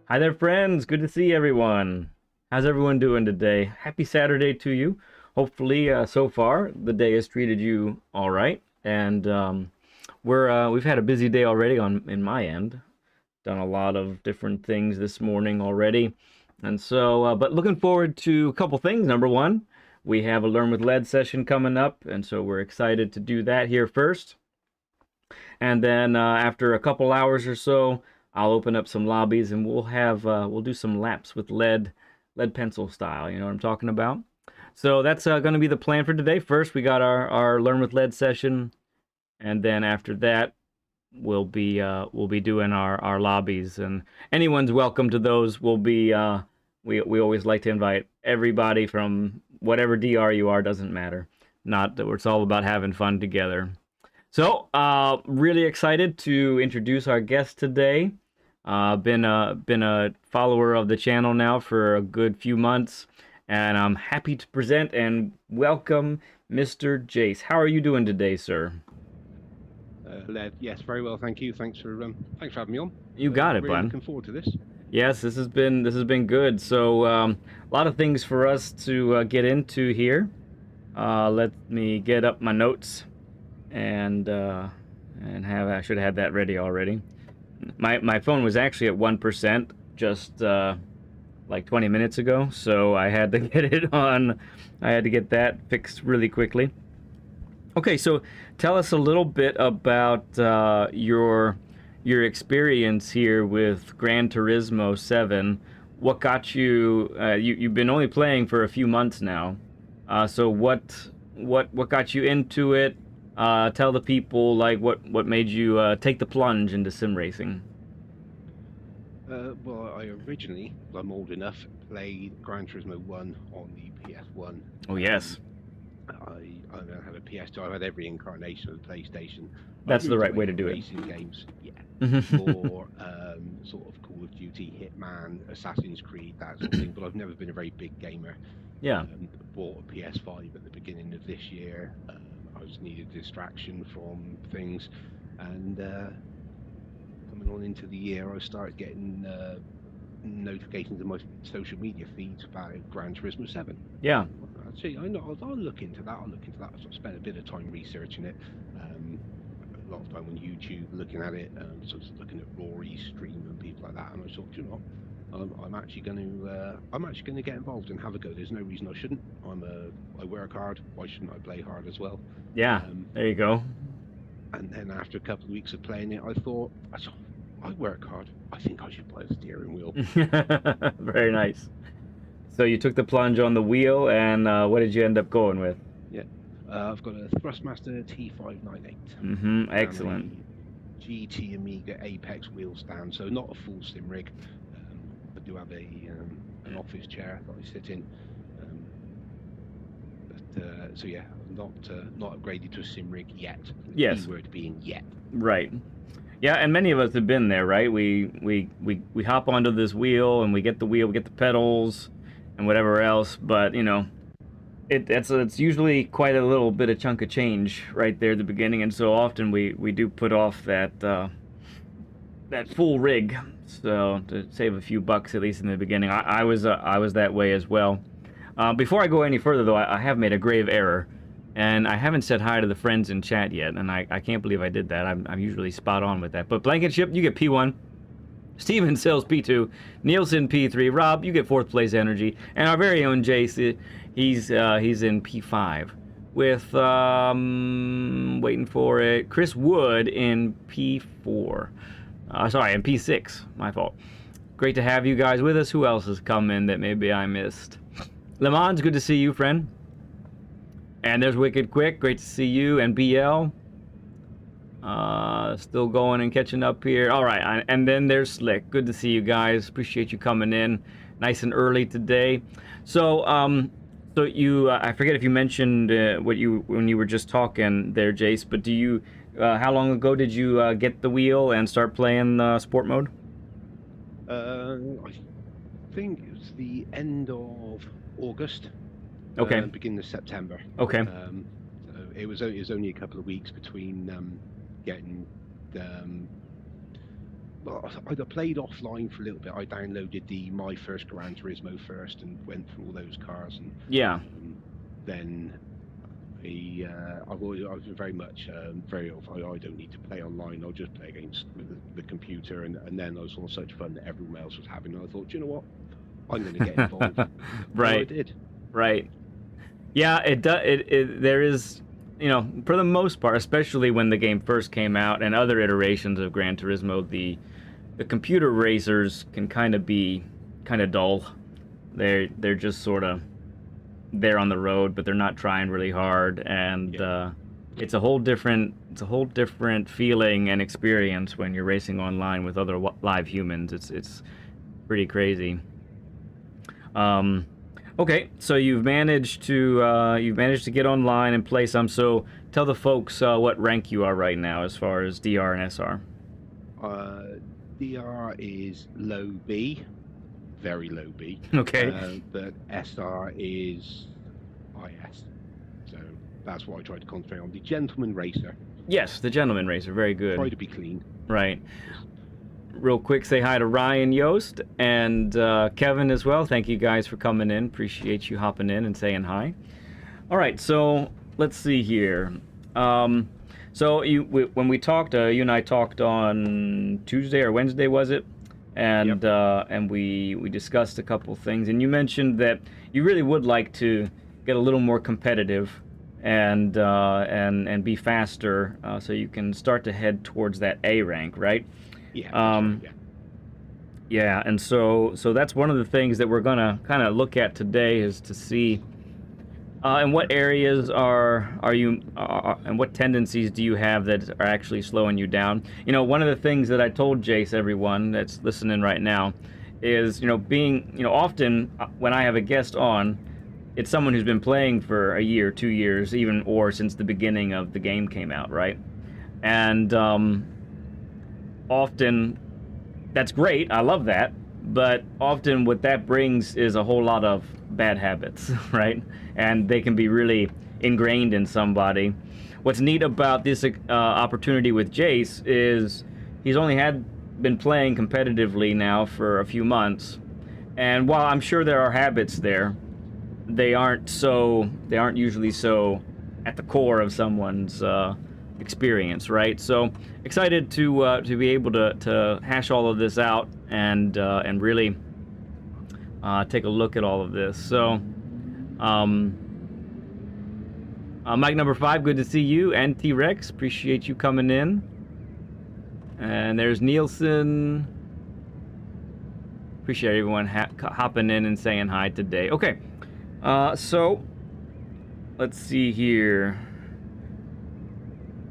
Hi there, friends. Good to see everyone. How's everyone doing today? Happy Saturday to you. Hopefully, so far the day has treated you all right, and we've had a busy day already on in my end. Done a lot of different things this morning already, and so but looking forward to a couple things. Number one, we have a Learn with Lead session coming up, and so we're excited to do that here first. And then after a couple hours or so, I'll open up some lobbies and we'll do some laps with lead pencil style. You know what I'm talking about? So that's going to be the plan for today. First, we got our Learn with Lead session, and then after that, we'll be doing our lobbies, and anyone's welcome to those. We always like to invite everybody from whatever DR you are, doesn't matter. Not it's all about having fun together. So, really excited to introduce our guest today. Been a follower of the channel now for a good few months, and I'm happy to present and welcome Mr. Jase. How are you doing today, sir? Led, yes, very well, thank you. Thanks for having me on. You got it, really bud. looking forward to this. Yes, this has been good. So, a lot of things for us to get into here. Let me get up my notes and I should have had that ready already. My phone was actually at 1% just like 20 minutes ago, so I had to get it on. I had to get that fixed really quickly. Okay, so tell us a little bit about your experience here with Gran Turismo 7. What got you? You've been only playing for a few months now. So what got you into it? Tell the people like what made you take the plunge into sim racing. Well, I originally, I'm old enough, played Gran Turismo 1 on the PS1. Oh yes, I had a PS2. I've had every incarnation of the PlayStation. that's I've the moved right away way to from do it. racing games, yeah, more sort of Call of Duty, Hitman, Assassin's Creed, that sort of thing. But I've never been a very big gamer. Yeah. Bought a PS5 at the beginning of this year. I just needed distraction from things, and coming on into the year, I started getting notifications in my social media feeds about Gran Turismo 7. Yeah. Actually, I know I'll look into that. I'll look into that. So I spent a bit of time researching it. A lot of time on YouTube looking at it, sort of looking at Rory's stream and people like that. And I thought, you know, I'm actually going to get involved and have a go. There's no reason I shouldn't. I work hard. Why shouldn't I play hard as well? Yeah. There you go. And then after a couple of weeks of playing it, I thought, I work hard. I think I should play a steering wheel. Very nice. So you took the plunge on the wheel, and what did you end up going with? Yeah, I've got a Thrustmaster T598. Excellent. And a GT Amiga Apex wheel stand, so not a full sim rig. I do have an office chair that I sit in. So yeah, not upgraded to a sim rig yet. Yes. Keyword being yet. Right. Yeah, and many of us have been there, right? We hop onto this wheel, and we get the wheel, we get the pedals, and whatever else. But you know, it's usually quite a little bit of chunk of change right there at the beginning, and so often we do put off that that full rig, so to save a few bucks at least in the beginning. I was that way as well. Before I go any further, though, I have made a grave error, and I haven't said hi to the friends in chat yet, and I can't believe I did that. I'm usually spot on with that. But Blankenship, you get P1. Steven sells P2. Nielsen P3. Rob, you get 4th place energy. And our very own Jase, he's in P5. With, waiting for it, Chris Wood in P4. Sorry, in P6. My fault. Great to have you guys with us. Who else has come in that maybe I missed? Le Mans, good to see you, friend. And there's Wicked Quick, great to see you. And BL, still going and catching up here. All right, and then there's Slick. Good to see you guys. Appreciate you coming in, nice and early today. So, so you, I forget if you mentioned when you were just talking there, Jase. But do you, how long ago did you get the wheel and start playing sport mode? I think it was the end of August. Okay. Beginning of September. Okay. So it was only a couple of weeks between getting well, I'd have played offline for a little bit. I downloaded my first Gran Turismo first and went through all those cars, and Yeah. then I've been very much I don't need to play online. I'll just play against the computer, and then I saw such fun that everyone else was having. And I thought, you know what, I'm going to get involved. Right. I did. Right. Yeah, it does. There is, for the most part, especially when the game first came out and other iterations of Gran Turismo, the computer racers can kind of be kind of dull. They're just sort of there on the road, but they're not trying really hard, and it's a whole different feeling and experience when you're racing online with other live humans. It's pretty crazy. Okay, so you've managed to get online and play some. So tell the folks what rank you are right now as far as DR and SR. DR is low B, very low B. Okay. But SR is IS. So that's what I tried to concentrate on. The Gentleman Racer. Yes, the Gentleman Racer. Very good. Try to be clean. Right. Real quick, say hi to Ryan Yost and Kevin as well. Thank you guys for coming in. Appreciate you hopping in and saying hi. All right, so let's see here. So when we talked, you and I talked on Tuesday or Wednesday, was it? And Yep. And we discussed a couple things, and you mentioned that you really would like to get a little more competitive and be faster, so you can start to head towards that A rank, right? Yeah. Yeah, and so that's one of the things that we're gonna kind of look at today, is to see in what areas are you and what tendencies do you have that are actually slowing you down. One of the things that I told Jase, everyone that's listening right now, is being often when I have a guest on, it's someone who's been playing for a year, 2 years, even, or since the beginning of the game came out, right? And often that's great, I love that, but often what that brings is a whole lot of bad habits, right? And they can be really ingrained in somebody. What's neat about this opportunity with Jase is he's only been playing competitively now for a few months, and while I'm sure there are habits there, they aren't usually so at the core of someone's experience, right? So excited to be able to hash all of this out and really take a look at all of this. So Mike number 5, good to see you, and T-Rex, appreciate you coming in. And there's Nielsen. Appreciate everyone hopping in and saying hi today. Okay, so let's see here.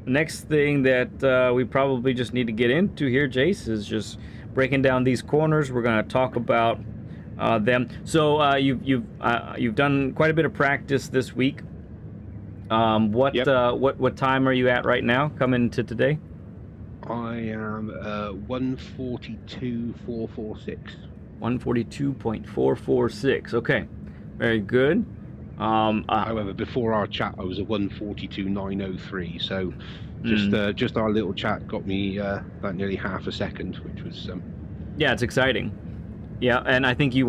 Next thing that we probably just need to get into here, Jase, is just breaking down these corners. We're going to talk about them. So you've done quite a bit of practice this week. What time are you at right now, coming to today? I am 142.446. 142.446. Okay, very good. However, before our chat, I was at 142.903. So just our little chat got me about nearly half a second, which was yeah, it's exciting. Yeah, and I think did you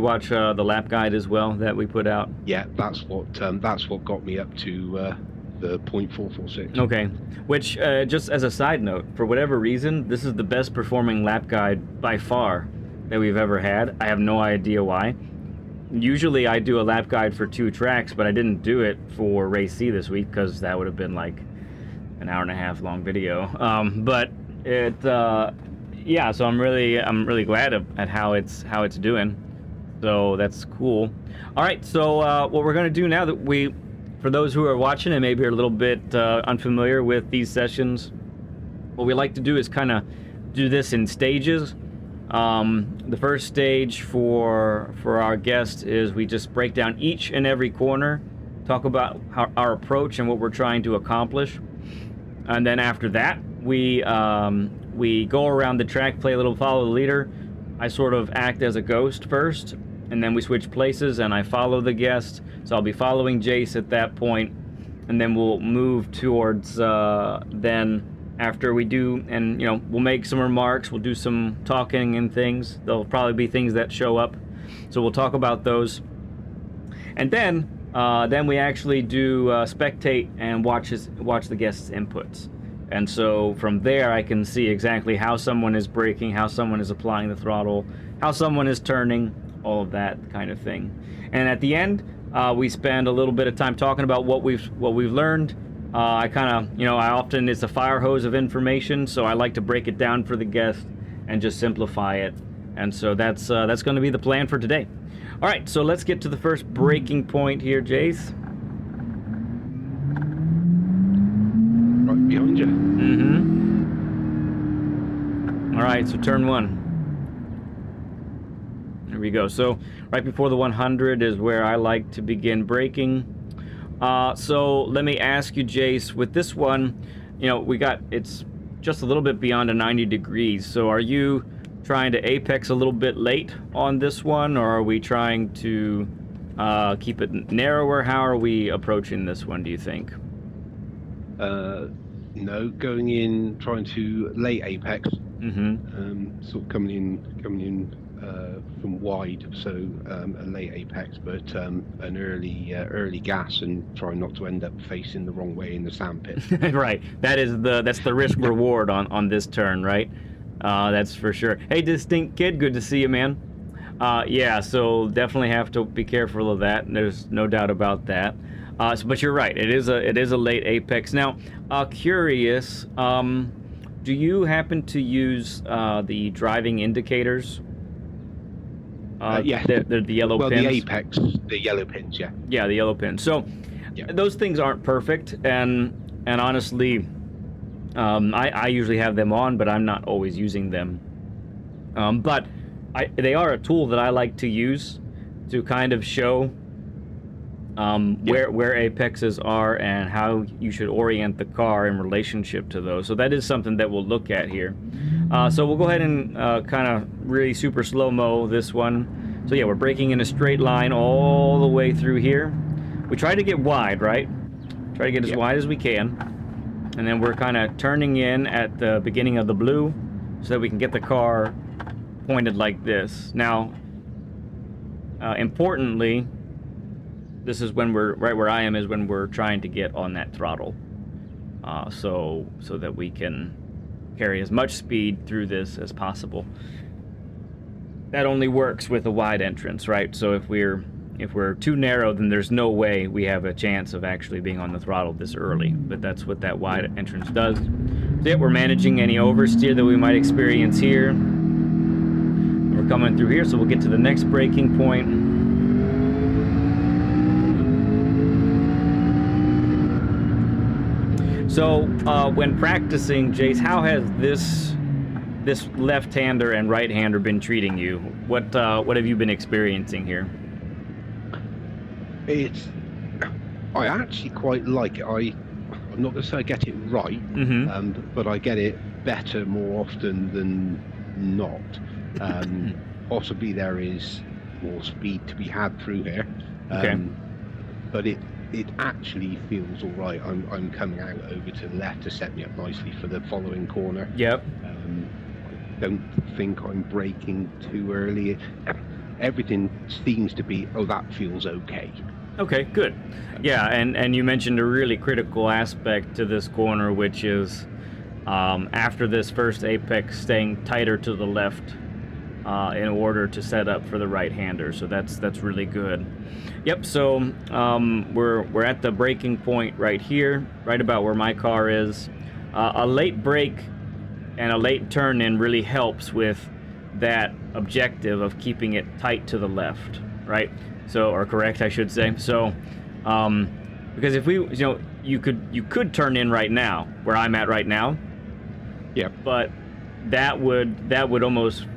watch the lap guide as well that we put out? Yeah, that's what got me up to the 0.446. Okay, which just as a side note, for whatever reason, this is the best performing lap guide by far that we've ever had. I have no idea why. Usually I do a lap guide for 2 tracks, but I didn't do it for race C this week because that would have been like an hour and a half long video. But it yeah, so I'm really glad at how it's doing. So that's cool. All right, so what we're gonna do now, that for those who are watching and maybe are a little bit unfamiliar with these sessions, what we like to do is kind of do this in stages. The first stage for our guest is we just break down each and every corner, talk about our approach and what we're trying to accomplish, and then after that we go around the track, play a little follow the leader. I sort of act as a ghost first, and then we switch places and I follow the guest. So I'll be following Jase at that point, and then we'll move towards then after we do, and you know, we'll make some remarks, we'll do some talking and things. There'll probably be things that show up, so we'll talk about those. And then we actually do spectate and watch the guests' inputs. And so from there, I can see exactly how someone is braking, how someone is applying the throttle, how someone is turning, all of that kind of thing. And at the end, we spend a little bit of time talking about what we've learned. I kind of, you know, it's a fire hose of information, so I like to break it down for the guest and just simplify it. And so that's going to be the plan for today. All right, so let's get to the first breaking point here, Jase. Right behind you. All right, so turn 1. There we go. So right before the 100 is where I like to begin braking. So let me ask you, Jase, with this one, you know, it's just a little bit beyond a 90 degrees. So are you trying to apex a little bit late on this one, or are we trying to keep it narrower? How are we approaching this one, do you think? No, going in, trying to late apex. Sort of coming in from wide, so a late apex, but an early gas, and trying not to end up facing the wrong way in the sandpit. Right. That's the risk reward on this turn, right? That's for sure. Hey, Distinct Kid, good to see you, man. Yeah, so definitely have to be careful of that. There's no doubt about that. But you're right. It is a late apex. Now, curious. Do you happen to use the driving indicators? Yeah. They're the yellow pins. Well, the apex, the yellow pins, yeah. Yeah, the yellow pins. So, yeah, those things aren't perfect, and honestly, I usually have them on, but I'm not always using them. But they are a tool that I like to use to kind of show where apexes are and how you should orient the car in relationship to those. So that is something that we'll look at here. So we'll go ahead and kind of really super slow-mo this one. So yeah, we're braking in a straight line all the way through here. We try to get wide, right? Try to get as wide as we can. And then we're kind of turning in at the beginning of the blue so that we can get the car pointed like this. Now, importantly, this is when we're right where I am, is when we're trying to get on that throttle, so that we can carry as much speed through this as possible. That only works with a wide entrance, right? So if we're too narrow, then there's no way we have a chance of actually being on the throttle this early. But that's what that wide entrance does. So yeah, we're managing any oversteer that we might experience here. We're coming through here, so we'll get to the next braking point. So when practicing, Jase, how has this left-hander and right-hander been treating you? What have you been experiencing here? I actually quite like it. I'm not going to say I get it right, but I get it better more often than not. Possibly there is more speed to be had through here, but it actually feels all right. I'm coming out over to the left to set me up nicely for the following corner. Yep. I don't think I'm braking too early. Everything seems to be, that feels okay. Okay, good. Yeah, and you mentioned a really critical aspect to this corner, which is after this first apex, staying tighter to the left in order to set up for the right-hander. So that's really good. Yep. So we're at the braking point right here, right about where my car is. A late brake and a late turn in really helps with that objective of keeping it tight to the left, right? So, or correct, I should say. So, because if you could turn in right now, where I'm at right now. Yeah. But that would almost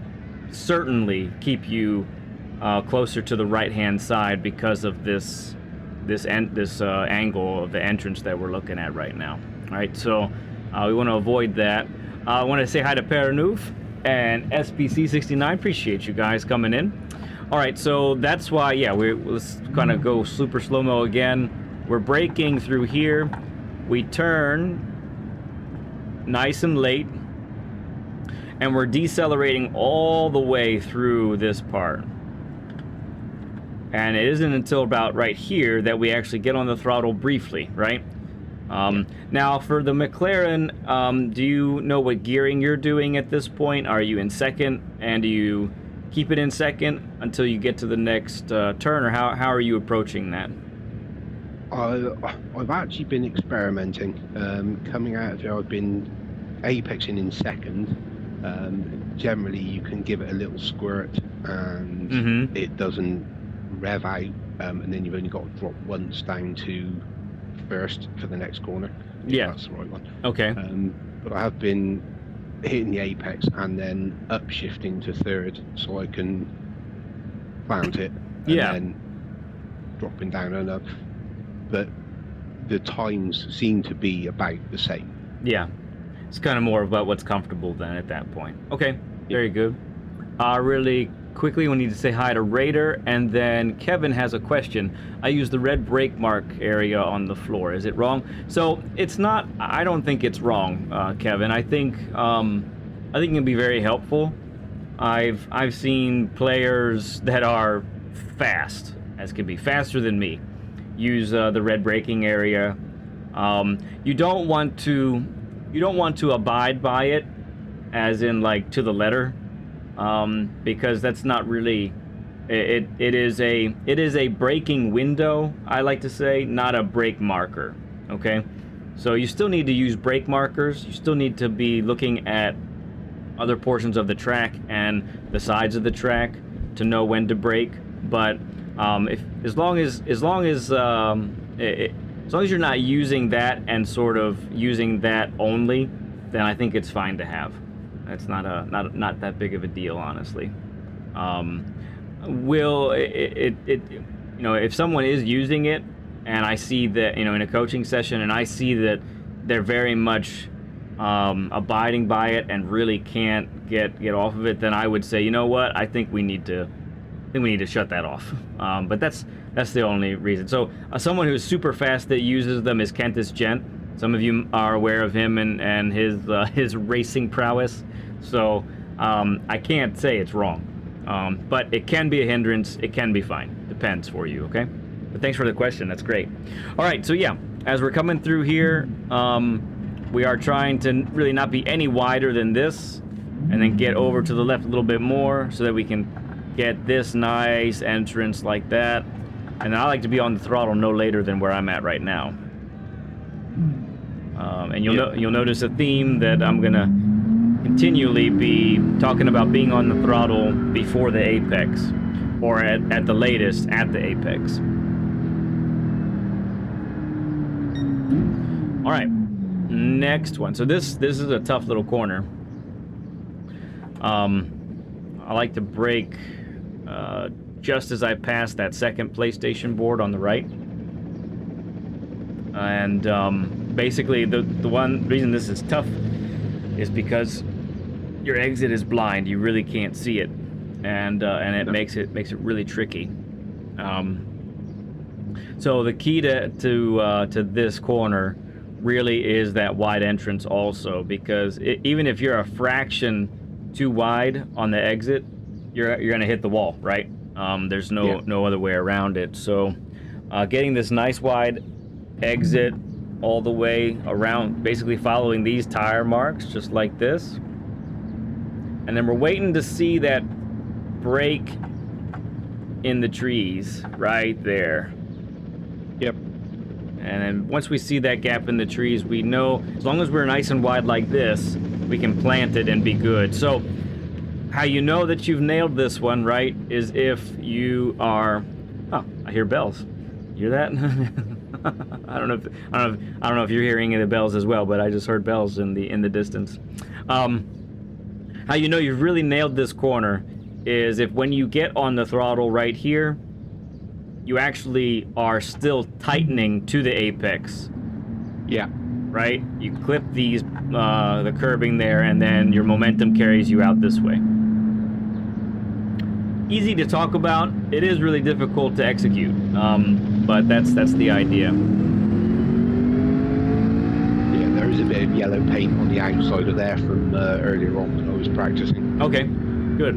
certainly keep you closer to the right-hand side because of this angle of the entrance that we're looking at right now. All right, so we want to avoid that. I want to say hi to Peranouf and SBC69. Appreciate you guys coming in. All right, so that's why, let's kind of go super slow-mo again. We're braking through here. We turn nice and late, and we're decelerating all the way through this part. And it isn't until about right here that we actually get on the throttle briefly, right? Now, for the McLaren, do you know what gearing you're doing at this point? Are you in second, and do you keep it in second until you get to the next turn, or how are you approaching that? I've actually been experimenting. Coming out of there, I've been apexing in second. Generally, you can give it a little squirt, and it doesn't rev out, and then you've only got to drop once down to first for the next corner. Yeah, that's the right one. Okay. But I have been hitting the apex and then upshifting to third, so I can plant it, and then dropping down another. But the times seem to be about the same. Yeah, it's kind of more about what's comfortable then at that point. Okay, very good. Really quickly, we need to say hi to Raider, and then Kevin has a question. I use the red brake mark area on the floor. Is it wrong? So it's not. I don't think it's wrong, Kevin. I think it can be very helpful. I've seen players that are fast, as can be faster than me, use the red braking area. You don't want to abide by it, as in like to the letter, because that's not really. It is a braking window, I like to say, not a brake marker. Okay, so you still need to use brake markers. You still need to be looking at other portions of the track and the sides of the track to know when to brake. But as long as you're not using that and sort of using that only, then I think it's fine to have. It's not that big of a deal, honestly. If someone is using it, and I see that, in a coaching session, and I see that they're very much abiding by it and really can't get off of it, then I would say, you know what, I think we need to shut that off. But that's the only reason. So someone who's super fast that uses them is Kentis Gent. Some of you are aware of him and his racing prowess. So I can't say it's wrong. But it can be a hindrance. It can be fine. Depends for you, okay? But thanks for the question. That's great. All right, so yeah, as we're coming through here, we are trying to really not be any wider than this, and then get over to the left a little bit more so that we can get this nice entrance like that. And I like to be on the throttle no later than where I'm at right now. And you'll notice a theme that I'm gonna continually be talking about being on the throttle before the apex, or at the latest at the apex. All right, next one. So this is a tough little corner. I like to brake just as I pass that second PlayStation board on the right. And basically the one reason this is tough is because your exit is blind. You really can't see it, and it makes it really tricky. So the key to this corner really is that wide entrance also, because even if you're a fraction too wide on the exit, you're gonna hit the wall, right? There's no other way around it. So getting this nice wide exit all the way around, basically following these tire marks just like this, and then we're waiting to see that break in the trees right there. Yep. And then once we see that gap in the trees, we know as long as we're nice and wide like this, we can plant it and be good. So how you know that you've nailed this one, right, is if you are... Oh, I hear bells. You hear that? I don't know if you're hearing the bells as well, but I just heard bells in the distance. How you know you've really nailed this corner is if when you get on the throttle right here, you actually are still tightening to the apex. Yeah. Right? You clip these, the curbing there, and then your momentum carries you out this way. Easy to talk about. It is really difficult to execute, but that's the idea. Yeah, was a bit of yellow paint on the outside of there from earlier on when I was practicing. Okay, good.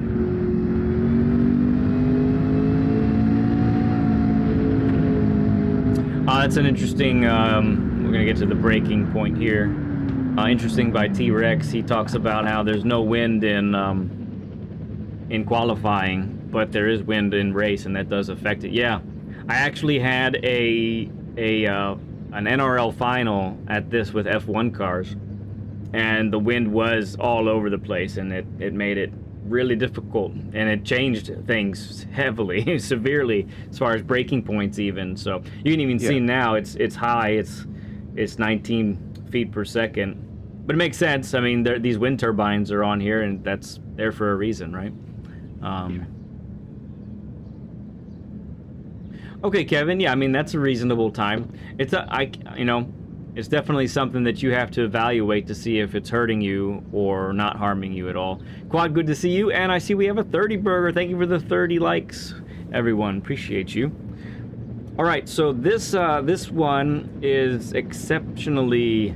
That's an interesting, we're going to get to the breaking point here. Interesting by T-Rex. He talks about how there's no wind in qualifying, but there is wind in race, and that does affect it. Yeah, I actually had an NRL final at this with F1 cars, and the wind was all over the place, and it made it really difficult, and it changed things heavily, severely, as far as braking points even. So you can even see now it's high, it's 19 feet per second, but it makes sense. I mean, these wind turbines are on here, and that's there for a reason, right? Okay, Kevin. Yeah, I mean, that's a reasonable time. It's it's definitely something that you have to evaluate to see if it's hurting you or not harming you at all. Quad, good to see you. And I see we have a 30 burger. Thank you for the 30 likes, everyone. Appreciate you. All right, so this one is exceptionally.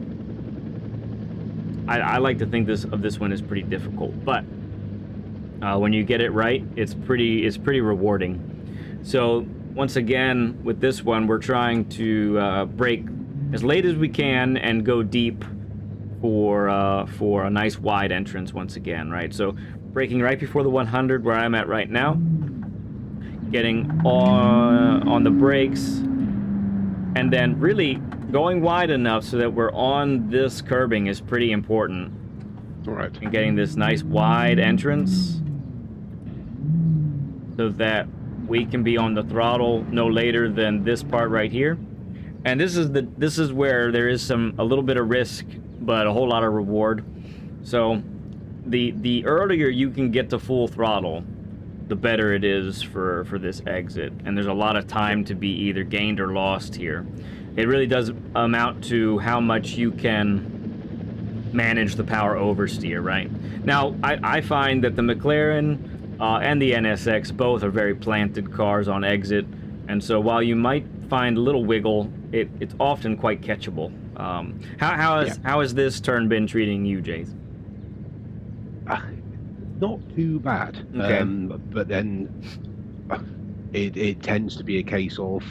I like to think this one is pretty difficult, but when you get it right, it's pretty rewarding. So once again, with this one, we're trying to brake as late as we can and go deep for a nice wide entrance once again, right? So braking right before the 100 where I'm at right now, getting on the brakes, and then really going wide enough so that we're on this curbing is pretty important. All right. And getting this nice wide entrance so that we can be on the throttle no later than this part right here. And this is where there is a little bit of risk, but a whole lot of reward. So the earlier you can get to full throttle, the better it is for this exit. And there's a lot of time to be either gained or lost here. It really does amount to how much you can manage the power oversteer, right? Now, I find that the McLaren and the NSX both are very planted cars on exit. And so while you might find a little wiggle, it's often quite catchable. How has this turn been treating you, Jase? Not too bad. Okay. But then it tends to be a case of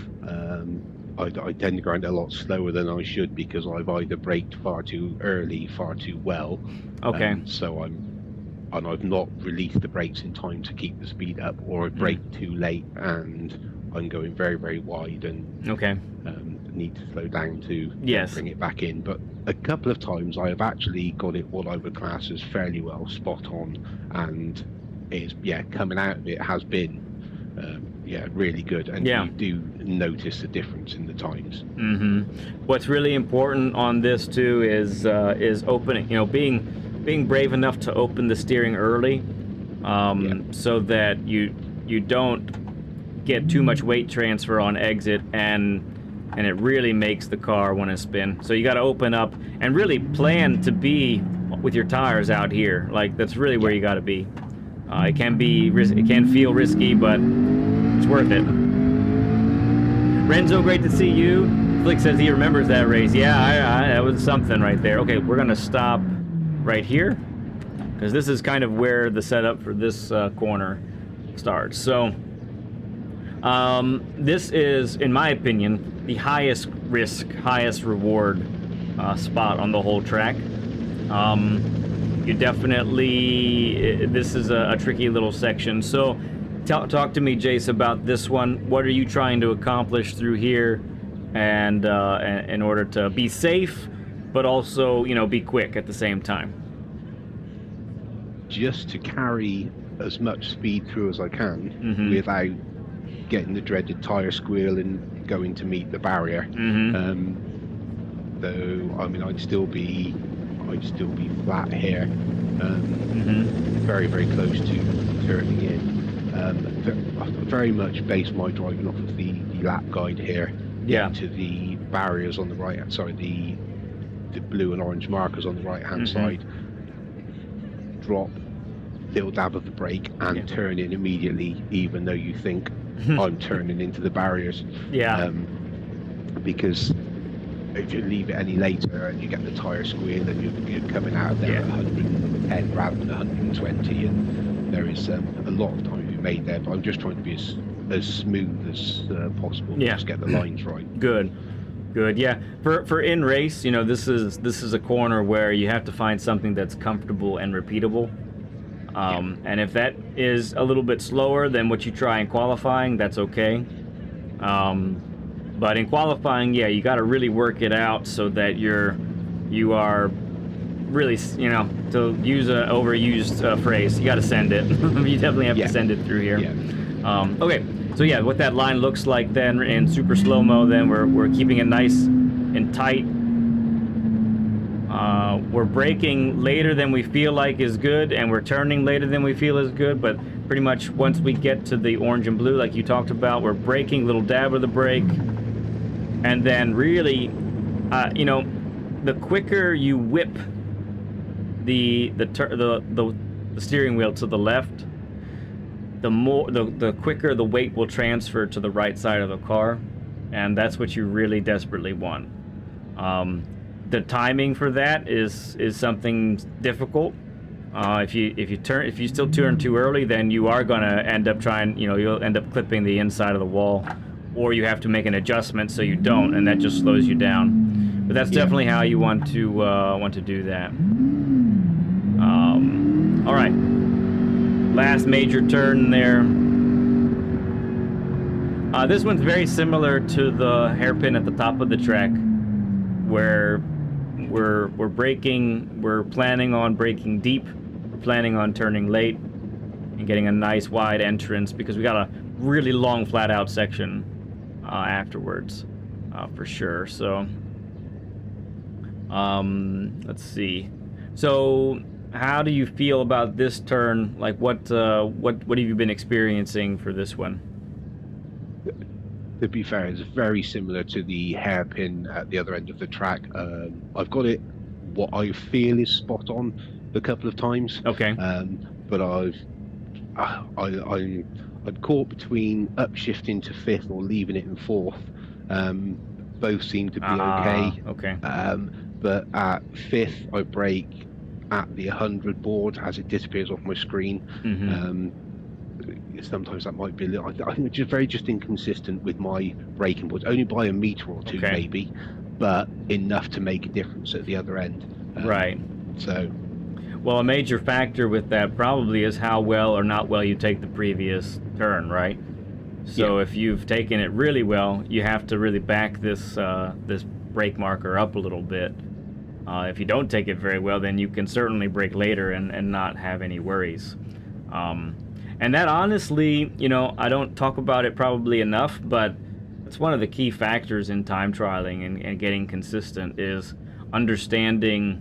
I tend to grind a lot slower than I should because I've either braked far too early, far too well. Okay. So I've not released the brakes in time to keep the speed up, or I braked too late and I'm going very, very wide and need to slow down to bring it back in. But a couple of times I have actually got it what I would class as fairly well spot on, and it's coming out of it has been really good, and you do notice the difference in the times. What's really important on this too is opening, being brave enough to open the steering early, so that you don't get too much weight transfer on exit, and it really makes the car want to spin. So you got to open up and really plan to be with your tires out here. Like, that's really where you got to be. It can feel risky, but it's worth it. Renzo, great to see you. Flick says he remembers that race. Yeah, that was something right there. Okay, we're gonna stop right here because this is kind of where the setup for this corner starts. So this is, in my opinion, the highest risk, highest reward spot on the whole track. You definitely, this is a tricky little section. So talk to me, Jase, about this one. What are you trying to accomplish through here, and in order to be safe, but also, be quick at the same time? Just to carry as much speed through as I can without getting the dreaded tire squeal and going to meet the barrier. Though, I mean, I'd still be flat here, very, very close to turning in. I very much base my driving off of the lap guide here. To the barriers on the right hand side, the blue and orange markers on the right hand side. Drop, little dab of the brake, and turn in immediately, even though you think I'm turning into the barriers. Because if you leave it any later and you get the tyre squeal and you're coming out of there Yeah. at 110 rather than 120, and there is a lot of time to be made there. But I'm just trying to be as smooth as possible. Yeah. Just get the lines right. Good. Yeah. For in race, you know, this is a corner where you have to find something that's comfortable and repeatable. And if that is a little bit slower than what you try in qualifying, that's okay. But in qualifying, yeah, you got to really work it out so that you are really, you know, to use an overused phrase, you got to send it. You definitely have to send it through here. Yeah. Okay, so yeah, what that line looks like then in super slow-mo, then we're keeping it nice and tight. We're braking later than we feel like is good, and we're turning later than we feel is good, but pretty much once we get to the orange and blue, like you talked about, we're braking, little dab of the brake, and then really, you know, the quicker you whip the steering wheel to the left, the quicker the weight will transfer to the right side of the car, and that's what you really desperately want. The timing for that is something difficult. If you still turn too early, then you are gonna end up you'll end up clipping the inside of the wall, or you have to make an adjustment so you don't, and that just slows you down. But that's definitely how you want to do that. All right, last major turn there. This one's very similar to the hairpin at the top of the track, where we're braking. We're planning on braking deep. We're planning on turning late and getting a nice wide entrance because we got a really long flat out section afterwards, for sure. So let's see. So how do you feel about this turn? Like what have you been experiencing for this one? To be fair, it's very similar to the hairpin at the other end of the track. I've got it what I feel is spot on a couple of times. Okay. But I'm caught between upshifting to fifth or leaving it in fourth. Both seem to be okay. Okay. But at fifth, I brake at the 100 board as it disappears off my screen. Mm-hmm. Sometimes that might be a little. I think it's just inconsistent with my braking boards, only by a meter or two maybe, but enough to make a difference at the other end. Right. So, well, a major factor with that probably is how well or not well you take the previous turn, right? So if you've taken it really well, you have to really back this this brake marker up a little bit. If you don't take it very well, then you can certainly brake later and not have any worries. And that honestly, you know, I don't talk about it probably enough, but it's one of the key factors in time trialing and getting consistent is understanding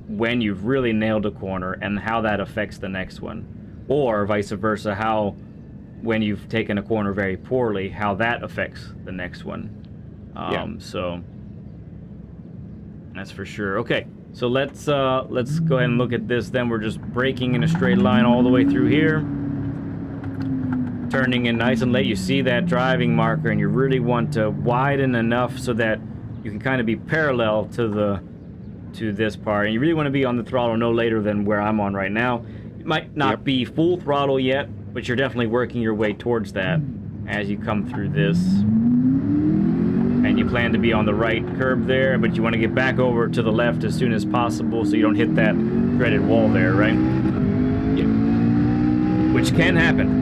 when you've really nailed a corner and how that affects the next one, or vice versa, how when you've taken a corner very poorly, how that affects the next one. So that's for sure. Okay. So let's go ahead and look at this then. We're just braking in a straight line all the way through here. Turning in nice and late. You see that driving marker and you really want to widen enough so that you can kind of be parallel to this part. And you really want to be on the throttle no later than where I'm on right now. It might not be full throttle yet, but you're definitely working your way towards that as you come through this. And you plan to be on the right curb there, but you want to get back over to the left as soon as possible so you don't hit that dreaded wall there, right? Yeah. Which can happen.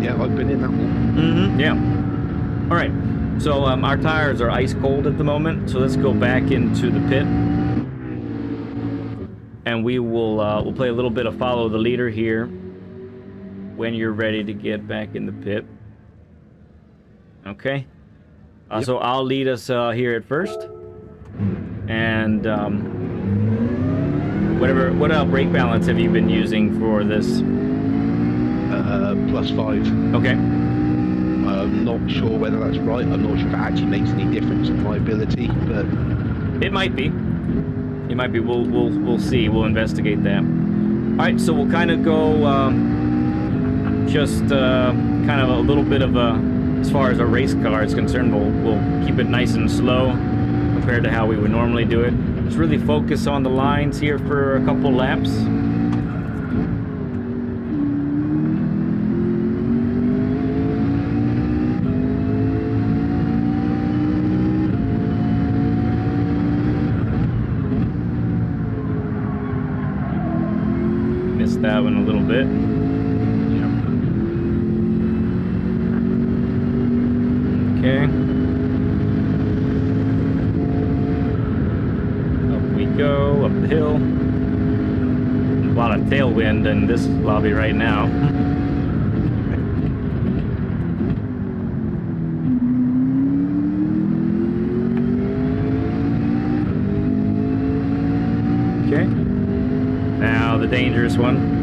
Yeah, I've been in that one. Mm-hmm, yeah. All right, so our tires are ice cold at the moment, so let's go back into the pit. And we'll play a little bit of follow the leader here when you're ready to get back in the pit. Okay, so I'll lead us here at first, and what brake balance have you been using for this? +5. Okay. I'm not sure whether that's right. I'm not sure if it actually makes any difference in my ability, but it might be. It might be. We'll see. We'll investigate that. All right, so we'll kind of go just kind of a little bit of a as far as a race car is concerned, we'll keep it nice and slow compared to how we would normally do it. Just really focus on the lines here for a couple laps. Missed that one a little bit. Okay. Up we go, up the hill. A lot of tailwind in this lobby right now. Okay. Now the dangerous one.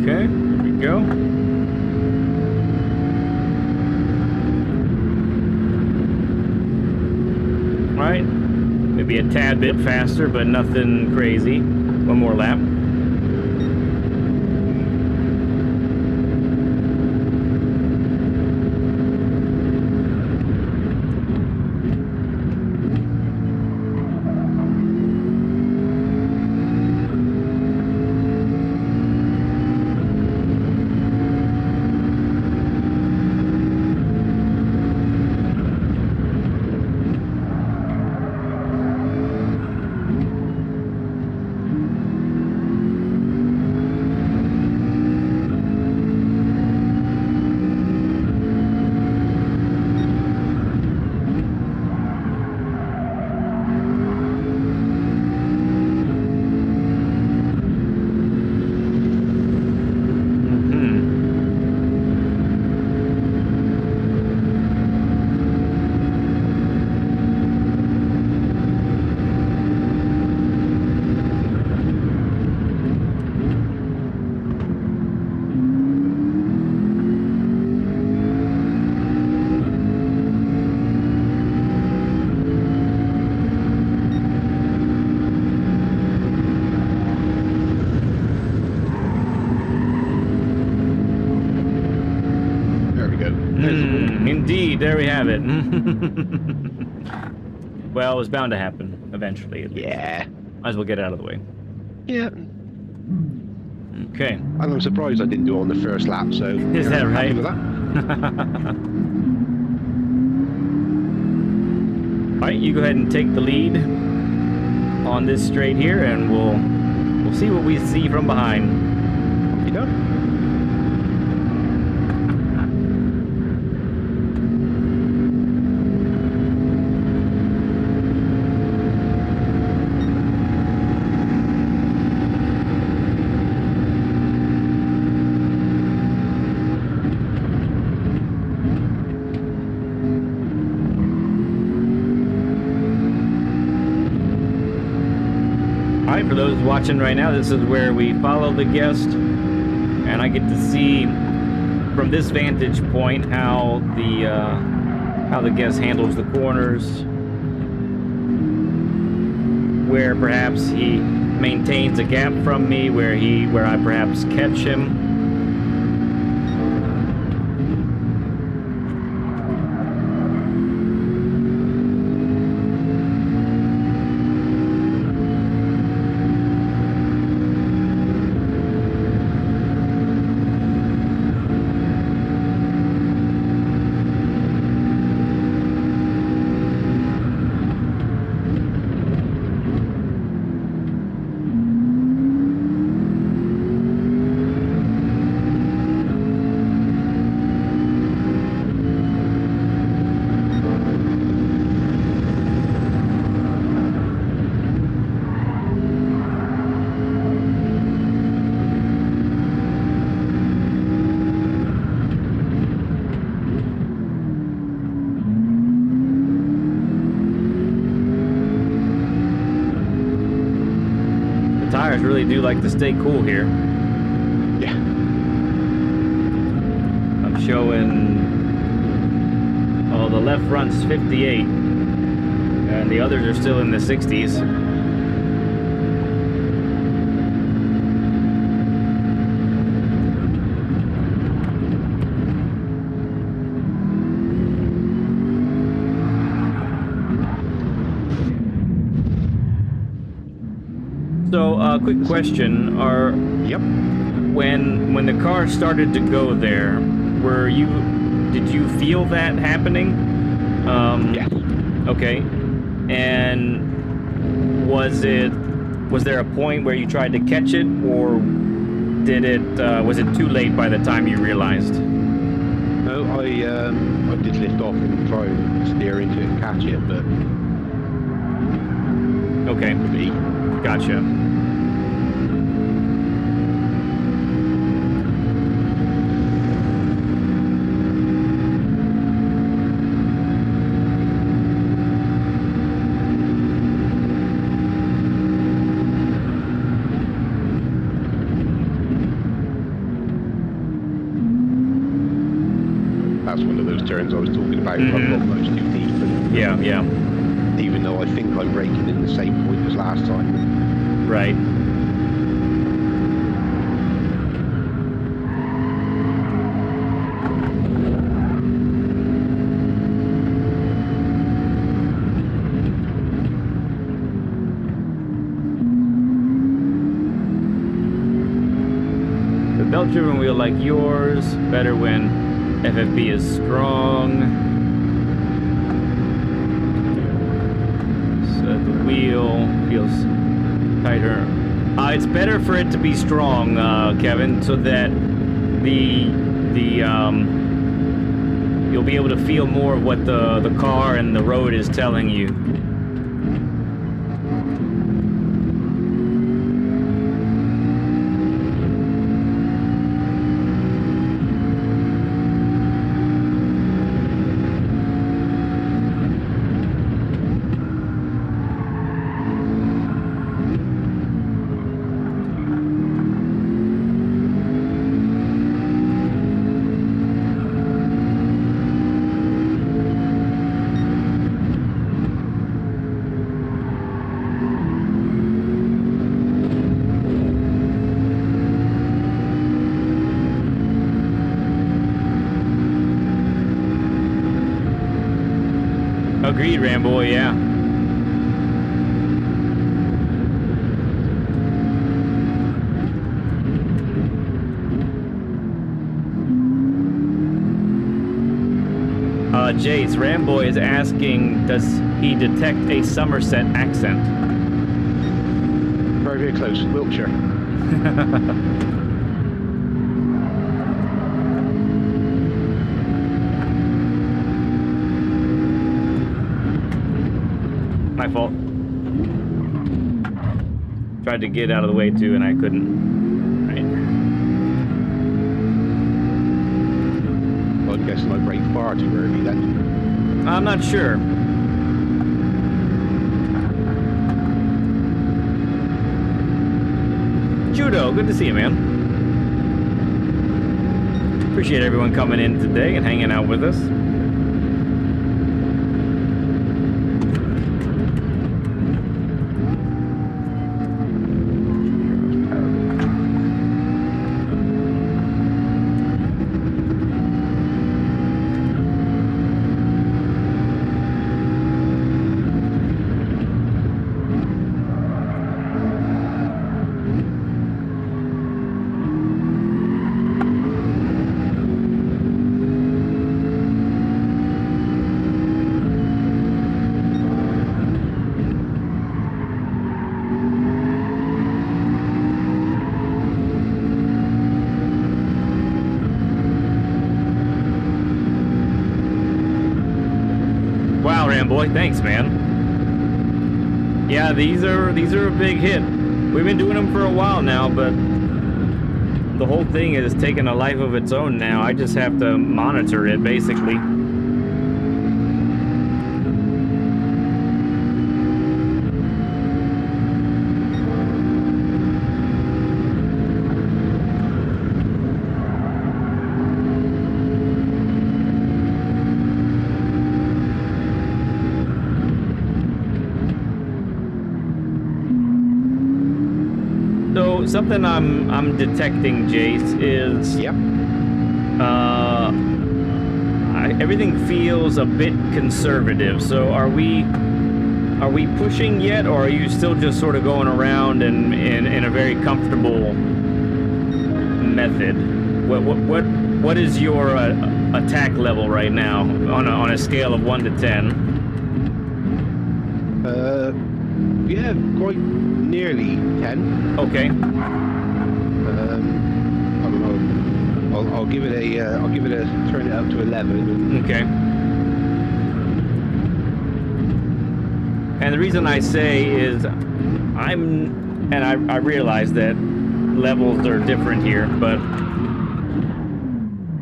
Okay, here we go. Right, maybe a tad bit faster, but nothing crazy. One more lap. Indeed, there we have it. Well, it was bound to happen eventually. At least. Yeah. Might as well get it out of the way. Yeah. Okay. And I'm surprised I didn't do it on the first lap, so... Is that right? With that. Alright, you go ahead and take the lead on this straight here, and we'll see what we see from behind. You know? For those watching right now, this is where we follow the guest, and I get to see from this vantage point how the guest handles the corners, where perhaps he maintains a gap from me, where I perhaps catch him. Really do like to stay cool here. Yeah. I'm showing, oh, the left front's 58, and the others are still in the 60s. So, quick question: Yep. when the car started to go there, did you feel that happening? Yes. Okay. And was there a point where you tried to catch it, or was it too late by the time you realized? No, I did lift off and try and steer into it and catch it, but okay, gotcha. that's one of those turns I was talking about. I've got most too deep. And Yeah. even though I think I'm braking in the same point as last time. Right. The belt-driven wheel like yours, better when FFB is strong. So the wheel feels tighter. It's better for it to be strong, Kevin, so that you'll be able to feel more of what the car and the road is telling you. Agreed, Rambo, yeah. Jase, Ramboy is asking, does he detect a Somerset accent? Very, very close. Wiltshire. My fault. Tried to get out of the way too, and I couldn't. Right. Well, I'm guessing I braked far too early then. I'm not sure. Judo, good to see you, man. Appreciate everyone coming in today and hanging out with us. Boy, thanks, man. Yeah, these are a big hit. We've been doing them for a while now, but the whole thing is taking a life of its own now. I just have to monitor it, basically. something I'm detecting, Jase, is Yep. everything feels a bit conservative. So are we pushing yet, or are you still just sort of going around and in a very comfortable method? What is your attack level right now on a scale of 1 to 10? Yeah, quite nearly 10. Okay. I don't know. I'll give it a turn it up to 11. Okay. And the reason I say is I realize that levels are different here, but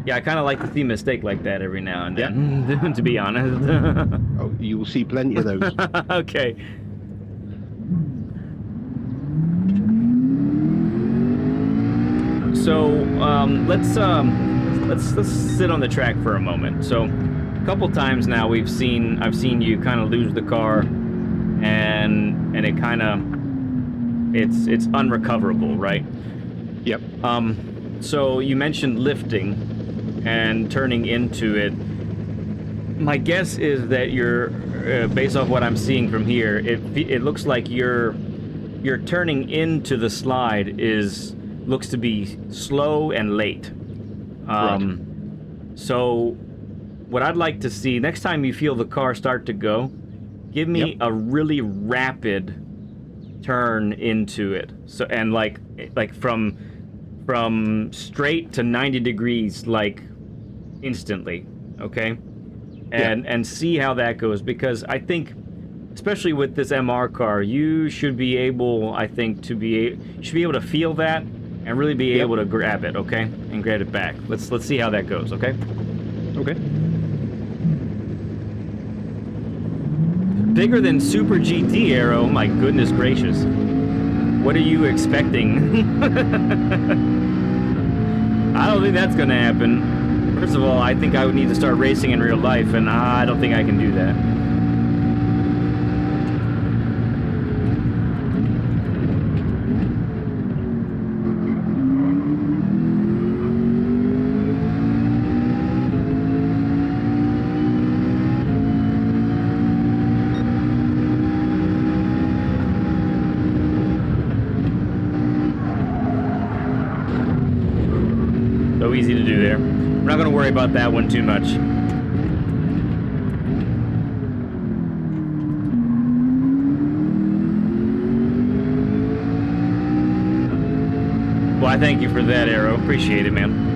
yeah, I kind of like to see a mistake like that every now and then, to be honest. Oh, you will see plenty of those. Okay. So let's sit on the track for a moment. So a couple times now I've seen you kind of lose the car, and it kind of it's unrecoverable, right? Yep. So you mentioned lifting and turning into it. My guess is that you're based off what I'm seeing from here, it looks like your turning into the slide looks to be slow and late. Right. So what I'd like to see next time you feel the car start to go, give me a really rapid turn into it. So, and like from straight to 90 degrees, like instantly. Okay. And see how that goes, because I think, especially with this MR car, you should be able, I think, you should be able to feel that and really be able to grab it, okay, and grab it back. Let's see how that goes, okay? Okay. Bigger than Super GT Aero, my goodness gracious. What are you expecting? I don't think that's gonna happen. First of all, I think I would need to start racing in real life, and I don't think I can do that. So easy to do there. We're not going to worry about that one too much. Well, I thank you for that, Arrow. Appreciate it, man.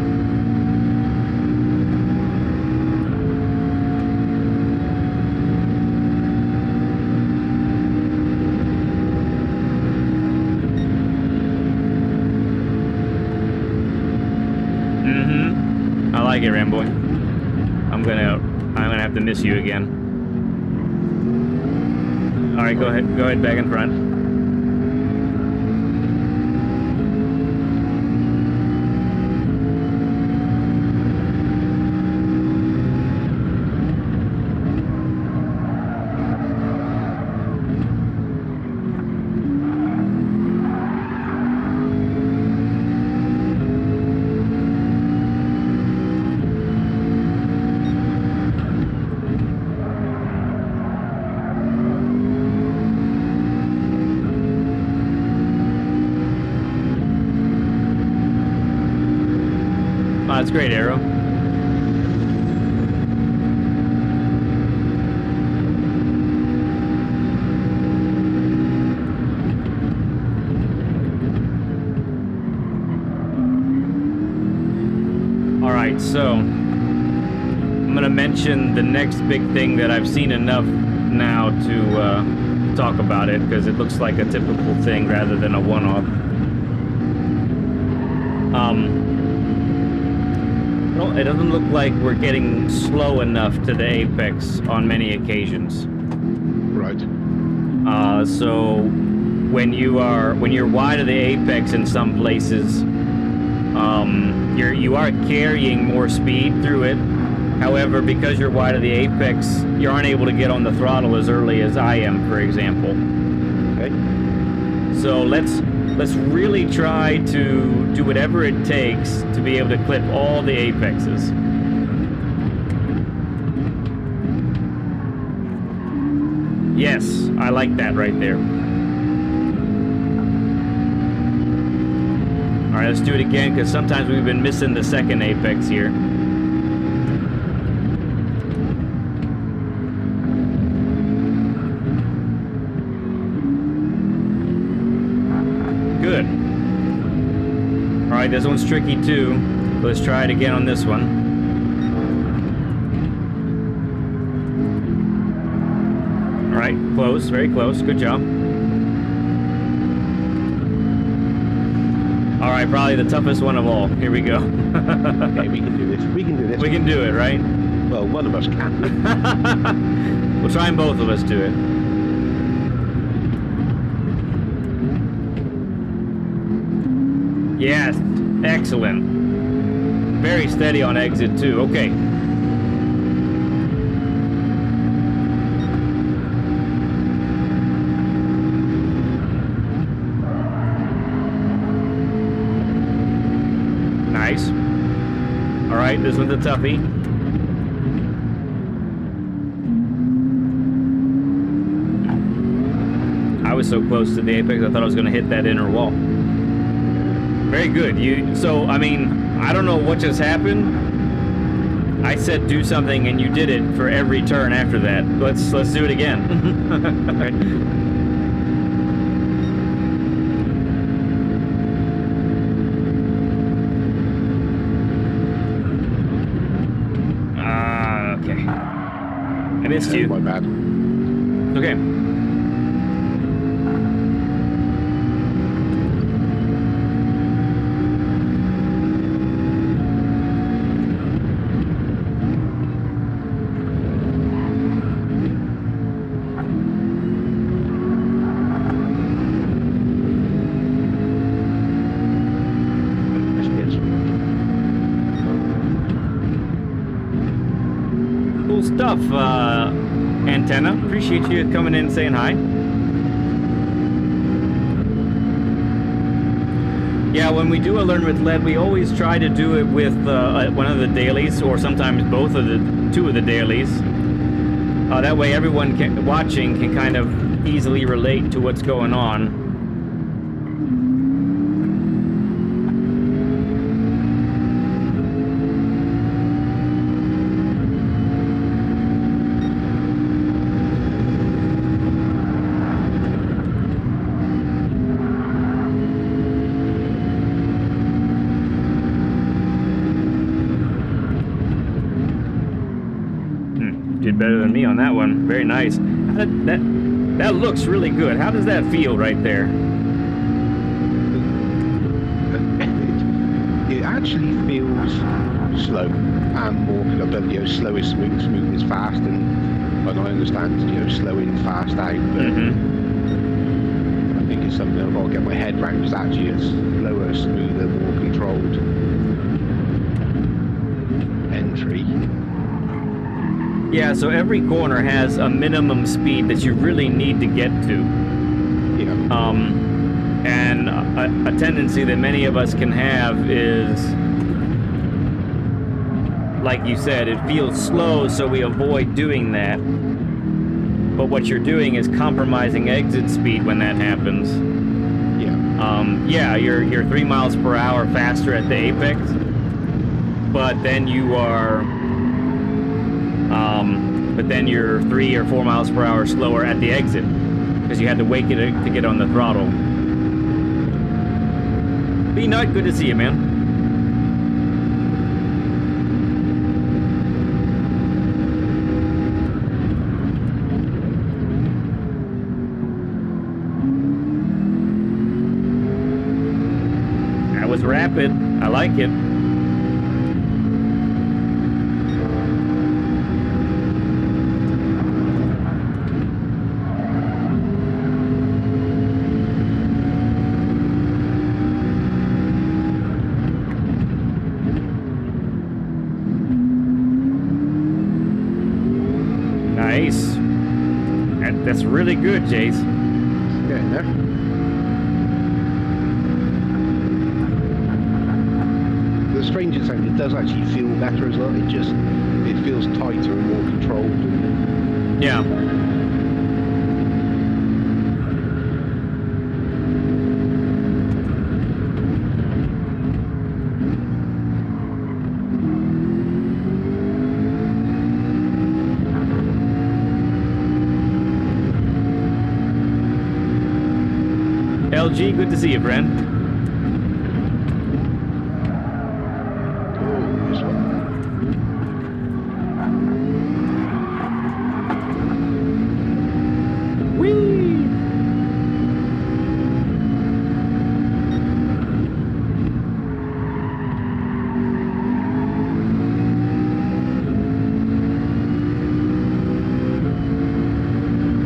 I like it, Ramboy. I'm gonna have to miss you again. All right, go ahead, back in front. Oh, that's great, Arrow. All right, so I'm gonna mention the next big thing that I've seen enough now to talk about it, because it looks like a typical thing rather than a one-off. Well, it doesn't look like we're getting slow enough to the apex on many occasions. Right. So when you're wide of the apex in some places, you are carrying more speed through it. However, because you're wide of the apex, you aren't able to get on the throttle as early as I am, for example. Okay. So let's let's really try to do whatever it takes to be able to clip all the apexes. Yes, I like that right there. All right, let's do it again, because sometimes we've been missing the second apex here. Good. All right, this one's tricky too. Let's try it again on this one. All right, close, very close. Good job. All right, probably the toughest one of all. Here we go. Okay, we can do this. We can do this. We can do it, right? Well, one of us can. We'll try and both of us do it. Yes, excellent. Very steady on exit too. Okay. Nice. All right, this one's a toughie. I was so close to the apex, I thought I was going to hit that inner wall. Very good. So, I mean, I don't know what just happened. I said do something and you did it for every turn after that. Let's do it again. Okay. I missed you. My bad. Okay. Cool stuff, Antenna. Appreciate you coming in and saying hi. Yeah, when we do a Learn with Lead, we always try to do it with one of the dailies, or sometimes two of the dailies. That way everyone watching can kind of easily relate to what's going on. Did better than me on that one. Very nice. That looks really good. How does that feel right there? It actually feels slow and more kind of, slow is smooth, smooth is fast, and I understand, slow in, fast out, but I think it's something I've got to get my head around. It's actually a slower, smoother, more controlled entry. Yeah, so every corner has a minimum speed that you really need to get to. Yeah. And a tendency that many of us can have is, like you said, it feels slow, so we avoid doing that. But what you're doing is compromising exit speed when that happens. Yeah. Yeah, you're 3 miles per hour faster at the apex, but then you're 3 or 4 miles per hour slower at the exit because you had to wait to get on the throttle. B Nut, good to see you, man. That was rapid. I like it. Nice. That's really good, Jase. Getting there. strange as it does actually feel better as well. It feels tighter and more controlled. And... Yeah. LG, good to see you, friend.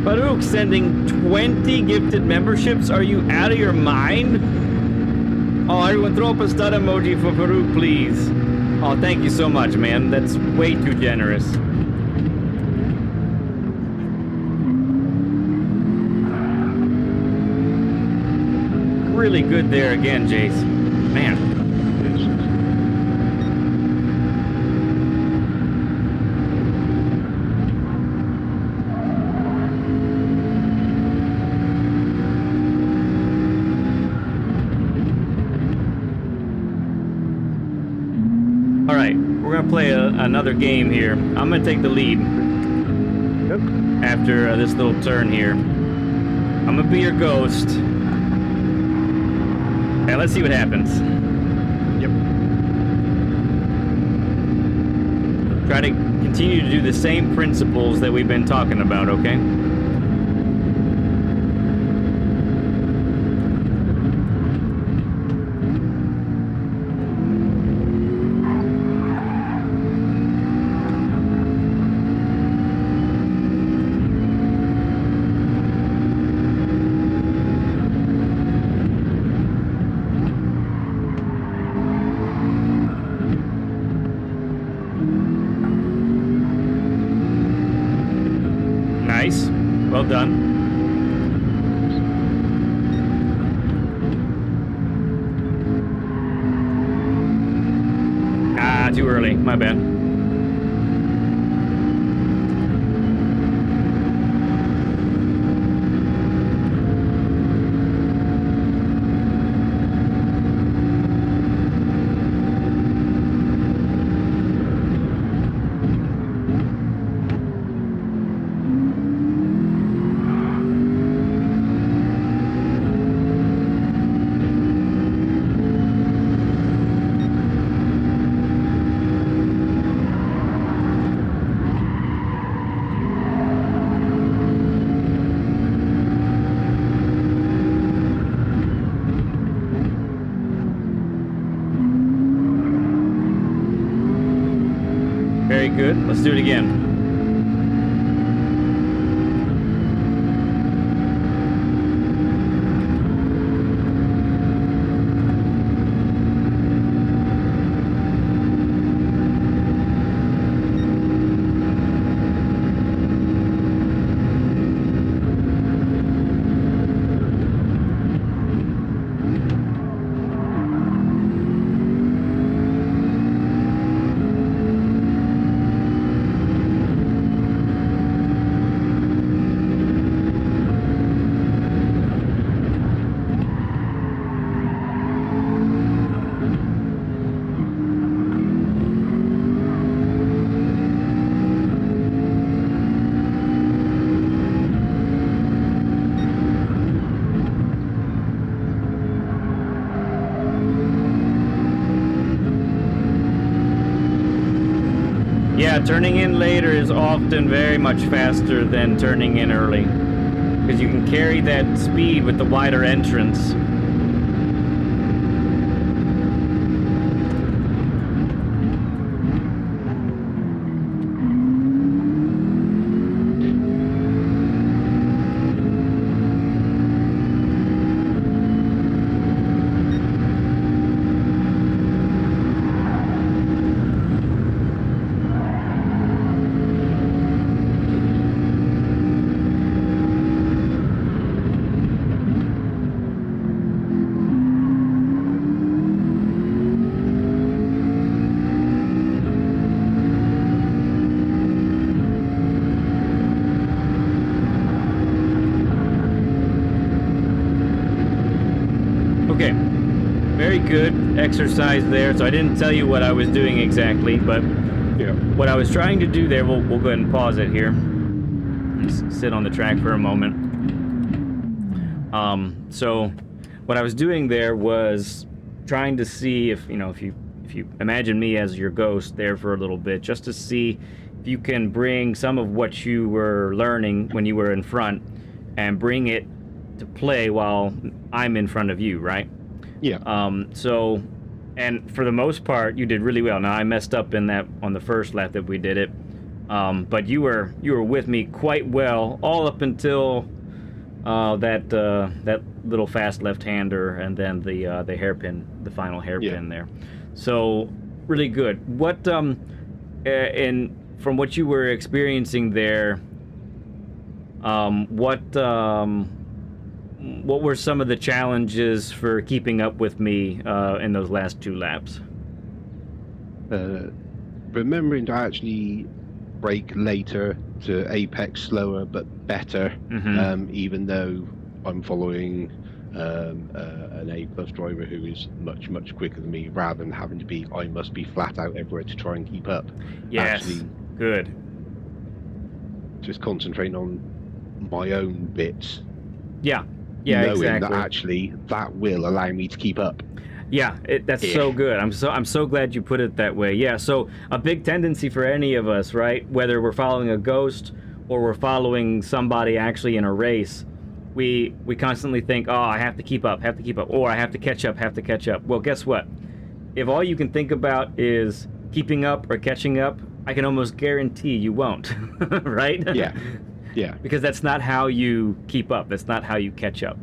Farouk sending 20 gifted memberships. Are you out of your mind? Oh, everyone throw up a stud emoji for Farouk, please. Oh, thank you so much, man. That's way too generous. Really good there again, Jase. Man. All right, we're gonna play another game here. I'm gonna take the lead. Yep. After this little turn here. I'm gonna be your ghost. And let's see what happens. Yep. Try to continue to do the same principles that we've been talking about, okay? Nice. Well done. Ah, too early. My bad. Very good. Let's do it again. Yeah, turning in later is often very much faster than turning in early, because you can carry that speed with the wider entrance. good exercise there. So I didn't tell you what I was doing exactly, but Yeah. what I was trying to do there, we'll go ahead and pause it here. Just sit on the track for a moment. So what I was doing there was trying to see if you imagine me as your ghost there for a little bit, just to see if you can bring some of what you were learning when you were in front and bring it to play while I'm in front of you, right? Yeah. So, and for the most part, you did really well. Now I messed up in that on the first lap that we did it, but you were with me quite well all up until that little fast left-hander, and then the hairpin, the final hairpin there. So really good. What and from what you were experiencing there, what were some of the challenges for keeping up with me in those last 2 laps? Remembering to actually brake later, to apex slower but better, even though I'm following an A+ driver who is much quicker than me, rather than having to be, I must be flat out everywhere to try and keep up. Yes, actually, good. Just concentrating on my own bits. Yeah, knowing exactly. that actually that will allow me to keep up. Yeah, that's so good. I'm so glad you put it that way. Yeah, so a big tendency for any of us, right? Whether we're following a ghost or we're following somebody actually in a race, we constantly think, oh, I have to keep up, or I have to catch up. Well, guess what? If all you can think about is keeping up or catching up, I can almost guarantee you won't, right? Yeah. Because that's not how you keep up. That's not how you catch up.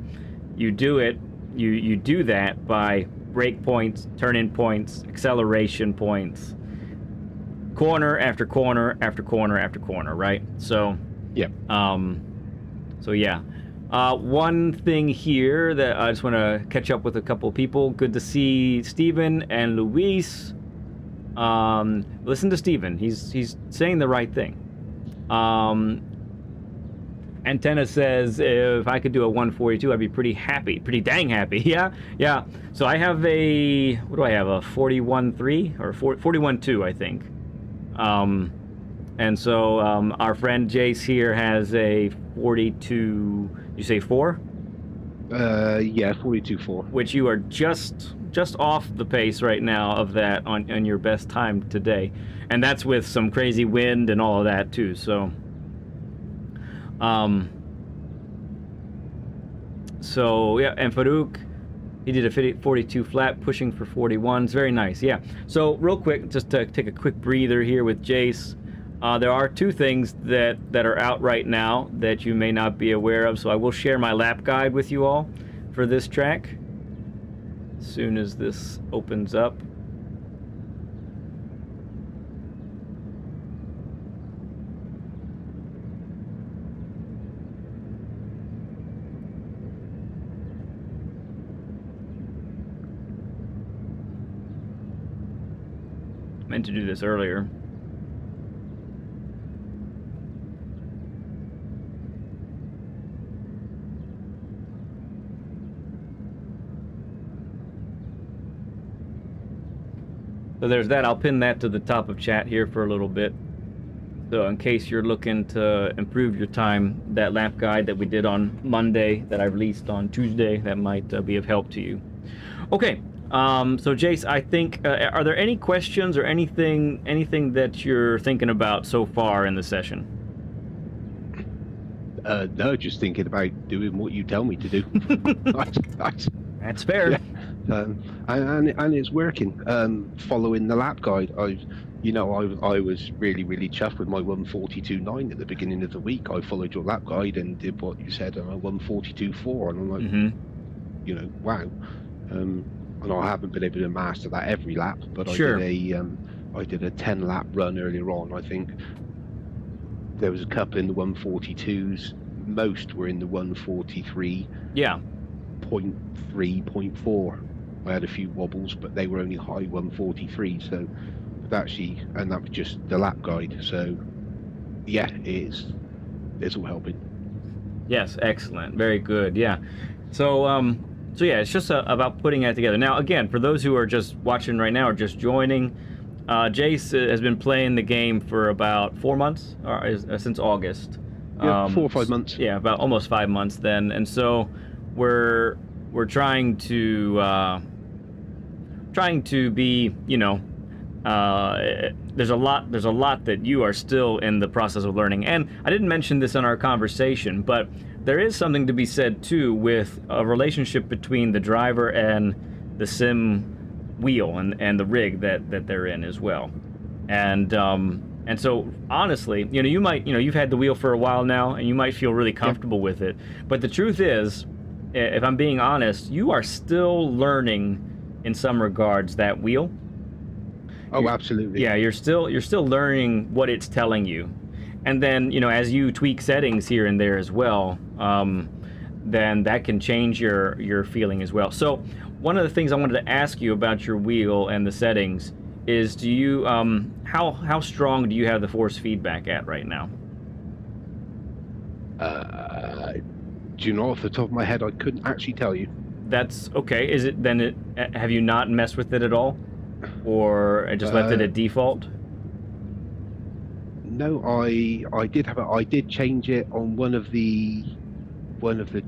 You do it. You do that by brake points, turn-in points, acceleration points, corner after corner after corner after corner, right? So, yeah. One thing here that I just want to catch up with a couple of people. Good to see Steven and Luis. Listen to Steven. He's saying the right thing. Antenna says, if I could do a 142, I'd be pretty dang happy. Yeah. So I have a 41.3 or 41.2, I think. And so our friend Jase here has a 42. You say 4? Yeah, 42.4. Which you are just off the pace right now of that on your best time today, and that's with some crazy wind and all of that too. So. And Farouk, he did a 42 flat, pushing for 41. It's very nice, yeah. So real quick, just to take a quick breather here with Jase, there are 2 things that are out right now that you may not be aware of. So I will share my lap guide with you all for this track as soon as this opens up. Meant to do this earlier. So there's that. I'll pin that to the top of chat here for a little bit. So in case you're looking to improve your time, that lap guide that we did on Monday that I released on Tuesday, that might be of help to you. Okay. So Jase, I think, are there any questions or anything that you're thinking about so far in the session? No, just thinking about doing what you tell me to do. That's fair. Yeah. And it's working. Following the lap guide, I was really chuffed with my 142.9 at the beginning of the week. I followed your lap guide and did what you said on a 142.4, and I'm like, wow. And I haven't been able to master that every lap, but sure. I did a 10 lap run earlier on. I think there was a couple in the 142s. Most were in the 143. Yeah. 0.3, 0.4. I had a few wobbles, but they were only high 143. So, that was just the lap guide. So, yeah, it's all helping. Yes, excellent, very good. Yeah. So So yeah, it's just about putting that together. Now, again, for those who are just watching right now or just joining, Jase has been playing the game for about 4 months, or since August. Yeah, 4 or 5 months. Yeah, about almost 5 months then, and so we're trying to be, you know, there's a lot that you are still in the process of learning, and I didn't mention this in our conversation, but there is something to be said too with a relationship between the driver and the sim wheel and the rig that they're in as well. And so honestly, you know, you've had the wheel for a while now and you might feel really comfortable with it, but the truth is, if I'm being honest, you are still learning in some regards that wheel. Oh, absolutely. Yeah, you're still learning what it's telling you. And then, you know, as you tweak settings here and there as well, then that can change your feeling as well. So one of the things I wanted to ask you about your wheel and the settings is, do you how strong do you have the force feedback at right now? Do you know, off the top of my head, I couldn't actually tell you. That's okay. Is it then? Have you not messed with it at all, or just left it at default? No, I did change it on one of the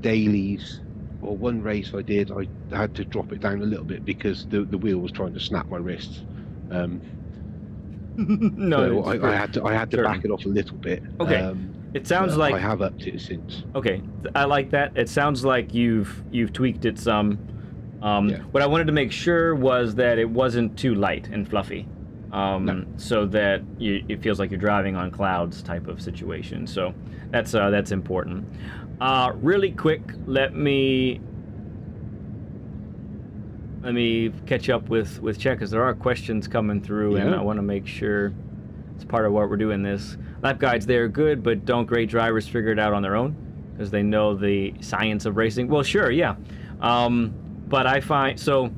dailies, or one race I did. I had to drop it down a little bit because the wheel was trying to snap my wrists. No, so I had to back it off a little bit. Okay. It sounds like I have upped it since. Okay, I like that. It sounds like you've tweaked it some. Yeah. What I wanted to make sure was that it wasn't too light and fluffy, No. so that it feels like you're driving on clouds type of situation. So that's important. Really quick, let me catch up with Chet, because there are questions coming through, and I want to make sure it's part of what we're doing this. Lap guides, they're good, but don't great drivers figure it out on their own because they know the science of racing? Well, sure, yeah. But I find, so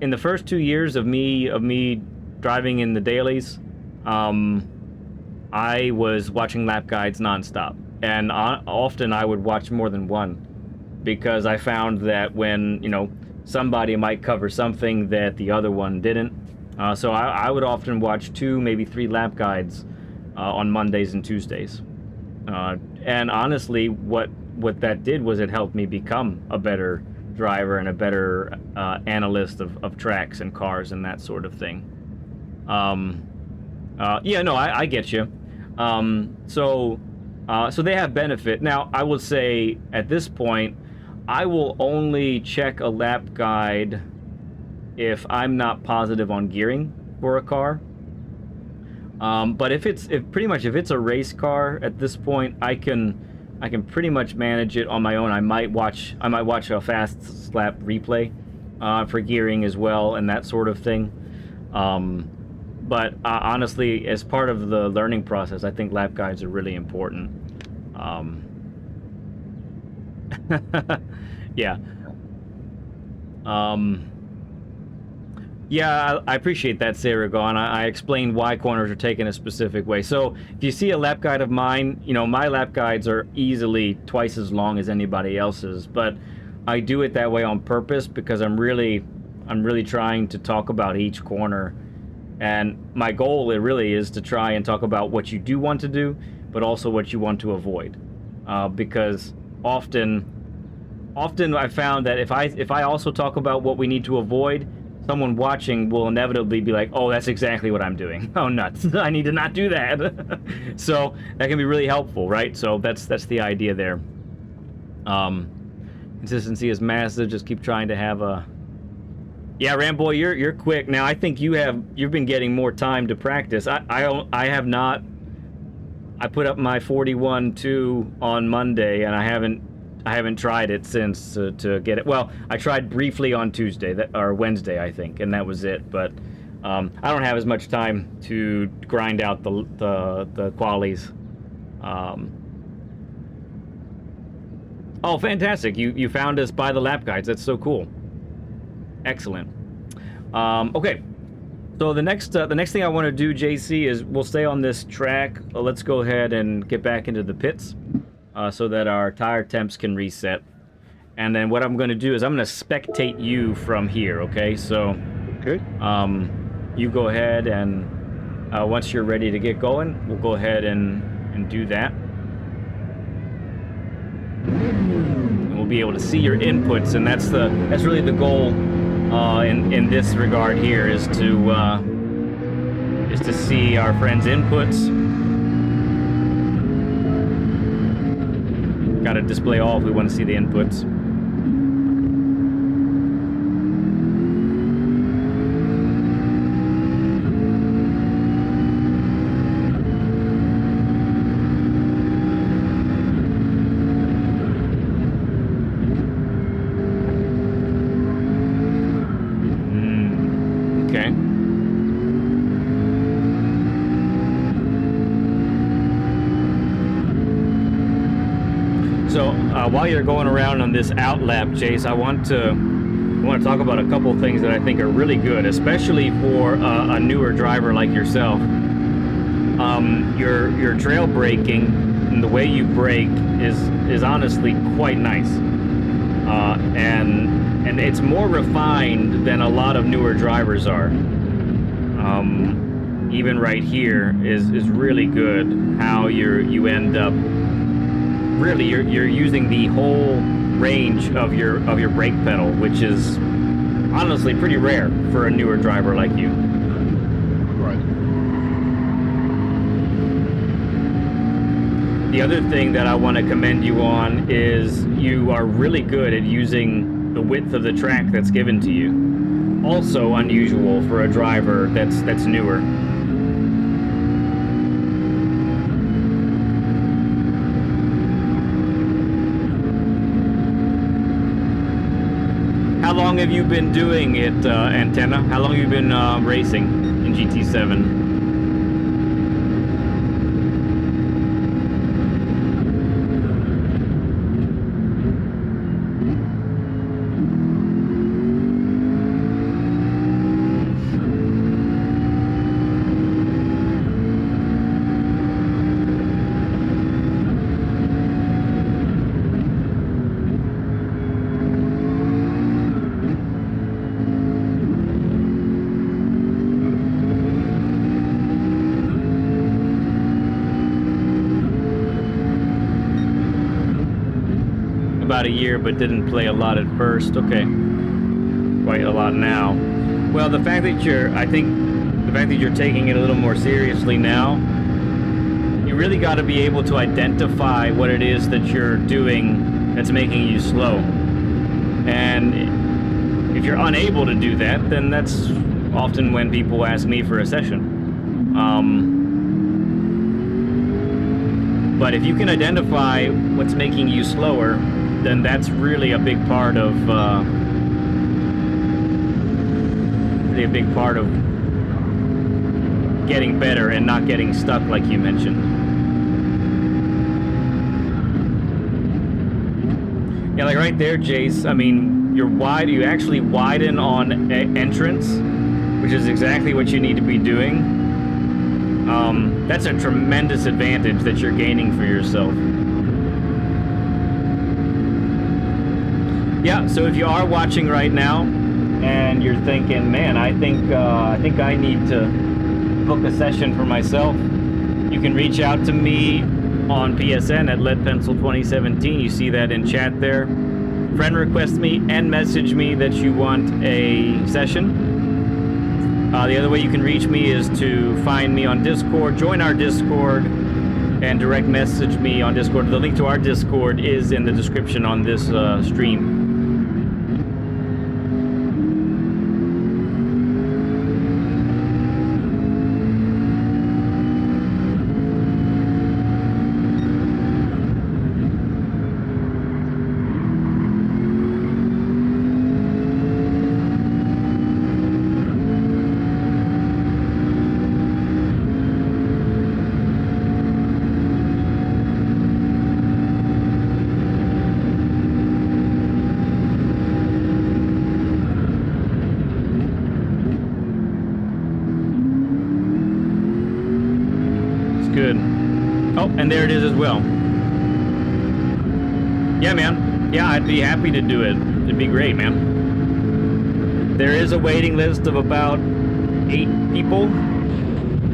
in the first 2 years of me driving in the dailies, I was watching lap guides nonstop, and often I would watch more than one, because I found that when, you know, somebody might cover something that the other one didn't, so I would often watch 2, maybe 3 lap guides on Mondays and Tuesdays, and honestly, what that did was it helped me become a better driver and a better analyst of tracks and cars and that sort of thing. Yeah, no, I get you. So they have benefit. Now, I will say at this point, I will only check a lap guide if I'm not positive on gearing for a car. But if it's a race car at this point, I can pretty much manage it on my own. I might watch a fast lap replay for gearing as well and that sort of thing. But honestly, as part of the learning process, I think lap guides are really important. Yeah. Yeah, I appreciate that, Sarah Gone. I explained why corners are taken a specific way. So if you see a lap guide of mine, you know, my lap guides are easily twice as long as anybody else's, but I do it that way on purpose because I'm really trying to talk about each corner. And my goal, it really is to try and talk about what you do want to do, but also what you want to avoid. Because often I found that if I also talk about what we need to avoid, someone watching will inevitably be like, oh, that's exactly what I'm doing. Oh, nuts. I need to not do that. So that can be really helpful, right? So that's the idea there. Consistency is massive. Just keep trying to have a... Yeah, Ramboy, you're quick. Now, I think you've been getting more time to practice. I have not. I put up my 41.2 on Monday, and I haven't tried it since to get it. Well, I tried briefly on Tuesday or Wednesday, I think, and that was it. But I don't have as much time to grind out the qualies. Oh, fantastic! You found us by the lap guides. That's so cool. Excellent. Okay. So the next thing I want to do, JC, is we'll stay on this track. Let's go ahead and get back into the pits so that our tire temps can reset. And then what I'm going to do is I'm going to spectate you from here, okay? So, Okay. you go ahead and once you're ready to get going, we'll go ahead and do that. And we'll be able to see your inputs, and that's really the goal in this regard here is to see our friends' inputs. Got to display all if we want to see the inputs. Okay. So while you're going around on this outlap, Jase, I want to talk about a couple of things that I think are really good, especially for a newer driver like yourself. Your trail braking and the way you brake is honestly quite nice, and it's more refined than a lot of newer drivers are. Even right here is really good how you end up. Really, you're using the whole range of your brake pedal, which is honestly pretty rare for a newer driver like you. Right. The other thing that I want to commend you on is you are really good at using the width of the track that's given to you. Also unusual for a driver that's newer. How long have you been doing it, Antenna? How long have you been racing in GT7? About a year, but didn't play a lot at first. Okay, quite a lot now. Well, the fact that you're taking it a little more seriously now, you really got to be able to identify what it is that you're doing that's making you slow. And if you're unable to do that, then that's often when people ask me for a session. But if you can identify what's making you slower, then that's really a big part of getting better and not getting stuck, like you mentioned. Yeah, like right there, Jase. I mean, you actually widen on entrance, which is exactly what you need to be doing. That's a tremendous advantage that you're gaining for yourself. Yeah, so if you are watching right now and you're thinking, man, I think I need to book a session for myself, you can reach out to me on PSN at leadpencil2017. You see that in chat there. Friend request me and message me that you want a session. The other way you can reach me is to find me on Discord, join our Discord, and direct message me on Discord. The link to our Discord is in the description on this stream. Good. Oh, and there it is as well. Yeah, man. Yeah, I'd be happy to do it. It'd be great, man. There is a waiting list of about 8 people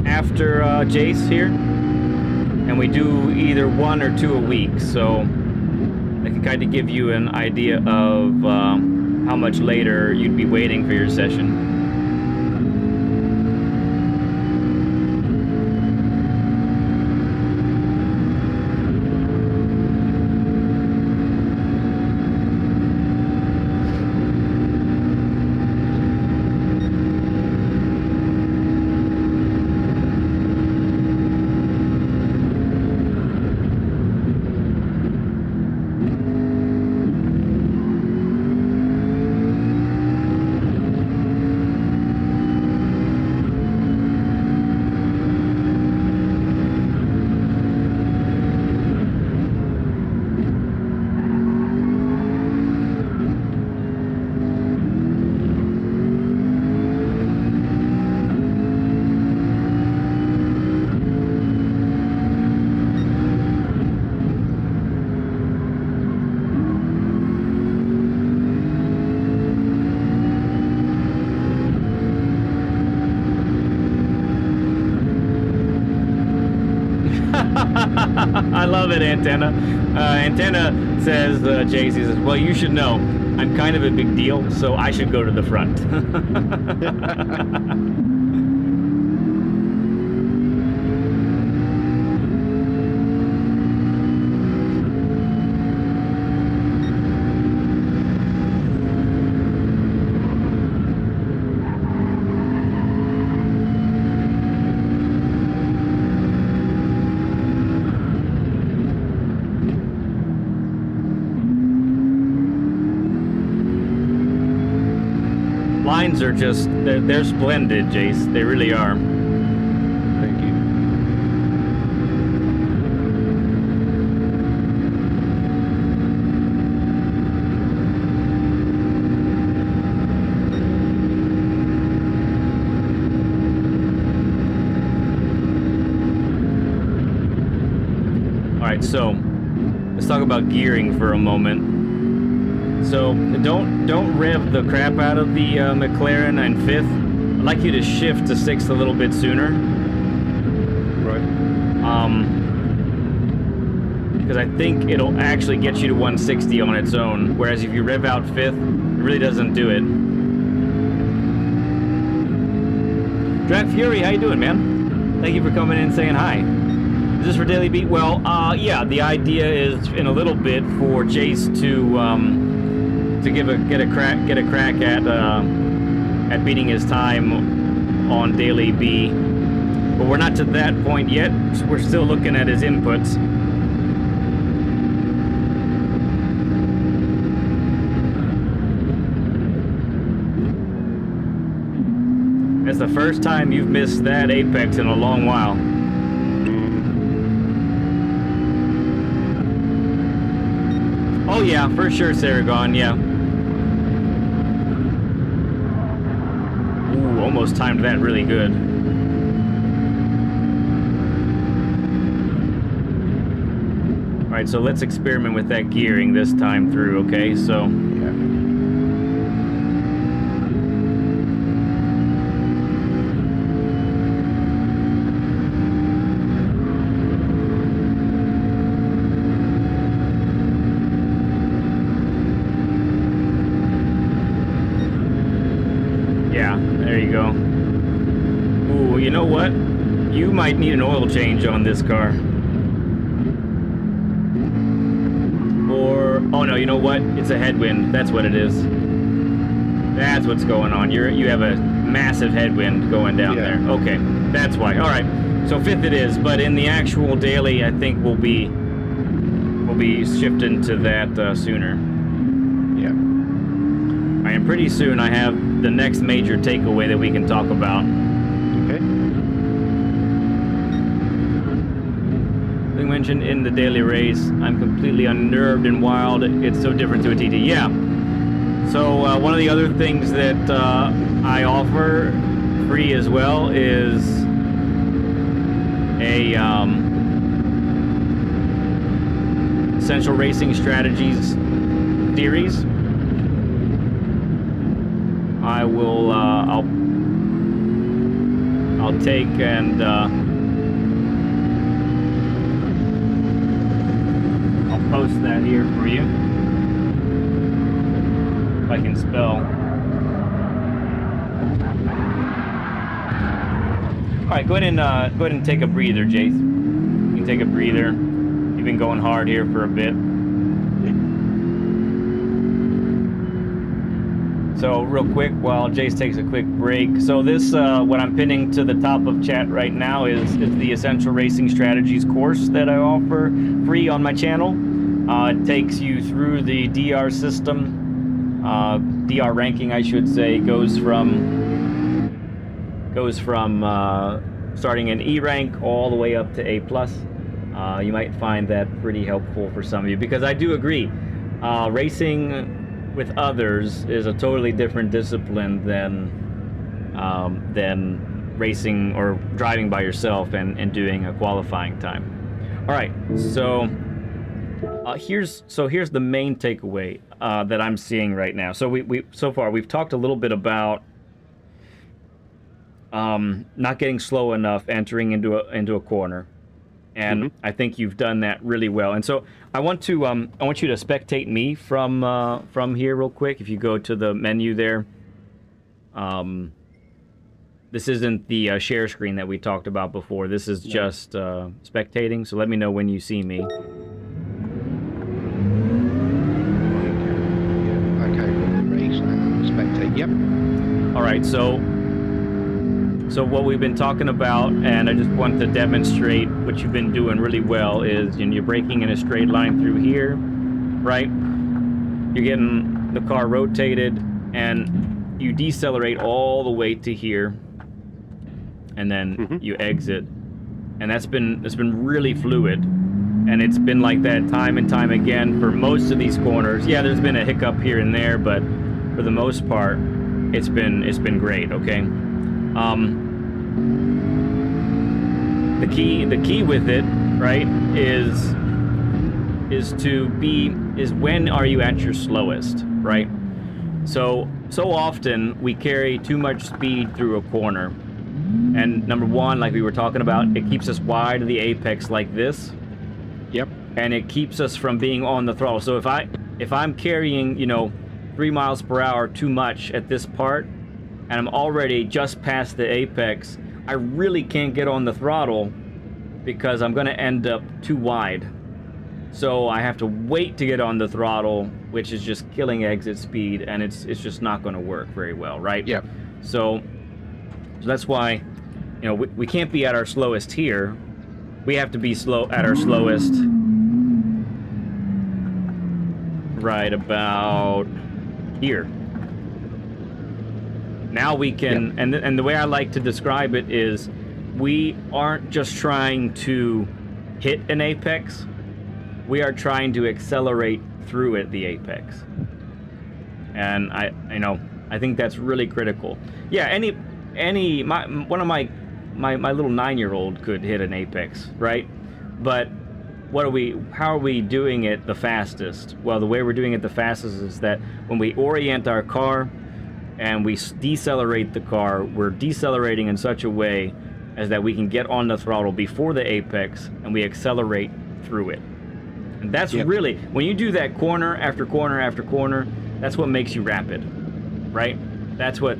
after Jase here, and we do either 1 or 2 a week, so I can kind of give you an idea of how much later you'd be waiting for your session. I love it, Antenna. Antenna says, Jase says, well, you should know, I'm kind of a big deal, so I should go to the front. Lines are just, they're splendid, Jase. They really are. Thank you. All right, so let's talk about gearing for a moment. So don't rev the crap out of the McLaren in 5th. I'd like you to shift to 6th a little bit sooner. Right. Because I think it'll actually get you to 160 on its own. Whereas if you rev out 5th, it really doesn't do it. Drag Fury, how you doing, man? Thank you for coming in and saying hi. Is this for Daily Beat? Well, yeah, the idea is in a little bit for Jase to get a crack at beating his time on Daily B, but we're not to that point yet. We're still looking at his inputs. It's the first time you've missed that apex in a long while. Oh yeah, for sure, Saragon, yeah. Almost timed that really good. Alright, so let's experiment with that gearing this time through, okay? So go. Ooh, you know what? You might need an oil change on this car. Or, oh no, you know what? It's a headwind. That's what it is. That's what's going on. You have a massive headwind going down there. Okay, that's why. All right, so 5th it is, but in the actual daily, I think we'll be shifting to that sooner. Yeah. All right, and pretty soon I have the next major takeaway that we can talk about. Okay. We mentioned in the daily race, I'm completely unnerved and wild. It's so different to a TT. Yeah. So one of the other things that I offer free as well is a Essential Racing Strategies dearies, I will, I'll take and, I'll post that here for you. If I can spell. All right, go ahead and take a breather, Jase. You can take a breather. You've been going hard here for a bit. So real quick, while Jase takes a quick break. So this, what I'm pinning to the top of chat right now is the Essential Racing Strategies course that I offer free on my channel. It takes you through the DR system, DR ranking, I should say, goes from starting in E rank all the way up to A+. You might find that pretty helpful for some of you, because I do agree, racing with others is a totally different discipline than racing or driving by yourself and doing a qualifying time. All right, so here's the main takeaway that I'm seeing right now. So so far we've talked a little bit about not getting slow enough entering into a corner, and I think you've done that really well. And so I want you to spectate me from here real quick. If you go to the menu there, this isn't the share screen that we talked about before. This is just spectating. So let me know when you see me. Okay, race and spectate. Yep. All right, so what we've been talking about, and I just want to demonstrate what you've been doing really well, is you're braking in a straight line through here, right? You're getting the car rotated, and you decelerate all the way to here, and then you exit, and it's been really fluid, and it's been like that time and time again for most of these corners. Yeah, there's been a hiccup here and there, but for the most part, it's been great. Okay. The key with it, right, is when are you at your slowest, right? So often we carry too much speed through a corner, and number one, like we were talking about, it keeps us wide of the apex like this. Yep. And it keeps us from being on the throttle. So if I'm carrying 3 miles per hour too much at this part, and I'm already just past the apex, I really can't get on the throttle because I'm going to end up too wide. So I have to wait to get on the throttle, which is just killing exit speed, and it's just not going to work very well, right? Yeah. So that's why, we can't be at our slowest here. We have to be at our slowest right about here. Now we can, and the way I like to describe it is, we aren't just trying to hit an apex, we are trying to accelerate through it, the apex. And I think that's really critical. Yeah, one of my little 9-year-old could hit an apex, right? But how are we doing it the fastest? Well, the way we're doing it the fastest is that when we orient our car and we decelerate the car, we're decelerating in such a way as that we can get on the throttle before the apex, and we accelerate through it. And that's really, when you do that corner after corner after corner, that's what makes you rapid, right? That's what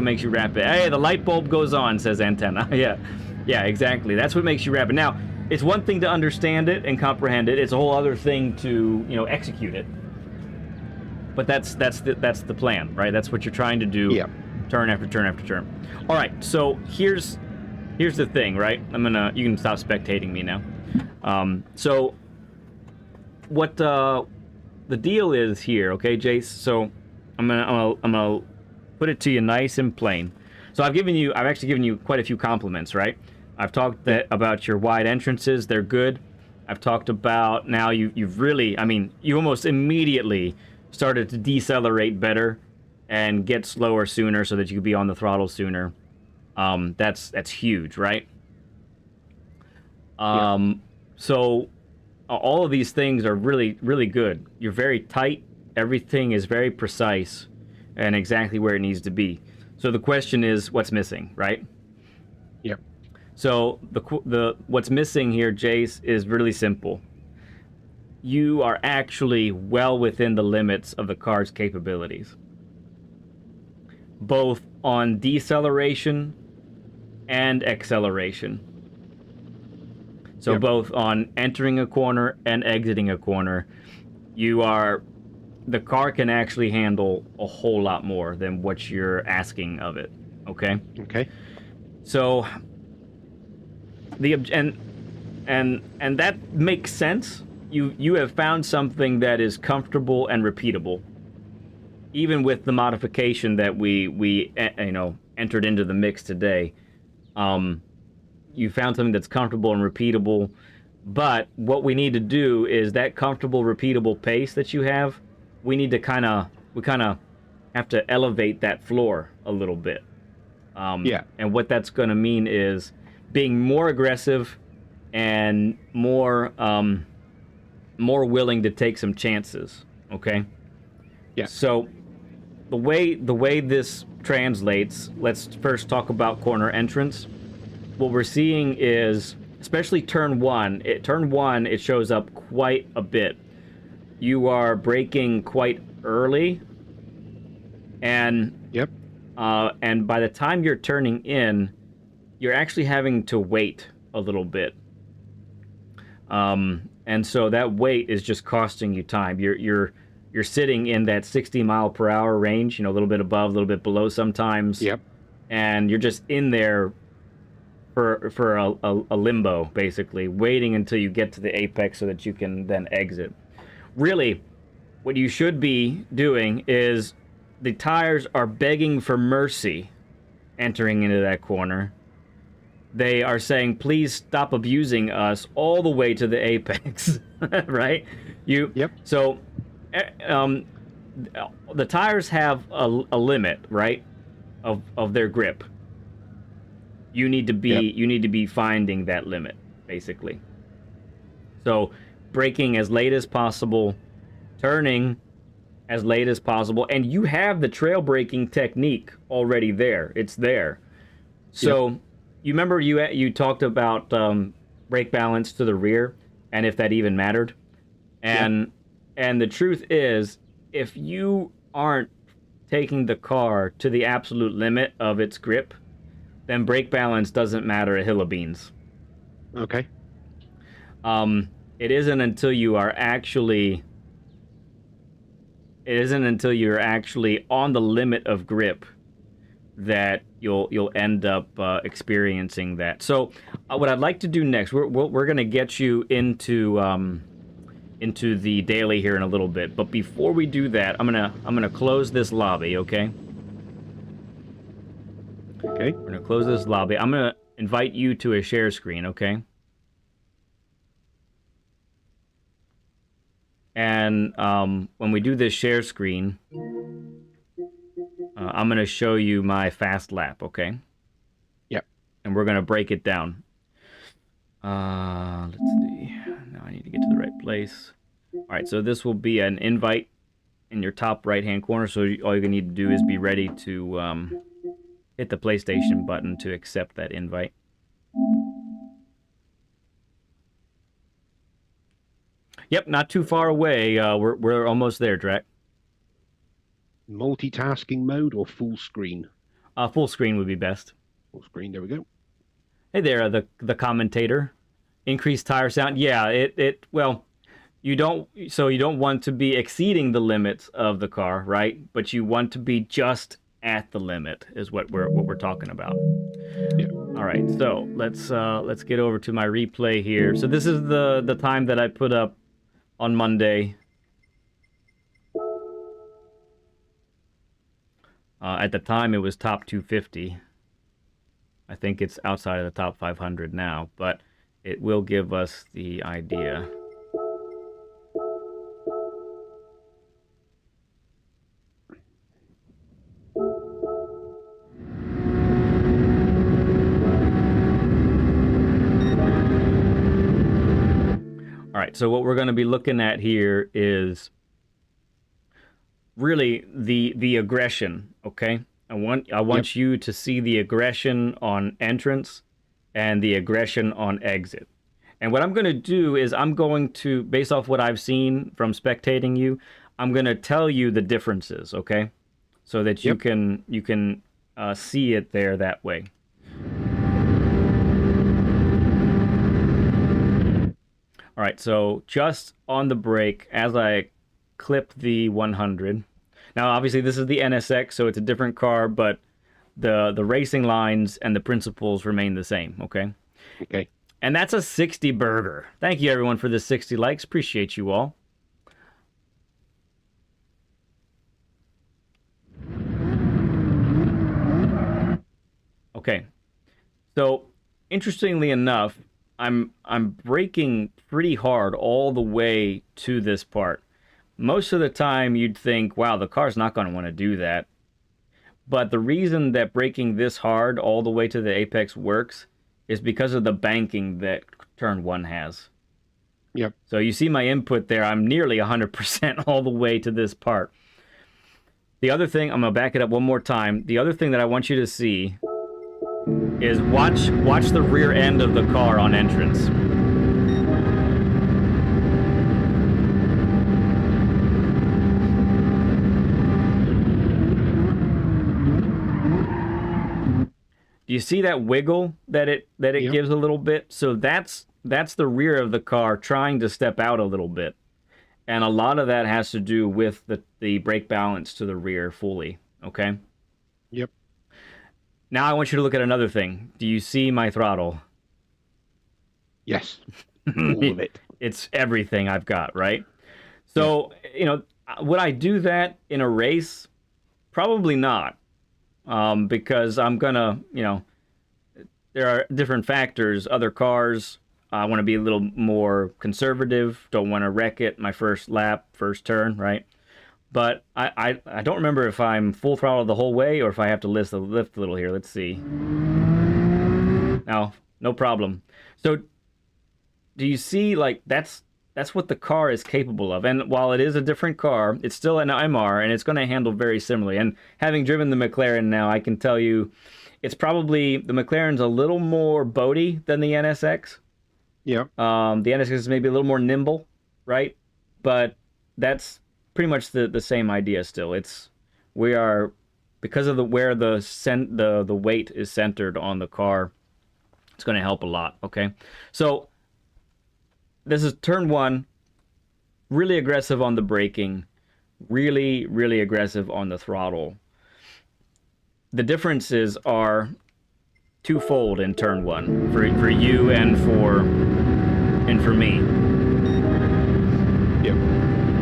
makes you rapid. Hey, the light bulb goes on, says Antenna. Yeah, exactly. That's what makes you rapid. Now, it's one thing to understand it and comprehend it. It's a whole other thing to, execute it. But that's the plan, right? That's what you're trying to do, turn after turn after turn. All right, so here's the thing, right? You can stop spectating me now. So what the deal is here, okay, Jase? So I'm gonna put it to you nice and plain. So I've actually given you quite a few compliments, right? I've talked about your wide entrances; they're good. I've talked about now you've really, you almost immediately started to decelerate better and get slower sooner so that you could be on the throttle sooner. That's huge, right? So all of these things are really, really good. You're very tight everything is very precise and exactly where it needs to be. So the question is, what's missing, right? Yep. So the what's missing here, Jase, is really simple. You are actually well within the limits of the car's capabilities, both on deceleration and acceleration. So Yep. both on entering a corner and exiting a corner, the car can actually handle a whole lot more than what you're asking of it. Okay? Okay. So and that makes sense. You have found something that is comfortable and repeatable, even with the modification that we entered into the mix today. You found something that's comfortable and repeatable, but what we need to do is that comfortable, repeatable pace that you have, we kind of have to elevate that floor a little bit. Yeah. And what that's going to mean is being more aggressive and more willing to take some chances. Okay. Yeah. So the way this translates, let's first talk about corner entrance. What we're seeing is, especially turn one, it shows up quite a bit. You are braking quite early, and Yep. and by the time you're turning in, you're actually having to wait a little bit. And so that wait is just costing you time. You're sitting in that 60 mile per hour range, a little bit above, a little bit below sometimes. Yep. And you're just in there for a limbo, basically, waiting until you get to the apex so that you can then exit. Really, what you should be doing is the tires are begging for mercy entering into that corner. They are saying, please stop abusing us all the way to the apex, right? Yep. So the tires have a limit, right, of their grip. You need to be finding that limit, basically. So braking as late as possible, turning as late as possible, and you have the trail braking technique already there. It's there. So you remember you talked about brake balance to the rear and if that even mattered. And the truth is, if you aren't taking the car to the absolute limit of its grip, then brake balance doesn't matter a hill of beans. Okay. It isn't until you're actually on the limit of grip that you'll end up experiencing that. So what I'd like to do next, we're going to get you into the daily here in a little bit, but before we do that, I'm gonna close this lobby, okay? Okay. We're gonna close this lobby. I'm gonna invite you to a share screen, okay? And when we do this share screen, I'm gonna show you my fast lap, okay? Yep. And we're gonna break it down. Let's see. Now I need to get to the right place. All right, so this will be an invite in your top right-hand corner. So all you need to do is be ready to hit the PlayStation button to accept that invite. Yep, not too far away. We're almost there, Drac. Multitasking mode or full screen? Full screen would be best. Full screen. There we go. Hey there, the commentator. Increased tire sound. Yeah, well, you don't want to be exceeding the limits of the car, right? But you want to be just at the limit is what we're talking about. Yeah. All right, so let's get over to my replay here. So this is the time that I put up on Monday. At the time, it was top 250. I think it's outside of the top 500 now, but it will give us the idea. All right, so what we're going to be looking at here is really the aggression, okay? I want you to see the aggression on entrance and the aggression on exit. And what I'm going to do is I'm going to, based off what I've seen from spectating you, I'm going to tell you the differences, okay? So that you Yep. can see it there that way. All right, so just on the brake, as I clip the 100. Now, obviously, this is the NSX, so it's a different car, but the racing lines and the principles remain the same, okay? Okay. And that's a 60 burger. Thank you, everyone, for the 60 likes. Appreciate you all. Okay, so interestingly enough, I'm braking pretty hard all the way to this part. Most of the time, you'd think, wow, the car's not going to want to do that. But the reason that braking this hard all the way to the apex works is because of the banking that turn 1 has. Yep. So you see my input there. I'm nearly 100% all the way to this part. The other thing, I'm going to back it up one more time. The other thing that I want you to see is watch the rear end of the car on entrance. Do you see that wiggle that it Yep. gives a little bit? So that's the rear of the car trying to step out a little bit. And a lot of that has to do with the brake balance to the rear fully, okay? Yep. Now I want you to look at another thing. Do you see my throttle? Yes. All of it. It's everything I've got, right? So, would I do that in a race? Probably not. Because I'm gonna, there are different factors. Other cars, I want to be a little more conservative. Don't want to wreck it my first lap, first turn, right? But I don't remember if I'm full throttle the whole way or if I have to lift a little here. Let's see. No problem. So, do you see, like, that's what the car is capable of. And while it is a different car, it's still an MR, and it's going to handle very similarly. And having driven the McLaren now, I can tell you it's probably, the McLaren's a little more boaty than the NSX. Yep. The NSX is maybe a little more nimble, right? But that's pretty much the same idea still. We are, because of where the weight is centered on the car, it's going to help a lot, okay? So this is turn 1, really aggressive on the braking, really, really aggressive on the throttle. The differences are twofold in turn 1 for you and for me. Yep.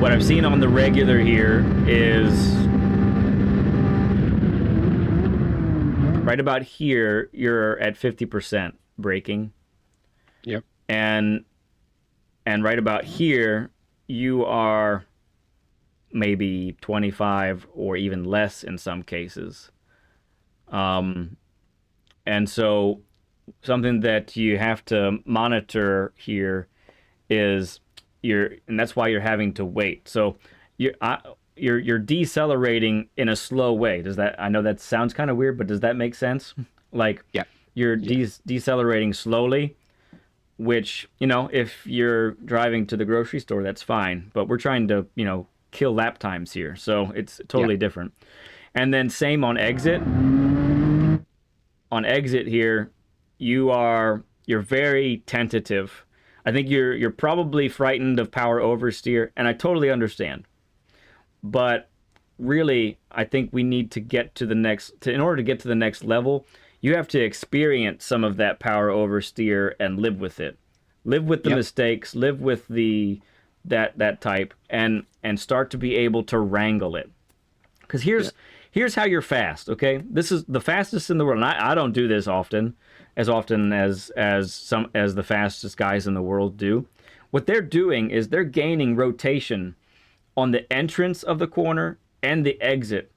What I've seen on the regular here is right about here, you're at 50% braking. Yep. And right about here, you are maybe 25 or even less in some cases. And so something that you have to monitor here is and that's why you're having to wait. So you're decelerating in a slow way. I know that sounds kind of weird, but does that make sense? Like, Yeah. you're decelerating slowly, which, if you're driving to the grocery store, that's fine. But we're trying to, kill lap times here. So it's totally different. And then same on exit. On exit here, you're very tentative. I think you're probably frightened of power oversteer, and I totally understand. But really, I think we need to get to in order to get to the next level, you have to experience some of that power oversteer and live with it. Live with the mistakes, live with that type, and start to be able to wrangle it. Because here's how you're fast, okay? This is the fastest in the world. And I don't do this as the fastest guys in the world do. What they're doing is they're gaining rotation on the entrance of the corner and the exit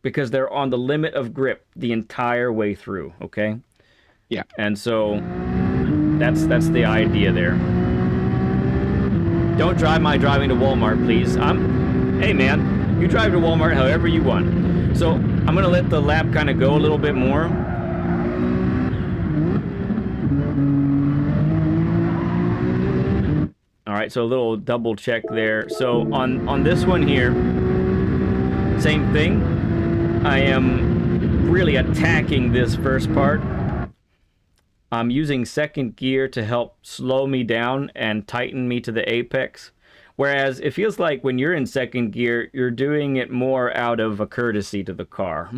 because they're on the limit of grip the entire way through, okay? Yeah. And so that's the idea there. Don't drive my driving to Walmart, please. Hey man, you drive to Walmart however you want. So I'm gonna let the lap kind of go a little bit more. All right, so a little double check there. So on this one here, same thing. I am really attacking this first part. I'm using second gear to help slow me down and tighten me to the apex. Whereas it feels like when you're in second gear, you're doing it more out of a courtesy to the car,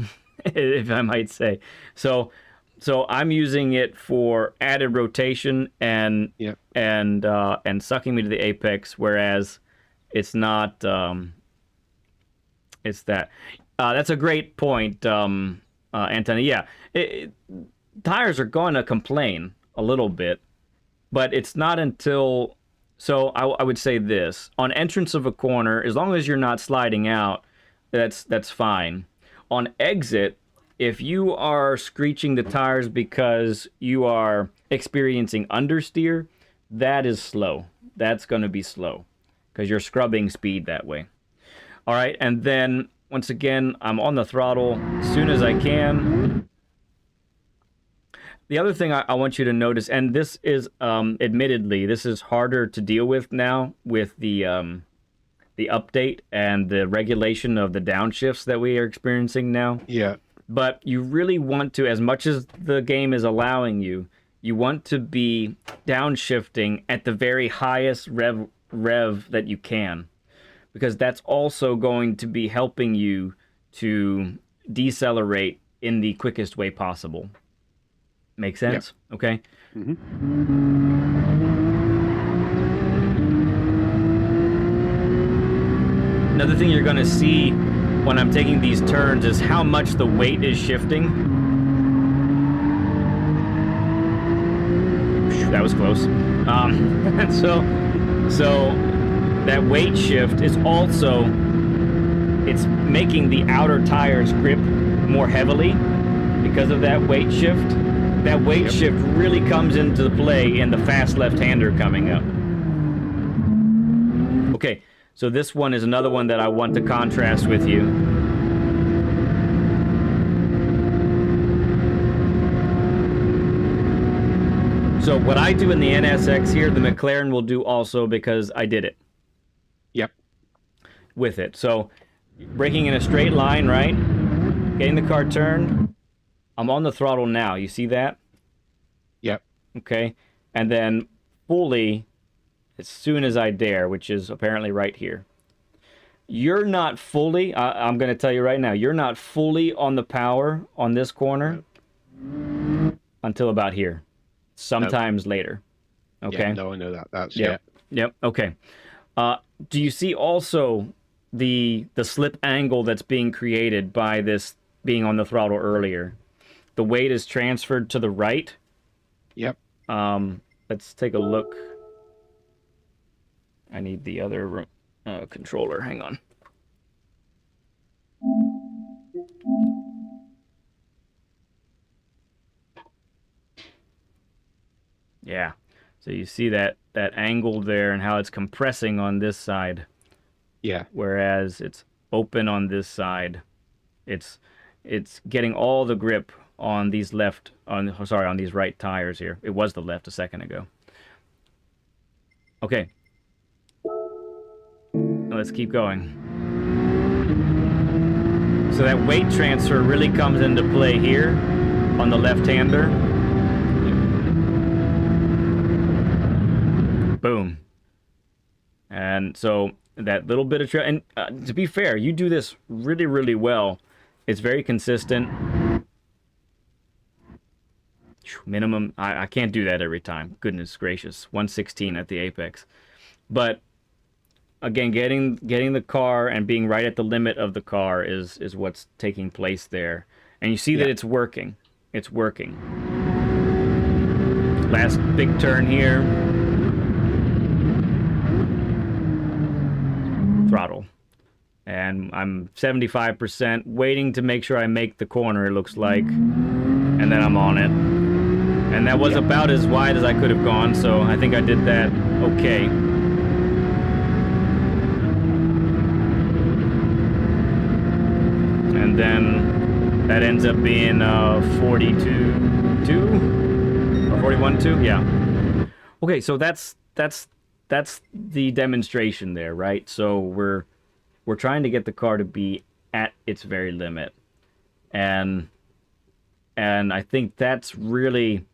if I might say. So I'm using it for added rotation and sucking me to the apex, whereas it's not. It's that. That's a great point, Anthony. Yeah, tires are going to complain a little bit, but it's not until. So I would say this, on entrance of a corner, as long as you're not sliding out, that's fine. On exit, if you are screeching the tires because you are experiencing understeer, that is slow. That's going to be slow because you're scrubbing speed that way. All right, and then once again, I'm on the throttle as soon as I can. The other thing I want you to notice, and this is, admittedly, this is harder to deal with now with the update and the regulation of the downshifts that we are experiencing now. Yeah. But you really want to, as much as the game is allowing you, you want to be downshifting at the very highest rev that you can. Because that's also going to be helping you to decelerate in the quickest way possible. Make sense? Yeah. Okay. Mm-hmm. Another thing you're going to see when I'm taking these turns is how much the weight is shifting. That was close. And so that weight shift is also, it's making the outer tires grip more heavily because of that weight shift. That weight shift really comes into play in the fast left-hander coming up. Okay, so this one is another one that I want to contrast with you. So what I do in the NSX here, the McLaren will do also because I did it. Yep. With it. So braking in a straight line, right? Getting the car turned. I'm on the throttle now. You see that? Yep. Okay. And then fully as soon as I dare, which is apparently right here. You're not fully, I'm going to tell you right now, you're not fully on the power on this corner until about here. Sometimes later. Okay. Yeah, no, I know that. That's Yep. Okay. Do you see also the slip angle that's being created by this being on the throttle earlier? The weight is transferred to the right. Yep. Let's take a look. I need the other controller. Hang on. Yeah. So you see that angle there and how it's compressing on this side. Yeah. Whereas it's open on this side. It's getting all the grip on these on these right tires here. It was the left a second ago. Okay. Let's keep going. So that weight transfer really comes into play here on the left-hander. Boom. And so that little bit of and to be fair, you do this really, really well. It's very consistent. Minimum, I can't do that every time. Goodness gracious, 116 at the apex. But again, getting the car and being right at the limit of the car is what's taking place there. And you see that it's working. It's working. Last big turn here. Throttle. And I'm 75%, waiting to make sure I make the corner, it looks like. And then I'm on it. And that was about as wide as I could have gone, so I think I did that okay. then that ends up being 42-2 or 41-2. Yeah. Okay, so that's the demonstration there, right? So we're trying to get the car to be at its very limit, and I think that's really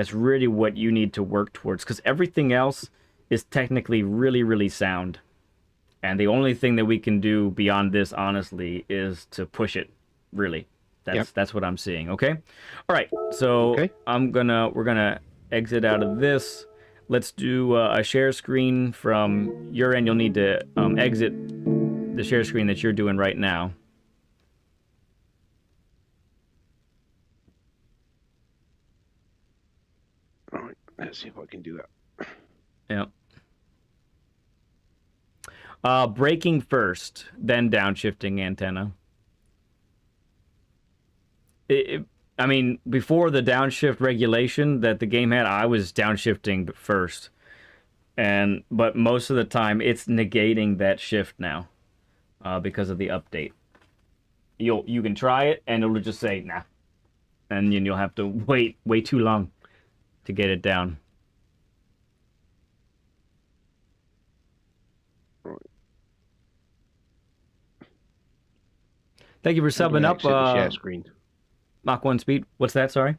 what you need to work towards, because everything else is technically really sound, and the only thing that we can do beyond this, honestly, is to push it. Really, that's what I'm seeing. Okay, all right. So Okay. we're gonna exit out of this. Let's do a share screen from your end. You'll need to exit the share screen that you're doing right now. All right. Let's see if I can do that. Yeah. Braking first, then downshifting antenna. I mean, before the downshift regulation that the game had, I was downshifting first, but most of the time it's negating that shift now, because of the update. You can try it and it'll just say nah, and you'll have to wait way too long to get it down. Right. Thank you for subbing up. Exit the share screen. Mach 1 speed. What's that? Sorry.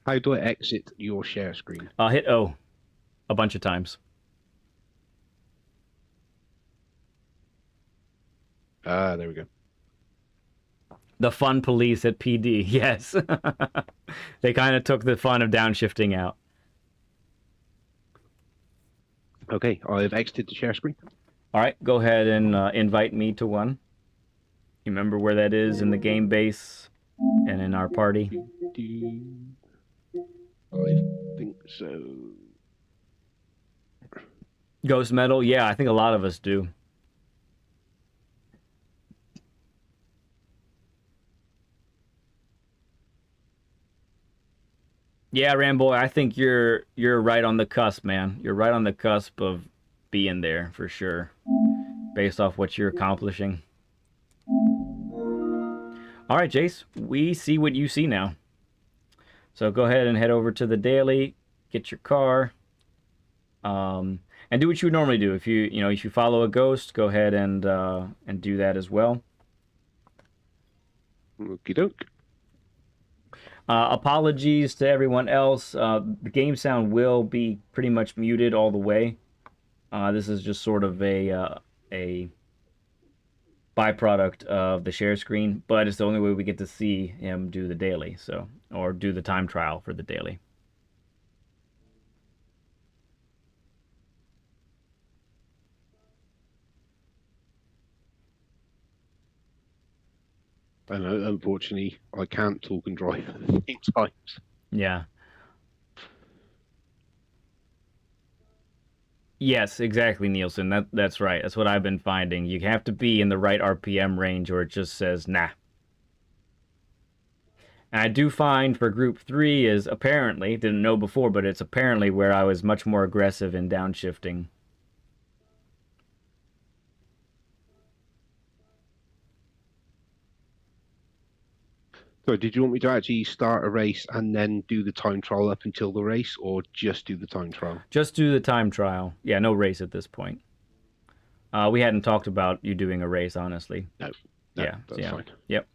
How do I exit your share screen? Hit O a bunch of times. There we go. The fun police at PD. Yes. They kind of took the fun of downshifting out. Okay, I've exited the share screen. All right, go ahead and invite me to one. You remember where that is in the game base and in our party? I think so. Ghost Metal? Yeah, I think a lot of us do. Yeah, Ramboy, I think you're right on the cusp, man. You're right on the cusp of being there for sure, based off what you're accomplishing. All right, Jase, we see what you see now. So go ahead and head over to the daily, get your car, and do what you would normally do. If you follow a ghost, go ahead and do that as well. Okie doke. Apologies to everyone else. The game sound will be pretty much muted all the way. This is just sort of a byproduct of the share screen, but it's the only way we get to see him do the daily, or do the time trial for the daily. And unfortunately, I can't talk and drive at the same times. Yeah. Yes, exactly, Nielsen. That's right. That's what I've been finding. You have to be in the right RPM range, or it just says nah. And I do find for Group 3 is apparently, didn't know before, but it's apparently where I was much more aggressive in downshifting. So did you want me to actually start a race and then do the time trial up until the race, or just do the time trial? Just do the time trial. Yeah, no race at this point. We hadn't talked about you doing a race, honestly. No, yeah, that's fine. Yep.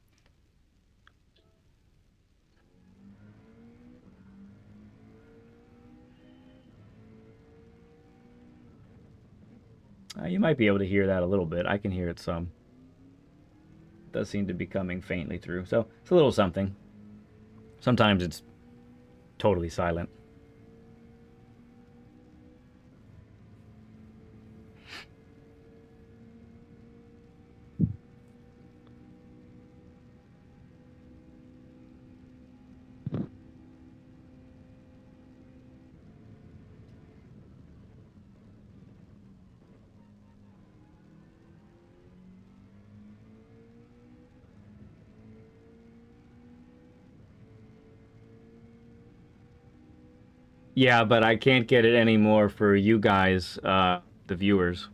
You might be able to hear that a little bit. I can hear it some. It does seem to be coming faintly through. So it's a little something. Sometimes it's totally silent. Yeah, but I can't get it anymore for you guys, the viewers.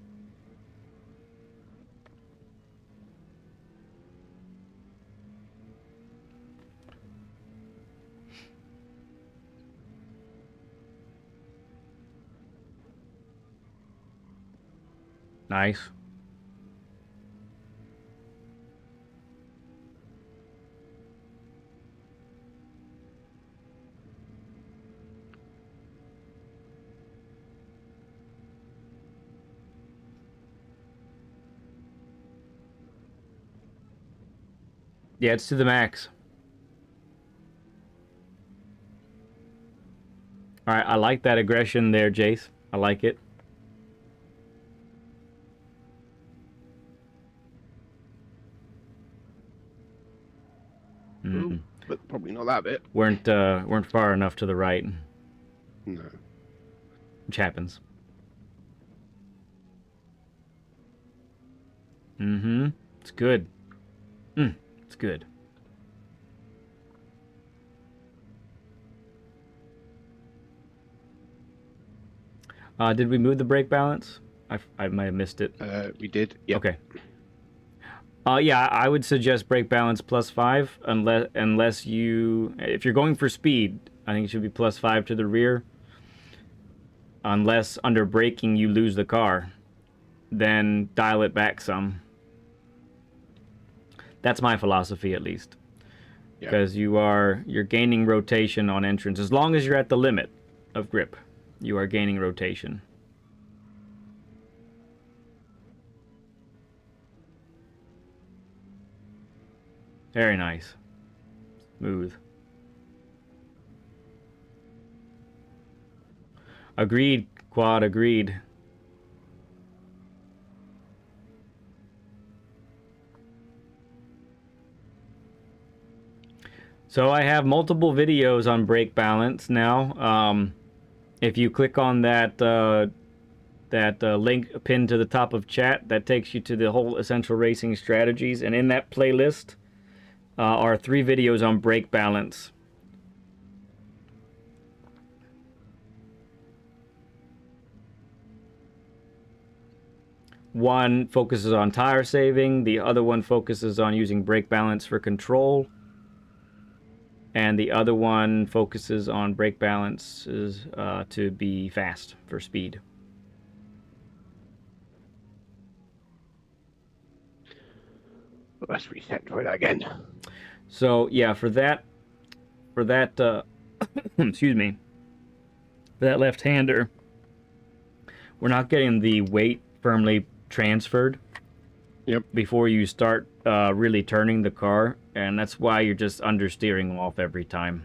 Nice. Yeah, it's to the max. All right, I like that aggression there, Jase. I like it. But probably not that bit. Weren't far enough to the right. No. Which happens. It's good. It's good. Did we move the brake balance? I might have missed it. We did. Yep. Okay. Yeah, I would suggest brake balance +5 unless if you're going for speed, I think it should be +5 to the rear. Unless under braking you lose the car, then dial it back some. That's my philosophy, at least, because you're gaining rotation on entrance. As long as you're at the limit of grip, you are gaining rotation. Very nice. Smooth. Agreed, Quad, agreed. So I have multiple videos on brake balance now. If you click on that link pinned to the top of chat, that takes you to the whole Essential Racing Strategies, and in that playlist are 3 videos on brake balance. One focuses on tire saving, the other one focuses on using brake balance for control, and the other one focuses on brake balances to be fast for speed. Let's reset for that again. So yeah, for that excuse me, for that left-hander, we're not getting the weight firmly transferred before you start really turning the car, and that's why you're just understeering off every time.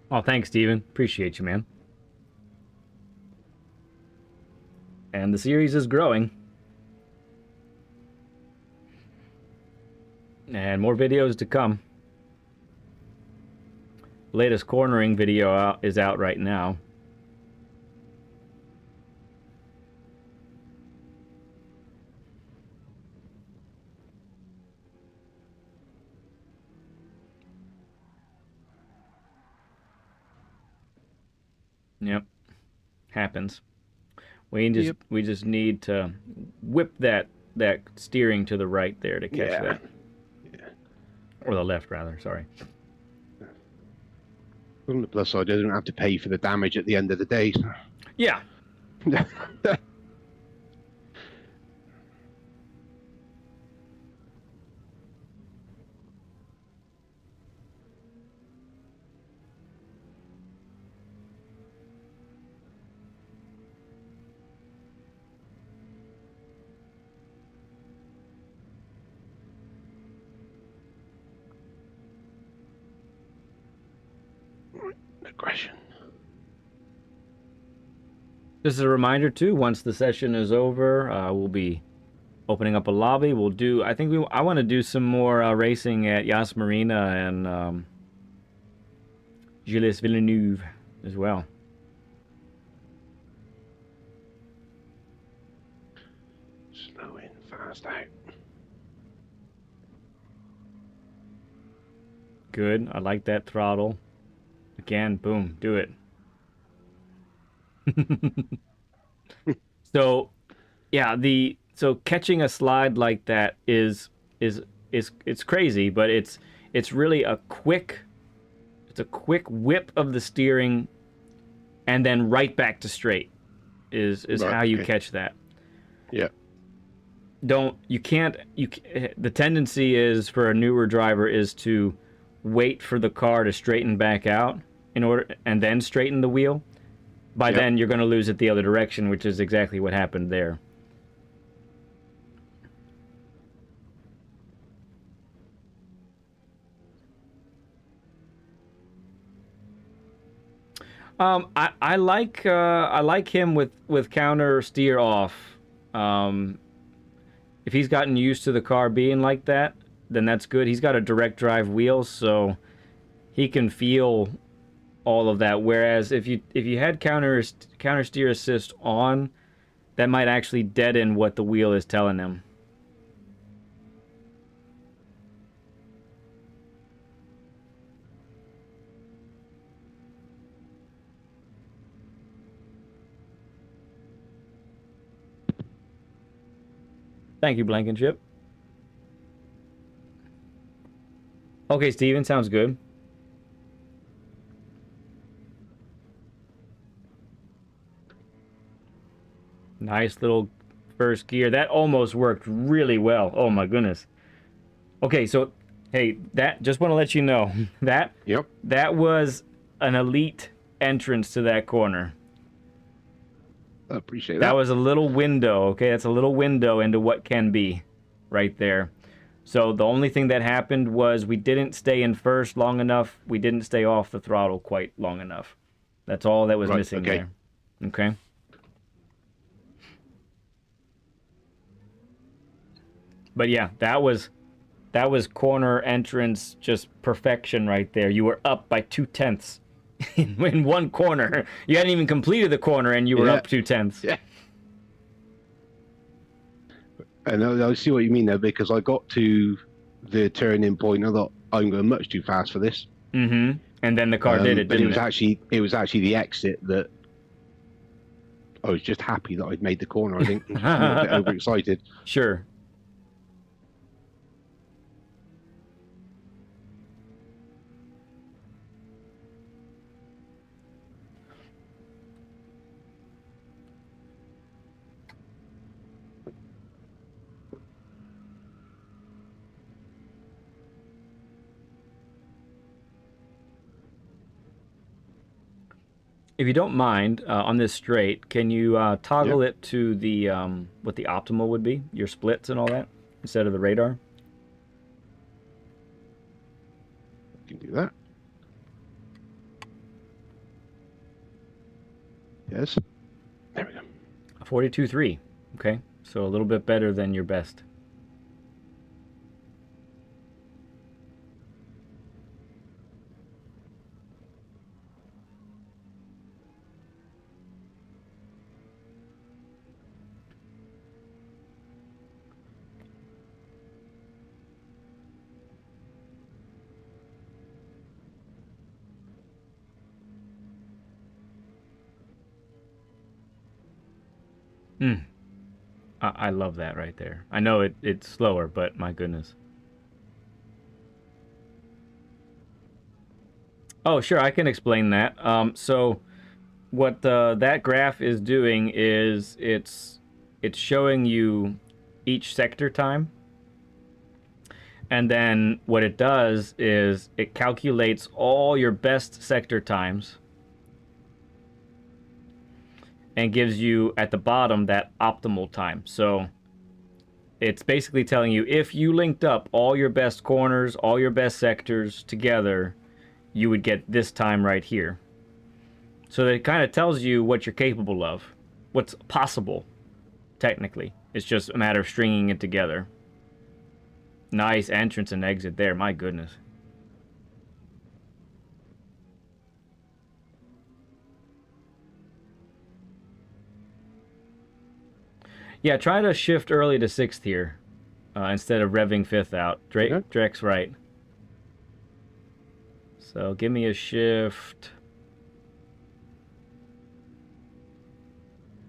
Oh, thanks, Steven. Appreciate you, man. And the series is growing. And more videos to come. Latest cornering video is out right now. Yep. Happens. We just need to whip that steering to the right there to catch that. Yeah. Or the left, rather. Sorry. On the plus side, I don't have to pay for the damage at the end of the day. So. Yeah. Aggression. Just a reminder too, once the session is over, we'll be opening up a lobby. We'll do, I want to do some more racing at Yas Marina and Gilles Villeneuve as well. Just out. Good. I like that throttle. Again, boom, do it. So, yeah, so catching a slide like that is it's crazy, but it's really a quick whip of the steering and then right back to straight is Right, how you okay. catch that. Yeah. The tendency is for a newer driver is to wait for the car to straighten back out and then straighten the wheel. By Yep. then you're going to lose it the other direction, which is exactly what happened there. I like him with counter steer off. If he's gotten used to the car being like that, then that's good. He's got a direct drive wheel, so he can feel all of that. Whereas if you had counter steer assist on, that might actually deaden what the wheel is telling him. Thank you, Blankenship. Okay, Steven, sounds good. Nice little first gear. That almost worked really well. Oh my goodness. Okay, so hey, that just want to let you know that Yep. that was an elite entrance to that corner. I appreciate That that. was a little window, okay? That's a little window into what can be right there. So the only thing that happened was we didn't stay in first long enough. We didn't stay off the throttle quite long enough. That's all that was Right, missing okay. there. Okay? But yeah, that was corner entrance just perfection right there. You were up by 2/10 in one corner. You hadn't even completed the corner and you were up 2/10. Yeah. And I see what you mean there, because I got to the turning point and I thought, I'm going much too fast for this. Mm-hmm. And then the car did it, but didn't it was actually the exit that I was just happy that I'd made the corner, I think. Just a little bit overexcited. Sure. If you don't mind, on this straight, can you toggle it to the what the optimal would be, your splits and all that, instead of the radar? You can do that. Yes. There we go. 42.3. Okay, so a little bit better than your best. I love that right there. I know it's slower, but my goodness. Oh, sure, I can explain that. So what that graph is doing is it's showing you each sector time. And then what it does is it calculates all your best sector times and gives you at the bottom that optimal time. So it's basically telling you if you linked up all your best corners, all your best sectors together, you would get this time right here. So it kind of tells you what you're capable of, what's possible, technically. It's just a matter of stringing it together. Nice entrance and exit there, my goodness. Yeah, try to shift early to 6th here. instead of revving fifth out. Drek's right. So give me a shift.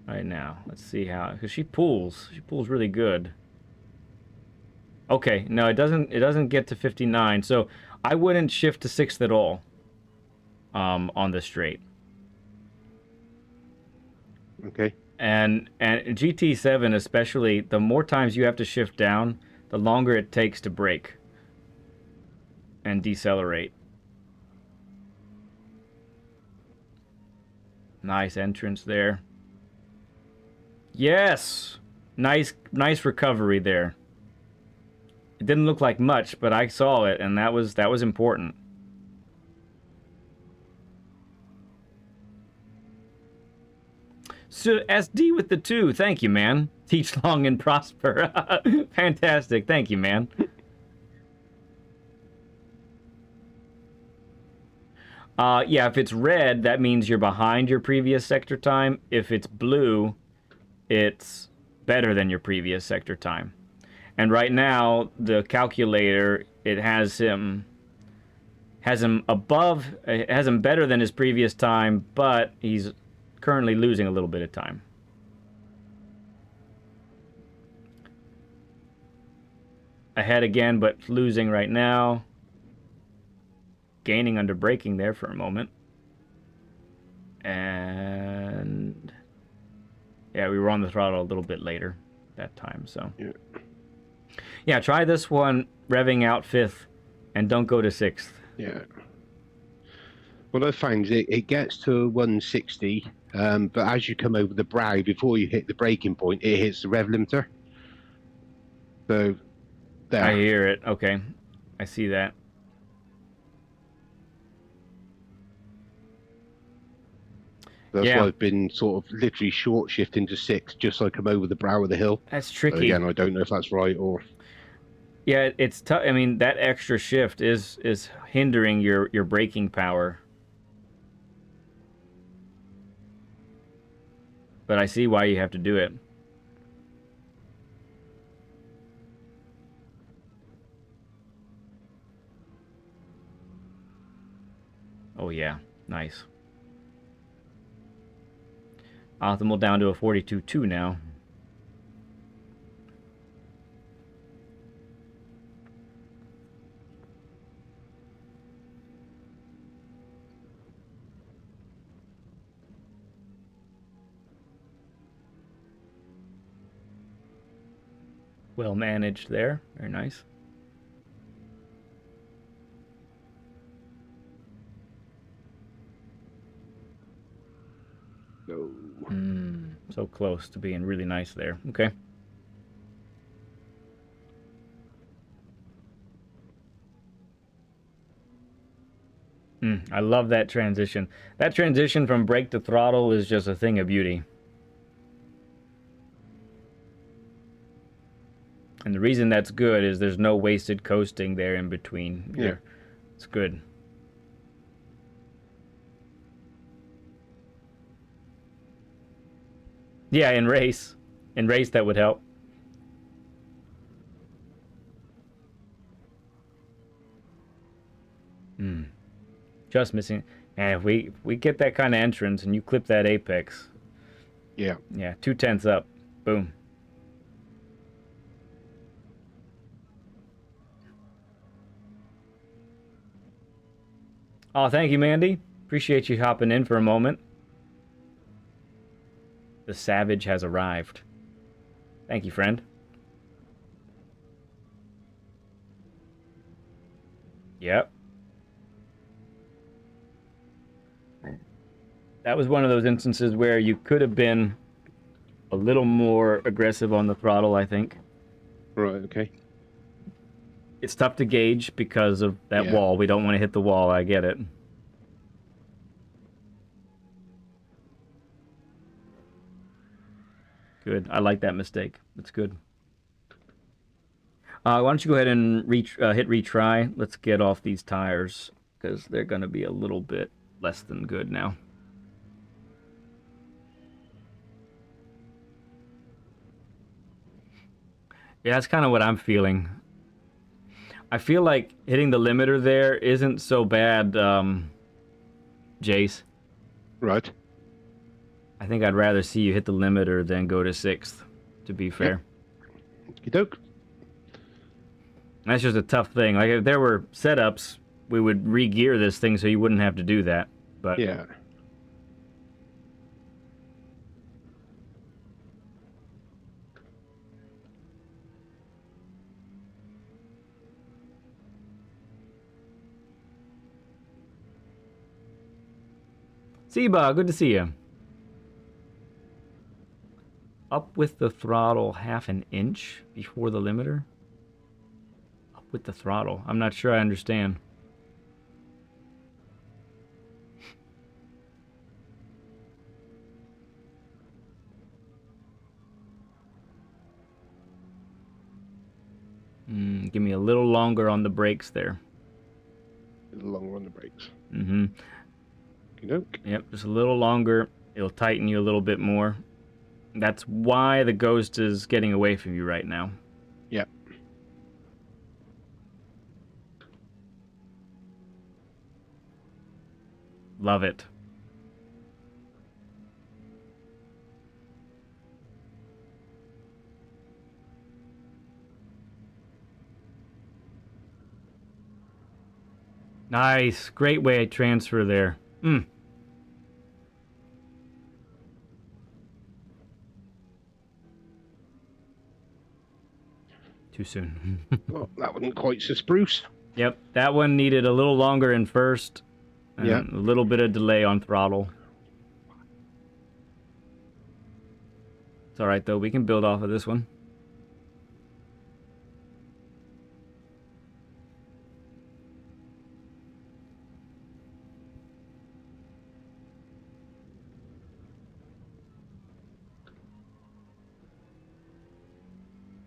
Right now, let's see how, because she pulls really good. Okay, no, it doesn't get to 59, so I wouldn't shift to sixth at all. On the straight. Okay. And GT7 especially, the more times you have to shift down, the longer it takes to brake and decelerate. Nice entrance there. Yes! Nice recovery there. It didn't look like much, but I saw it, and that was important. So SD with the 2, thank you, man. Teach long and prosper. Fantastic, thank you, man. Yeah, if it's red, that means you're behind your previous sector time. If it's blue, it's better than your previous sector time. And right now, the calculator, it has him above, it has him better than his previous time, but he's currently losing a little bit of time. Ahead again, but losing right now. Gaining under braking there for a moment. And yeah, we were on the throttle a little bit later that time, so. Yeah, try this one, revving out fifth, and don't go to sixth. Yeah. What I find is it gets to 160, but as you come over the brow, before you hit the braking point, it hits the rev limiter. So, there. I hear it. Okay. I see that. That's why I've been sort of literally short shifting to six, just so I come over the brow of the hill. That's tricky. But again, I don't know if that's right or... Yeah, it's tough. I mean, that extra shift is hindering your braking power. But I see why you have to do it. Oh yeah, nice. Optimal down to a 42.2 now. Well managed there. Very nice. No. So close to being really nice there. Okay. I love that transition. That transition from brake to throttle is just a thing of beauty. And the reason that's good is there's no wasted coasting there in between. Yeah. It's good. Yeah, in race. In race, that would help. Just missing. And if we get that kind of entrance and you clip that apex. Yeah. Yeah, 2/10 up. Boom. Oh, thank you, Mandy. Appreciate you hopping in for a moment. The Savage has arrived. Thank you, friend. Yep. That was one of those instances where you could have been a little more aggressive on the throttle, I think. Right, okay. It's tough to gauge because of that wall. We don't want to hit the wall, I get it. Good. I like that mistake. That's good. Why don't you go ahead and hit retry. Let's get off these tires because they're going to be a little bit less than good now. Yeah, that's kind of what I'm feeling. I feel like hitting the limiter there isn't so bad, Jace. Right. I think I'd rather see you hit the limiter than go to 6th, to be fair. Okey doke. That's just a tough thing. Like, if there were setups, we would re-gear this thing so you wouldn't have to do that. But Yeah. Seba, good to see you. Up with the throttle 1/2 inch before the limiter? Up with the throttle. I'm not sure I understand. Give me a little longer on the brakes there. A little longer on the brakes. Mm-hmm. Okey doke. Yep, just a little longer. It'll tighten you a little bit more. That's why the Ghost is getting away from you right now. Yep. Love it. Nice. Great way to transfer there. Too soon. Well, that wasn't quite so spruce. Yep, that one needed a little longer in first. And Yeah. a little bit of delay on throttle. It's alright though, we can build off of this one.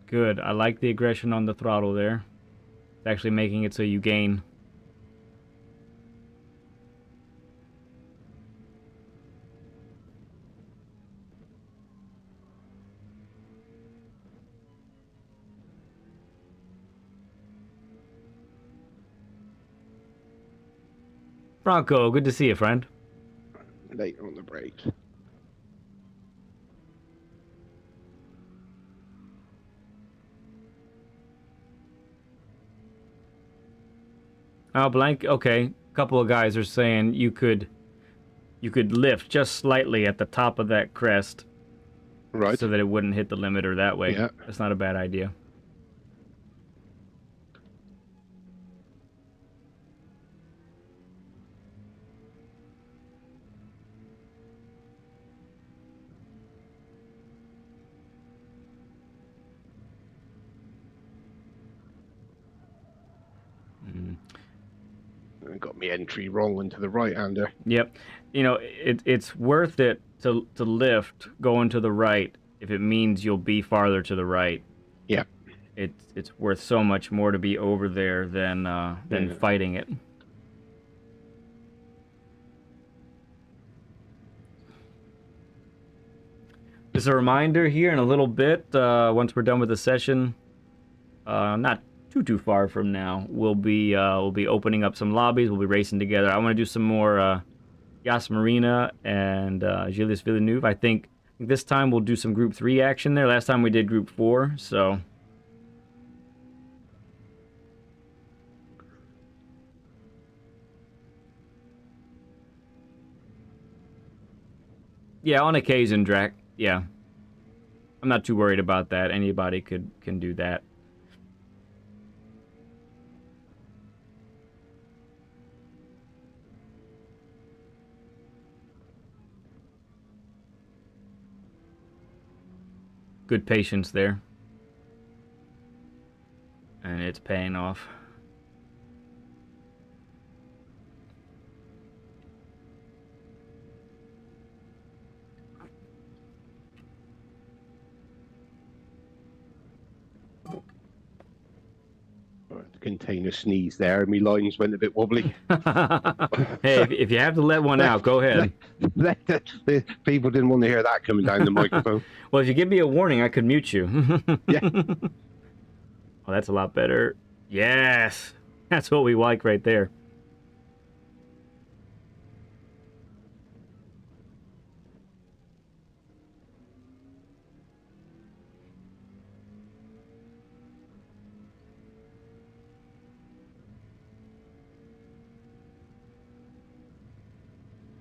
Good, I like the aggression on the throttle there. It's actually making it so you gain. Bronco, good to see you, friend. Late on the brakes. Oh, blank. Okay, a couple of guys are saying you could lift just slightly at the top of that crest, Right. so that it wouldn't hit the limiter that way. Yeah. That's not a bad idea. I got my entry wrong into the right-hander. Yep. You know, it's worth it to lift going to the right if it means you'll be farther to the right. Yeah. It's worth so much more to be over there than fighting it. Just a reminder here in a little bit, once we're done with the session, not too far from now, we'll be opening up some lobbies. We'll be racing together. I want to do some more Yas Marina and Gilles Villeneuve. I think this time we'll do some Group 3 action there. Last time we did Group 4, so... Yeah, on occasion, Drac. Yeah. I'm not too worried about that. Anybody can do that. Good patience there. And it's paying off. The container sneezed there, and my lines went a bit wobbly. Hey, if you have to let one out, go ahead. The people didn't want to hear that coming down the microphone. Well, if you give me a warning, I could mute you. Yeah. Oh, that's a lot better. Yes! That's what we like right there.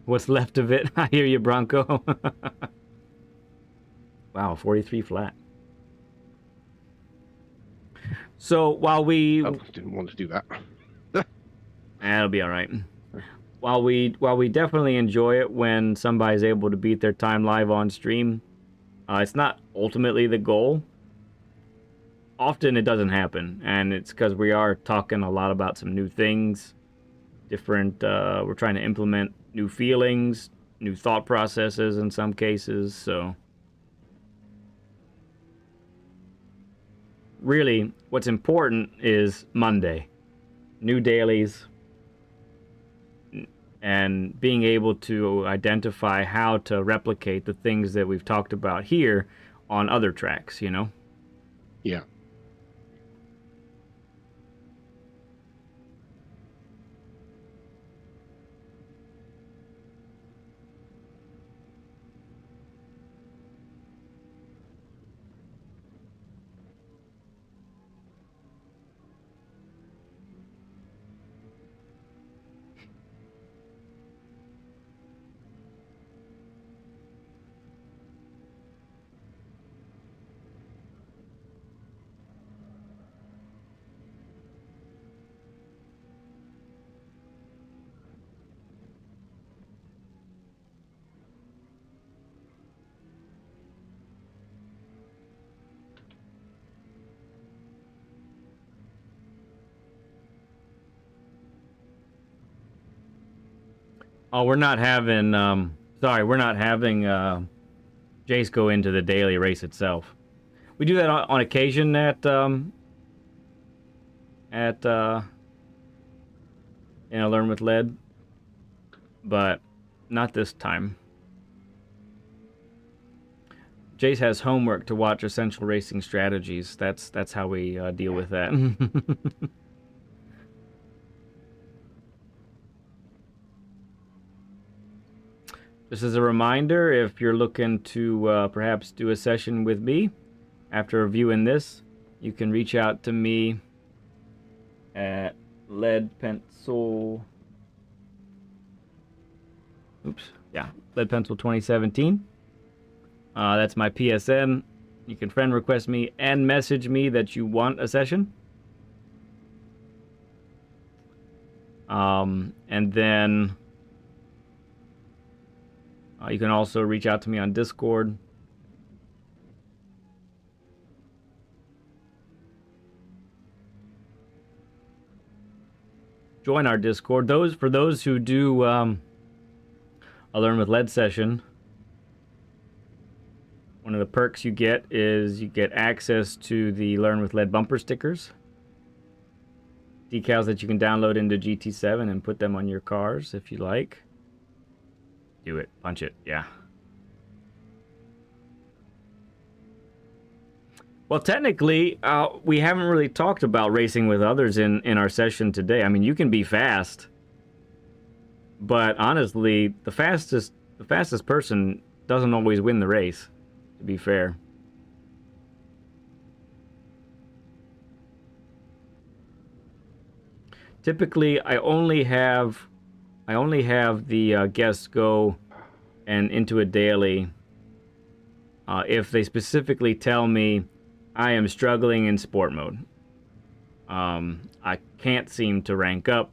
What's left of it? I hear you, Bronco. Wow, 43 flat. So while we... Oh, didn't want to do that. That'll be all right. While we definitely enjoy it when somebody's able to beat their time live on stream, it's not ultimately the goal. Often it doesn't happen, and it's because we are talking a lot about some new things, different. We're trying to implement new feelings, new thought processes in some cases. So really, what's important is Monday, new dailies, and being able to identify how to replicate the things that we've talked about here on other tracks, you know? Yeah. Oh, we're not having, sorry, we're not having Jase go into the daily race itself. We do that on occasion at Learn with Lead, but not this time. Jase has homework to watch Essential Racing Strategies. That's how we deal with that. Just as a reminder, if you're looking to perhaps do a session with me after reviewing this, you can reach out to me at Lead Pencil 2017. That's my PSN. You can friend request me and message me that you want a session. And then you can also reach out to me on Discord. Join our Discord. For those who do a Learn with Lead session, one of the perks you get is you get access to the Learn with Lead bumper stickers. Decals that you can download into GT7 and put them on your cars if you like. Do it. Punch it. Yeah. Well, technically, we haven't really talked about racing with others in our session today. I mean, you can be fast, but honestly, the fastest person doesn't always win the race, to be fair. Typically, I only have the guests go and into a daily if they specifically tell me I am struggling in sport mode. I can't seem to rank up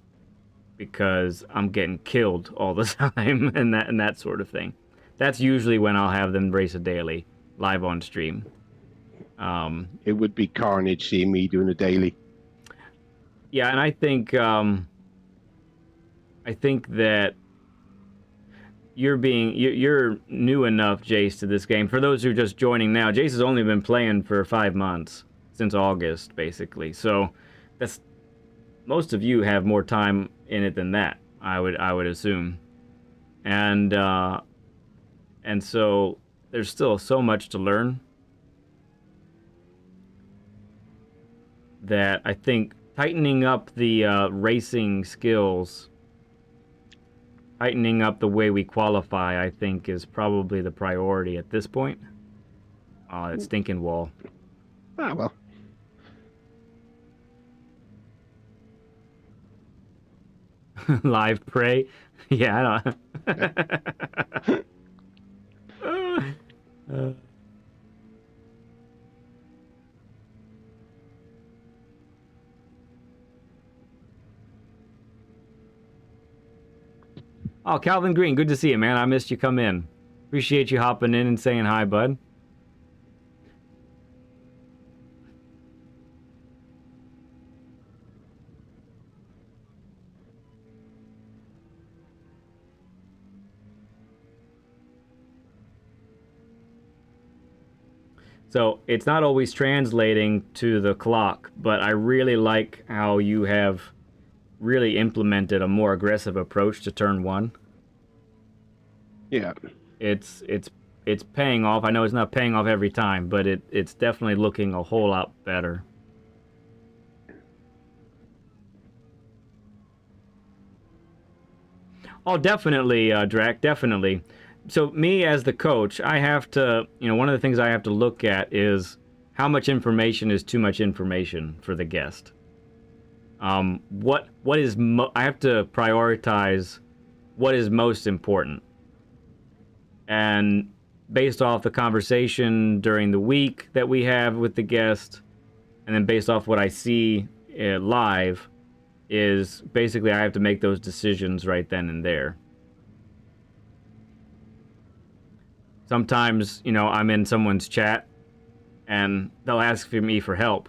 because I'm getting killed all the time and that sort of thing. That's usually when I'll have them race a daily live on stream. It would be carnage seeing me doing a daily. Yeah, and I think that you're new enough, Jase, to this game. For those who are just joining now, Jase has only been playing for 5 months, since August, basically. So that's most of you have more time in it than that, I would assume. And so there's still so much to learn that I think tightening up the racing skills, tightening up the way we qualify, I think is probably the priority at this point. That stinking wall. Ah, well. Live prey. Yeah, I don't. Oh, Calvin Green, good to see you, man. I missed you come in. Appreciate you hopping in and saying hi, bud. So it's not always translating to the clock, but I really like how you have really implemented a more aggressive approach to turn one. Yeah. It's paying off. I know it's not paying off every time, but it's definitely looking a whole lot better. Oh, definitely, Drac, definitely. So me as the coach, I have to, one of the things I have to look at is how much information is too much information for the guest. What is I have to prioritize what is most important. And based off the conversation during the week that we have with the guest, and then based off what I see live, is basically I have to make those decisions right then and there. Sometimes, I'm in someone's chat and they'll ask me for help.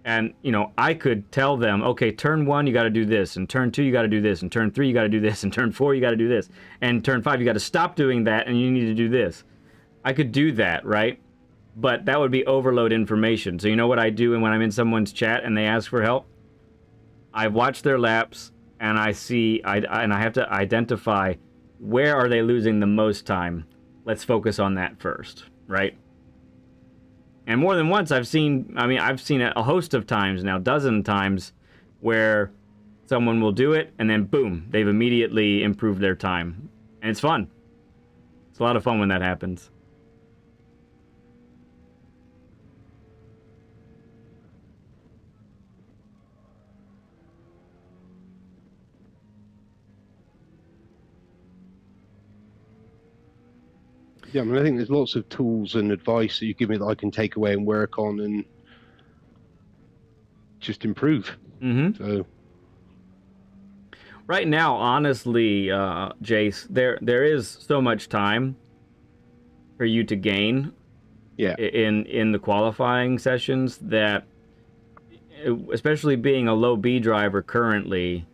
And, I could tell them, okay, turn 1, you got to do this, and turn 2, you got to do this, and turn 3, you got to do this, and turn 4, you got to do this, and turn 5, you got to stop doing that, and you need to do this. I could do that, right? But that would be overload information. So you know what I do when I'm in someone's chat and they ask for help? I watch their laps, and I see, and I have to identify where are they losing the most time. Let's focus on that first, right? And more than once, I've seen it a host of times now, dozen times, where someone will do it, and then boom, they've immediately improved their time. And it's fun. It's a lot of fun when that happens. Yeah, I think there's lots of tools and advice that you give me that I can take away and work on and just improve. Mm-hmm. So right now, honestly, Jase, there is so much time for you to gain. Yeah. In the qualifying sessions that, especially being a low B driver currently,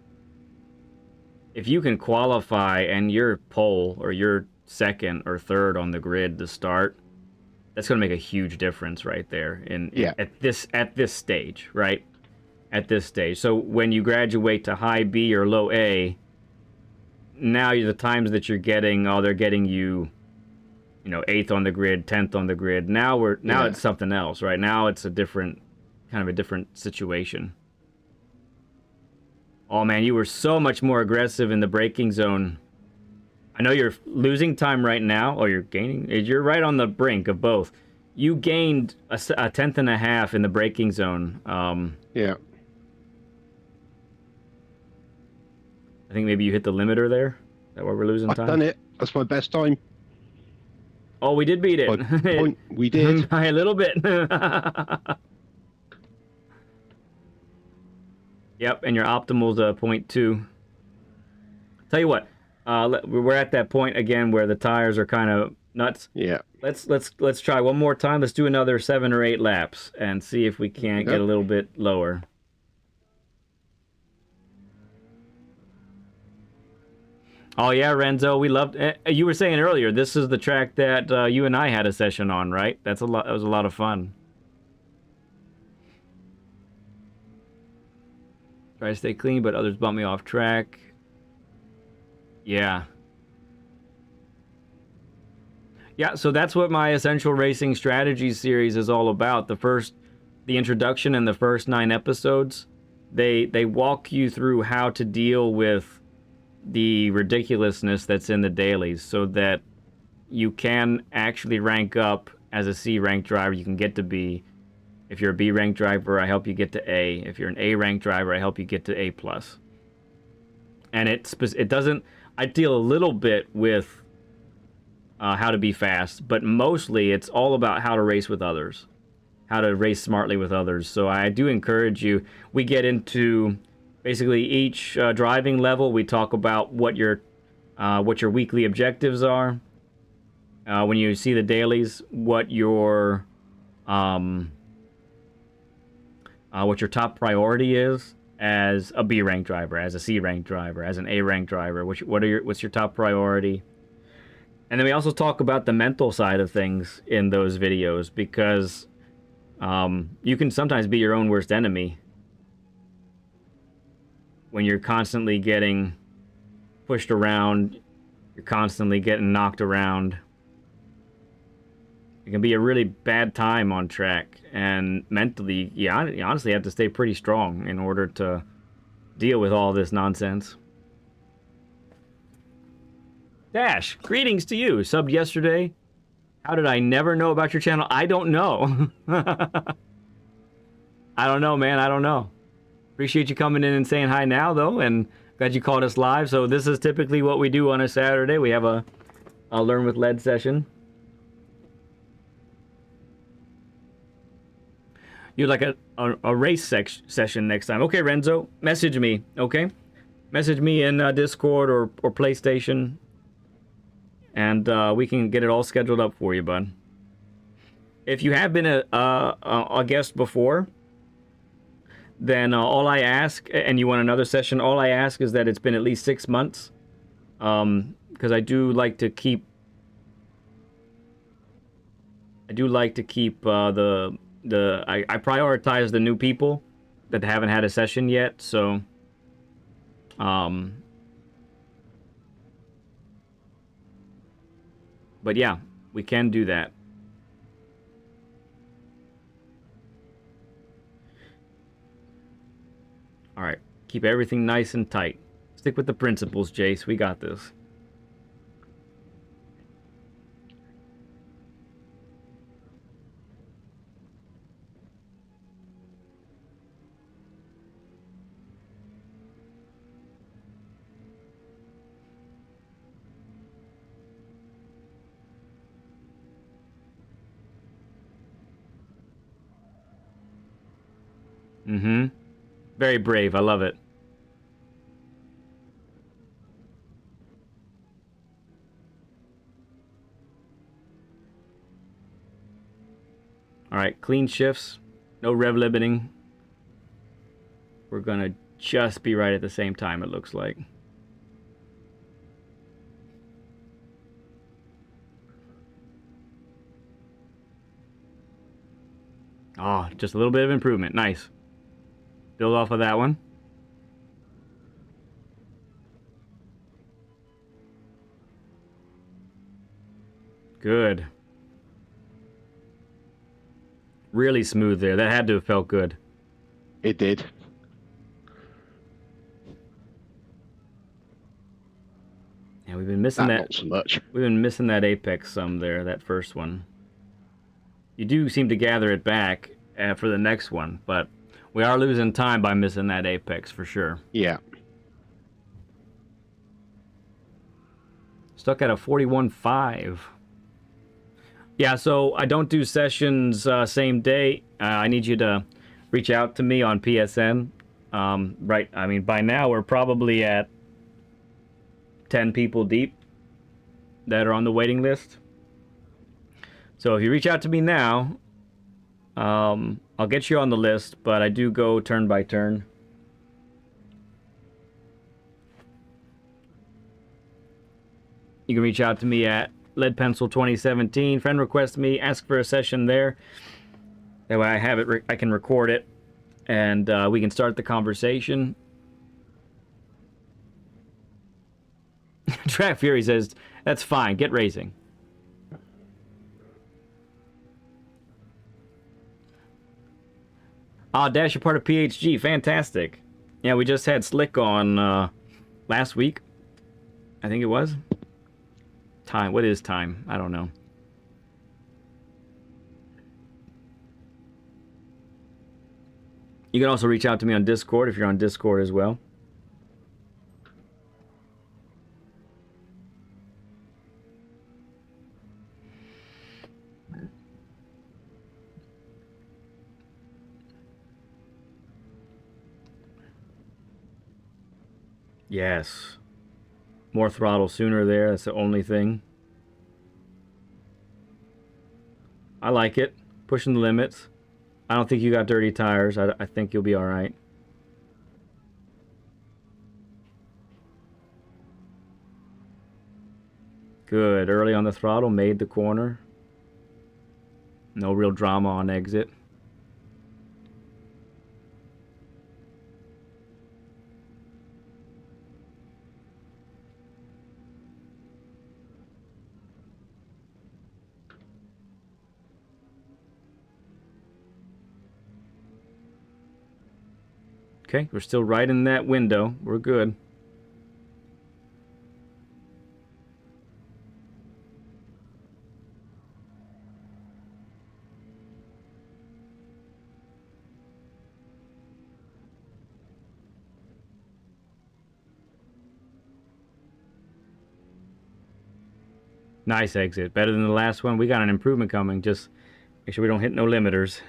if you can qualify and you're pole or you're second or third on the grid to start, that's going to make a huge difference right there at this stage, right? At this stage. So when you graduate to high B or low A, now the times that you're getting, they're getting you, 8th on the grid, 10th on the grid. Now it's something else, right? Now it's a different situation. Oh man, you were so much more aggressive in the braking zone. I know you're losing time right now, or you're gaining. You're right on the brink of both. You gained a tenth and a half in the braking zone. Yeah. I think maybe you hit the limiter there. Is that where we're losing time? I've done it. That's my best time. Oh, we did beat it. Point, we did. By a little bit. Yep, and your optimal's 0.2. Tell you what. We're at that point again where the tires are kind of nuts. Yeah. Let's try one more time. Let's do another 7 or 8 laps and see if we can't get a little bit lower. Oh yeah, Renzo, we loved. You were saying earlier this is the track that you and I had a session on, right? That was a lot of fun. Try to stay clean, but others bump me off track. Yeah. Yeah, so that's what my Essential Racing Strategies series is all about. The first the introduction in the first 9 episodes, they walk you through how to deal with the ridiculousness that's in the dailies, so that you can actually rank up as a C rank driver. You can get to B. If you're a B rank driver, I help you get to A. If you're an A rank driver, I help you get to A plus. And it doesn't. I deal a little bit with how to be fast, but mostly it's all about how to race with others, how to race smartly with others. So I do encourage you. We get into basically each driving level. We talk about what your weekly objectives are. When you see the dailies, what your top priority is as a B rank driver, as a C rank driver, as an A rank driver. What's your top priority? And then we also talk about the mental side of things in those videos, because you can sometimes be your own worst enemy when you're constantly getting pushed around, you're constantly getting knocked around. It can be a really bad time on track, and mentally, you honestly have to stay pretty strong in order to deal with all this nonsense. Dash, greetings to you. Subbed yesterday. How did I never know about your channel? I don't know. I don't know, man. I don't know. Appreciate you coming in and saying hi now, though, and glad you called us live. So this is typically what we do on a Saturday. We have a Learn with Lead session. You'd like a race session next time. Okay, Renzo, message me, okay? Message me in Discord or PlayStation, and we can get it all scheduled up for you, bud. If you have been a guest before, then all I ask, and you want another session, all I ask is that it's been at least 6 months, because I do like to keep I prioritize the new people that haven't had a session yet, so but yeah, we can do that. All right, keep everything nice and tight. Stick with the principles, Jase. We got this. Mm-hmm. Very brave. I love it. All right, clean shifts. No rev limiting. We're gonna just be right at the same time, it looks like. Oh, just a little bit of improvement. Nice. Build off of that one. Good. Really smooth there. That had to have felt good. It did. Yeah, we've been missing that. Not so much. We've been missing that apex some there, that first one. You do seem to gather it back for the next one, but we are losing time by missing that apex for sure. Yeah. Stuck at a 41.5. Yeah, so I don't do sessions same day. I need you to reach out to me on PSN. Right, I mean, by now we're probably at 10 people deep that are on the waiting list. So if you reach out to me now, I'll get you on the list, but I do go turn by turn. You can reach out to me at Lead Pencil 2017. Friend request me, ask for a session there. That way I have it, I can record it, and we can start the conversation. Track Fury says, that's fine, get racing. Oh, Dash, you're part of PHG. Fantastic. Yeah, we just had Slick on last week. I think it was. Time. What is time? I don't know. You can also reach out to me on Discord if you're on Discord as well. Yes. More throttle sooner there. That's the only thing. I like it. Pushing the limits. I don't think you got dirty tires. I think you'll be all right. Good. Early on the throttle. Made the corner. No real drama on exit. Okay, we're still right in that window. We're good. Nice exit. Better than the last one. We got an improvement coming. Just make sure we don't hit no limiters.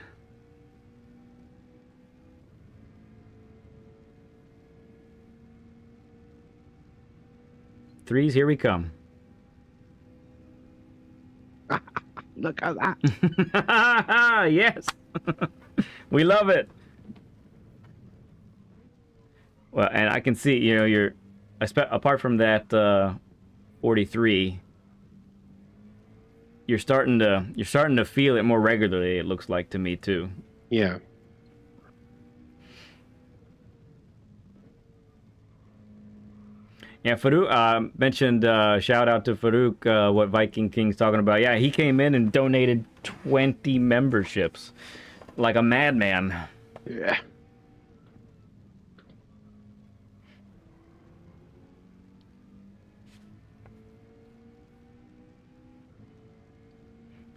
Threes, here we come. Look at that. Yes. We love it. Well, and I can see, you know, you're apart from that 43, you're starting to feel it more regularly, it looks like to me too. Yeah. Yeah, Farouk mentioned, shout out to Farouk, what Viking King's talking about. Yeah, he came in and donated 20 memberships like a madman. Yeah.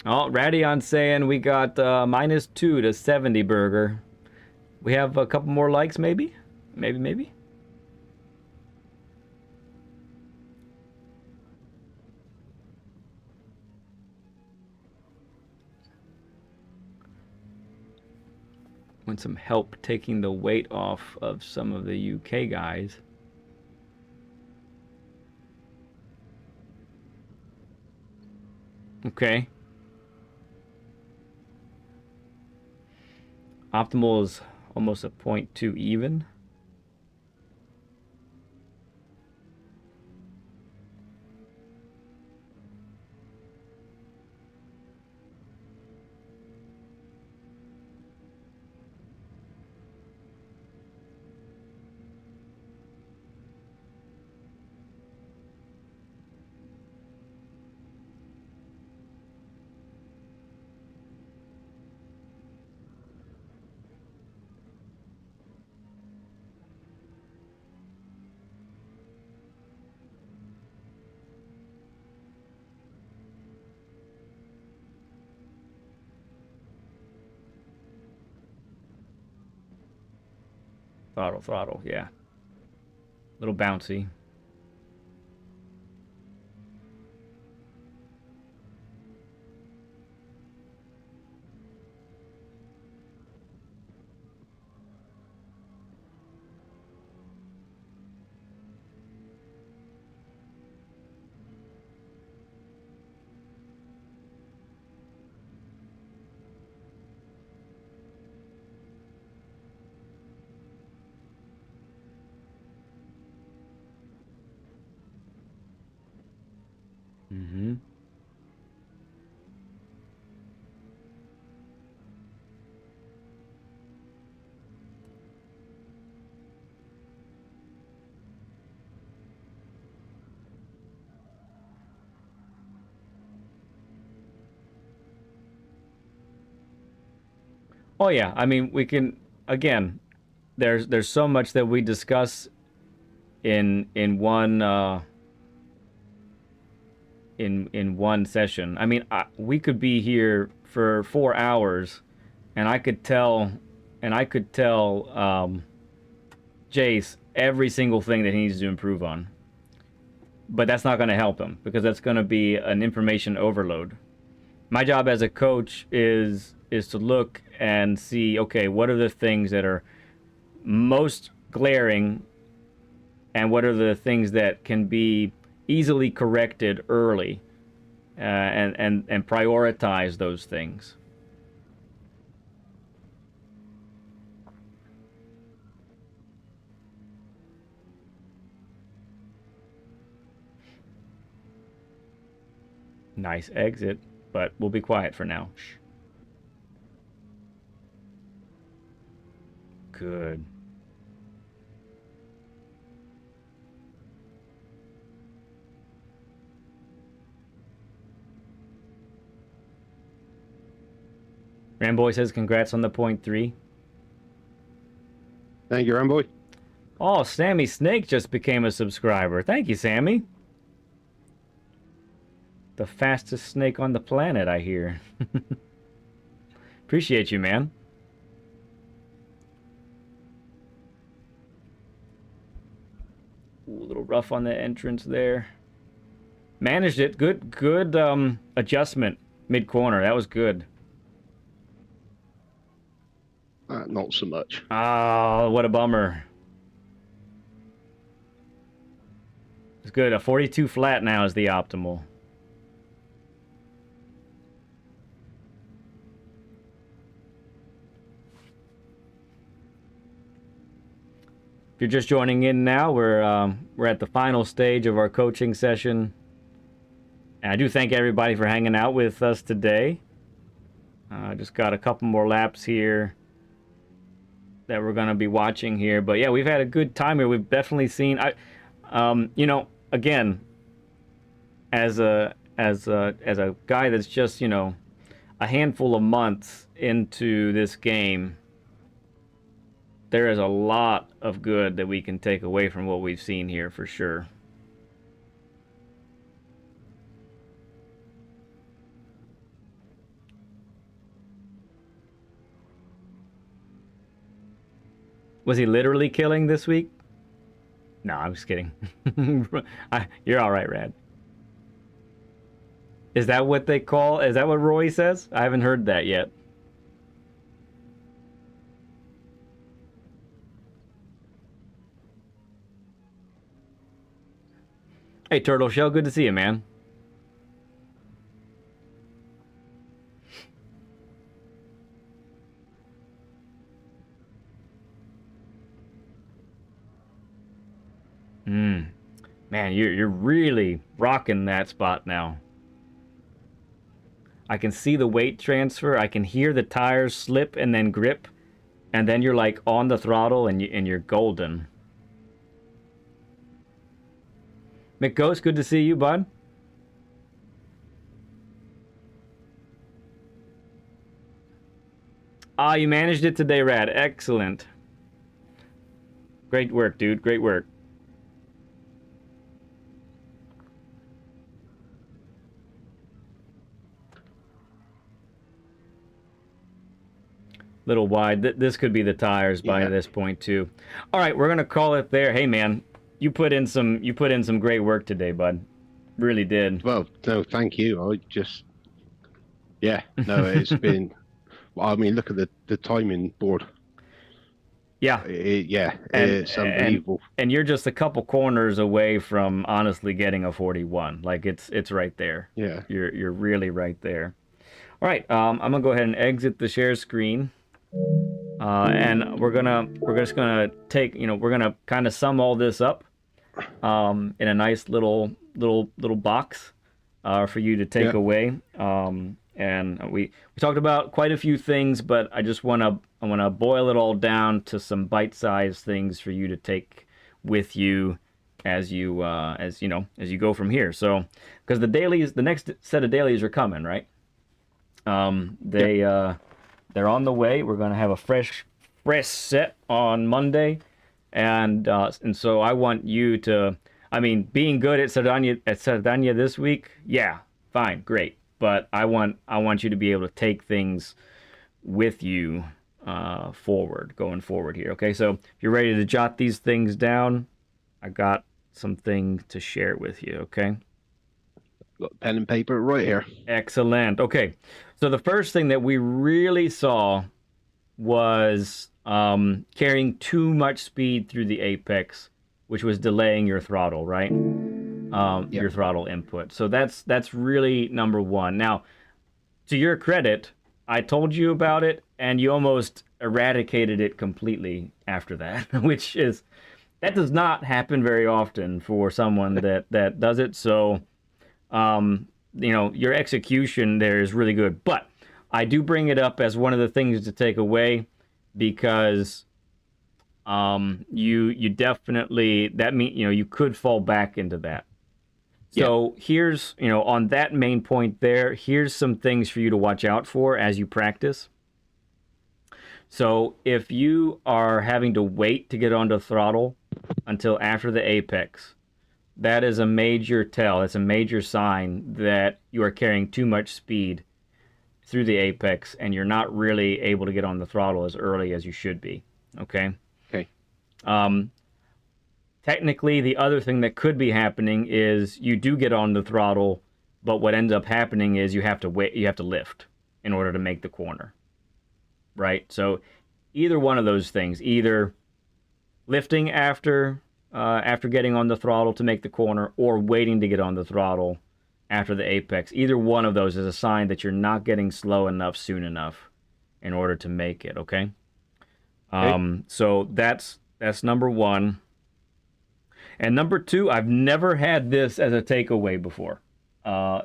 Oh, Radion saying we got -2 to 70 burger. We have a couple more likes, maybe? Maybe? Want some help taking the weight off of some of the UK guys. Okay. Optimal is almost a 0.2 even. Throttle, yeah. Little bouncy. Mm-hmm. Oh yeah, I mean we can again, there's so much that we discuss in one in one session. I mean, we could be here for 4 hours, and I could tell Jase every single thing that he needs to improve on. But that's not going to help him, because that's going to be an information overload. My job as a coach is to look and see, okay, what are the things that are most glaring, and what are the things that can be easily corrected early, and prioritize those things. Nice exit, but we'll be quiet for now. Shh. Good. Ramboy says congrats on the .3. Thank you, Ramboy. Oh, Sammy Snake just became a subscriber. Thank you, Sammy. The fastest snake on the planet, I hear. Appreciate you, man. Ooh, a little rough on the entrance there. Managed it. Good adjustment mid-corner. That was good. Not so much. Oh, what a bummer. It's good. A 42 flat now is the optimal. If you're just joining in now, we're at the final stage of our coaching session. And I do thank everybody for hanging out with us today. Just got a couple more laps here that we're going to be watching here. But yeah, we've had a good time here. We've definitely seen, you know, again, as a guy that's just, you know, a handful of months into this game, there is a lot of good that we can take away from what we've seen here for sure. Was he literally killing this week? No, I'm just kidding. You're all right, Rad. Is that what they call? Is that what Roy says? I haven't heard that yet. Hey, Turtle Shell, good to see you, man. Man, you're really rocking that spot now. I can see the weight transfer. I can hear the tires slip and then grip, and then you're like on the throttle and you're golden. McGhost, good to see you, bud. Ah, you managed it today, Rad. Excellent. Great work, dude. Great work. Little wide. This could be the tires by this point too. All right, we're gonna call it there. Hey, man, you put in some great work today, bud. Really did. Well, no, thank you. I just, yeah, no, it's been. I mean, look at the timing board. Yeah, it's unbelievable. And you're just a couple corners away from honestly getting a 41. Like it's right there. Yeah, you're really right there. All right, I'm gonna go ahead and exit the share screen. And we're just gonna take, you know, we're gonna kind of sum all this up in a nice little box for you to take away. And we talked about quite a few things, but I just wanna boil it all down to some bite-sized things for you to take with you as you go from here. So, because the next set of dailies are coming, right? They're on the way. We're going to have a fresh express set on Monday, and so I want you to. I mean, being good at Sardegna this week, yeah, fine, great. But I want you to be able to take things with you going forward here. Okay, so if you're ready to jot these things down, I got something to share with you. Okay. Got pen and paper right here. Excellent. Okay, so the first thing that we really saw was carrying too much speed through the apex, which was delaying your throttle, right? Yep. Your throttle input. So that's really number one. Now, to your credit, I told you about it, and you almost eradicated it completely after that, which is that does not happen very often for someone that does it. So, your execution there is really good. But I do bring it up as one of the things to take away because you definitely you could fall back into that. So here's, on that main point there, here's some things for you to watch out for as you practice. So if you are having to wait to get onto throttle until after the apex, that is a major tell. It's a major sign that you are carrying too much speed through the apex and you're not really able to get on the throttle as early as you should be. Okay? Okay. Technically, the other thing that could be happening is you do get on the throttle, but what ends up happening is you have to wait, you have to lift in order to make the corner. Right? So either one of those things, either lifting after getting on the throttle to make the corner or waiting to get on the throttle after the apex, either one of those is a sign that you're not getting slow enough soon enough in order to make it, okay? So that's number one. And number two, I've never had this as a takeaway before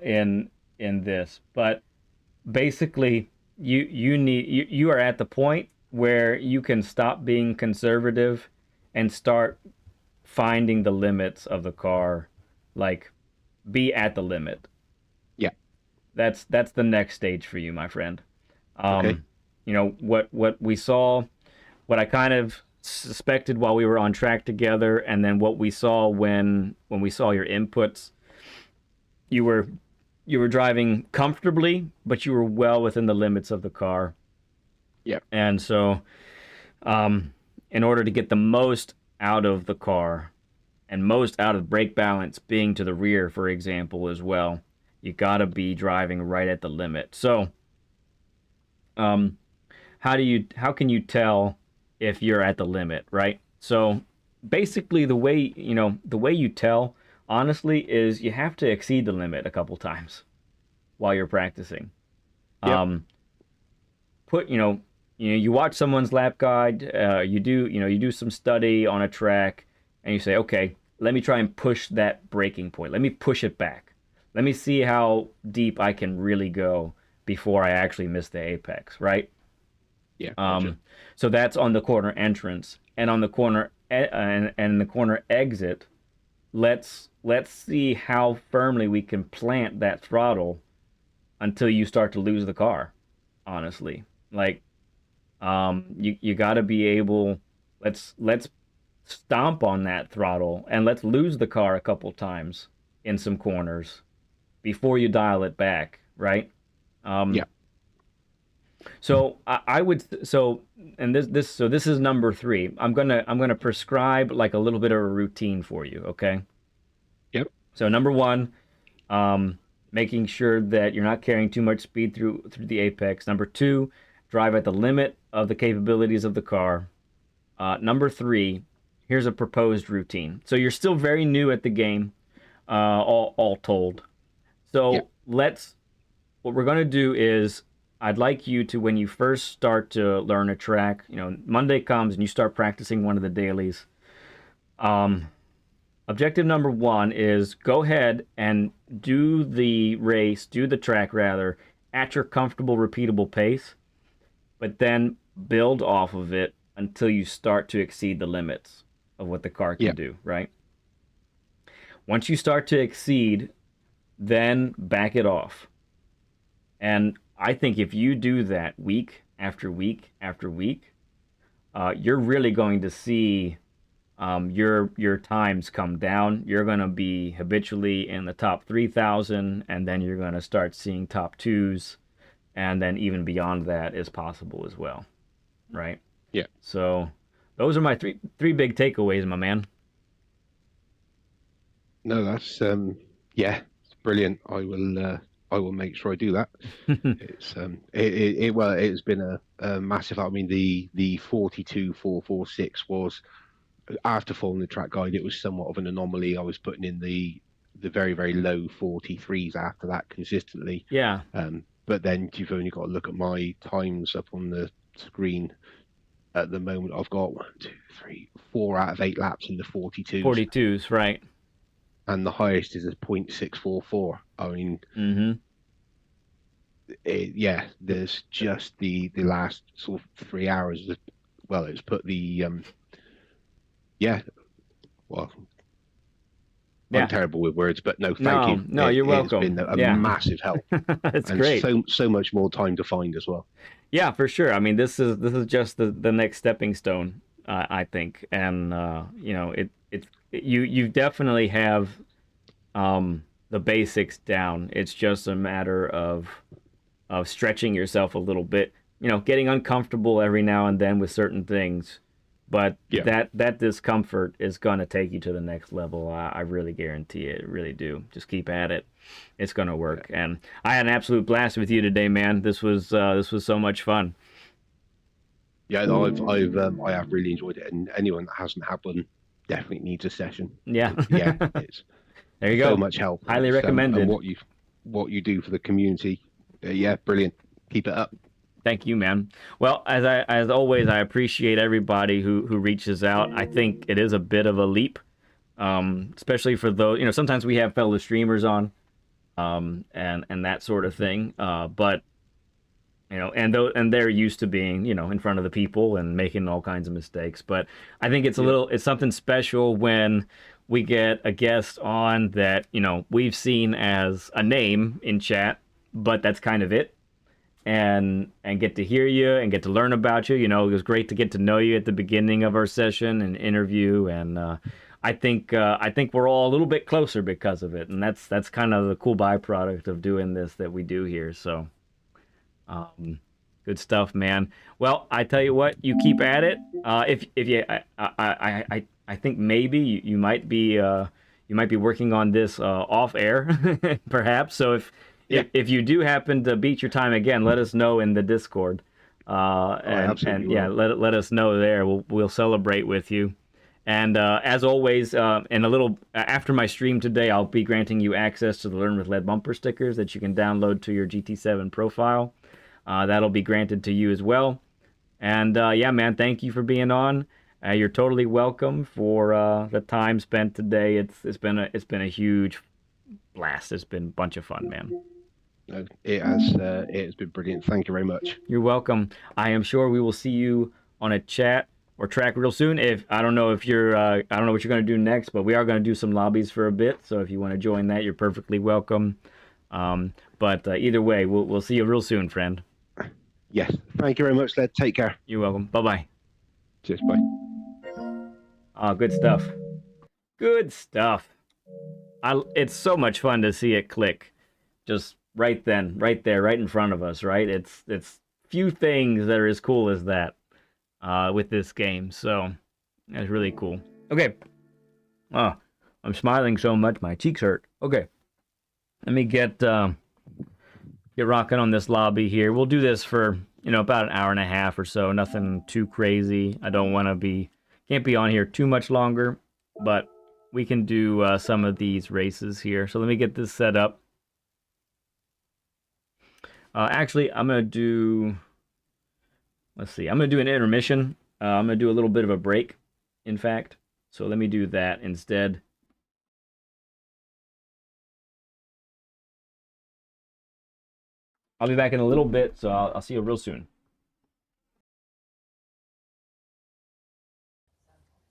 in this, but basically you are at the point where you can stop being conservative and start finding the limits of the car, like be at the limit. Yeah. That's the next stage for you, my friend. Okay. What we saw, what I kind of suspected while we were on track together, and then what we saw when we saw your inputs, you were driving comfortably, but you were well within the limits of the car. Yeah. And so, in order to get the most out of the car, and most out of brake balance being to the rear, for example, as well, you gotta be driving right at the limit. So, how can you tell if you're at the limit, right? So basically the way you tell, honestly, is you have to exceed the limit a couple times while you're practicing. Yep. You watch someone's lap guide, you do some study on a track, and you say, okay, let me try and push that braking point. Let me push it back. Let me see how deep I can really go before I actually miss the apex, right? Yeah. Gotcha. So that's on the corner entrance, and on the corner and the corner exit. Let's see how firmly we can plant that throttle until you start to lose the car. Honestly, like, you got to be able. Let's stomp on that throttle and let's lose the car a couple times in some corners before you dial it back, right? Yeah. So this is number three. I'm gonna prescribe like a little bit of a routine for you, okay? Yep. So number one, making sure that you're not carrying too much speed through the apex. Number two, drive at the limit of the capabilities of the car. Number three, here's a proposed routine. So you're still very new at the game, all told. So Yep. what we're gonna do is I'd like you to, when you first start to learn a track, Monday comes and you start practicing one of the dailies. Objective number one is go ahead and do the track rather, at your comfortable, repeatable pace, but then build off of it until you start to exceed the limits of what the car can do, right? Once you start to exceed, then back it off. And I think if you do that week after week after week, you're really going to see your times come down. You're going to be habitually in the top 3,000, and then you're going to start seeing top twos, and then even beyond that is possible as well, right? Yeah. So those are my three big takeaways, my man. No, that's yeah, it's brilliant. I will make sure I do that. It's well, it's been a massive. I mean, the 42,446 was after following the track guide. It was somewhat of an anomaly. I was putting in the very very low 43s after that consistently. Yeah. But then you've only got to look at my times up on the screen. At the moment, I've got 1, 2, 3, 4 out of 8 laps in the 42s. 42s, right? And the highest is a 0.644. I mean, yeah, there's just the last sort of 3 hours. Well, it's put the yeah. Well, I'm terrible with words, but no, thank you. No, you're welcome. It's been a massive help. That's and great. So much more time to find as well. Yeah, for sure. I mean, this is just the next stepping stone, I think, and you know, you definitely have the basics down. It's just a matter of stretching yourself a little bit, you know, getting uncomfortable every now and then with certain things. But that discomfort is going to take you to the next level. I really guarantee it. Really do. Just keep at it. It's going to work. Yeah. And I had an absolute blast with you today, man. This was so much fun. Yeah, no, I have really enjoyed it. And anyone that hasn't had one definitely needs a session. Yeah. Yeah. It's there you go. So much help. Highly recommended. And what you do for the community. Yeah, brilliant. Keep it up. Thank you, man. Well, as always, I appreciate everybody who reaches out. I think it is a bit of a leap, especially for those, you know, sometimes we have fellow streamers on, and that sort of thing. But you know, and they're used to being, you know, in front of the people and making all kinds of mistakes. But I think it's it's something special when we get a guest on that, you know, we've seen as a name in chat, but that's kind of it. And get to hear you and get to learn about you. You know, it was great to get to know you at the beginning of our session and interview. And I think we're all a little bit closer because of it. And that's kind of the cool byproduct of doing this that we do here. So, good stuff, man. Well, I tell you what, you keep at it. If you, I think maybe you might be working on this off air, perhaps. So if you do happen to beat your time again, let us know in the Discord, and yeah, let us know there. We'll celebrate with you. And as always, in a little after my stream today, I'll be granting you access to the Learn with Lead bumper stickers that you can download to your GT7 profile. That'll be granted to you as well. And yeah, man, thank you for being on. You're totally welcome for the time spent today. It's been a huge blast. It's been a bunch of fun, man. It has been brilliant. Thank you very much. You're welcome. I am sure we will see you on a chat or track real soon. If I don't know if you're I don't know what you're going to do next, but we are going to do some lobbies for a bit. So if you want to join that, you're perfectly welcome. But either way, we'll see you real soon, friend. Yes. Thank you very much, Led. Take care. You're welcome. Bye-bye. Cheers. Bye. Oh, good stuff. Good stuff. It's so much fun to see it click. Just right then, right there, right in front of us, right? It's few things that are as cool as that with this game. So that's really cool. Okay. Oh, I'm smiling so much my cheeks hurt. Okay. Let me get rocking on this lobby here. We'll do this for, you know, about an hour and a half or so. Nothing too crazy. I don't want to can't be on here too much longer, but we can do some of these races here. So let me get this set up. Actually, I'm going to do, let's see, I'm going to do an intermission. I'm going to do a little bit of a break, in fact. So let me do that instead. I'll be back in a little bit, so I'll see you real soon.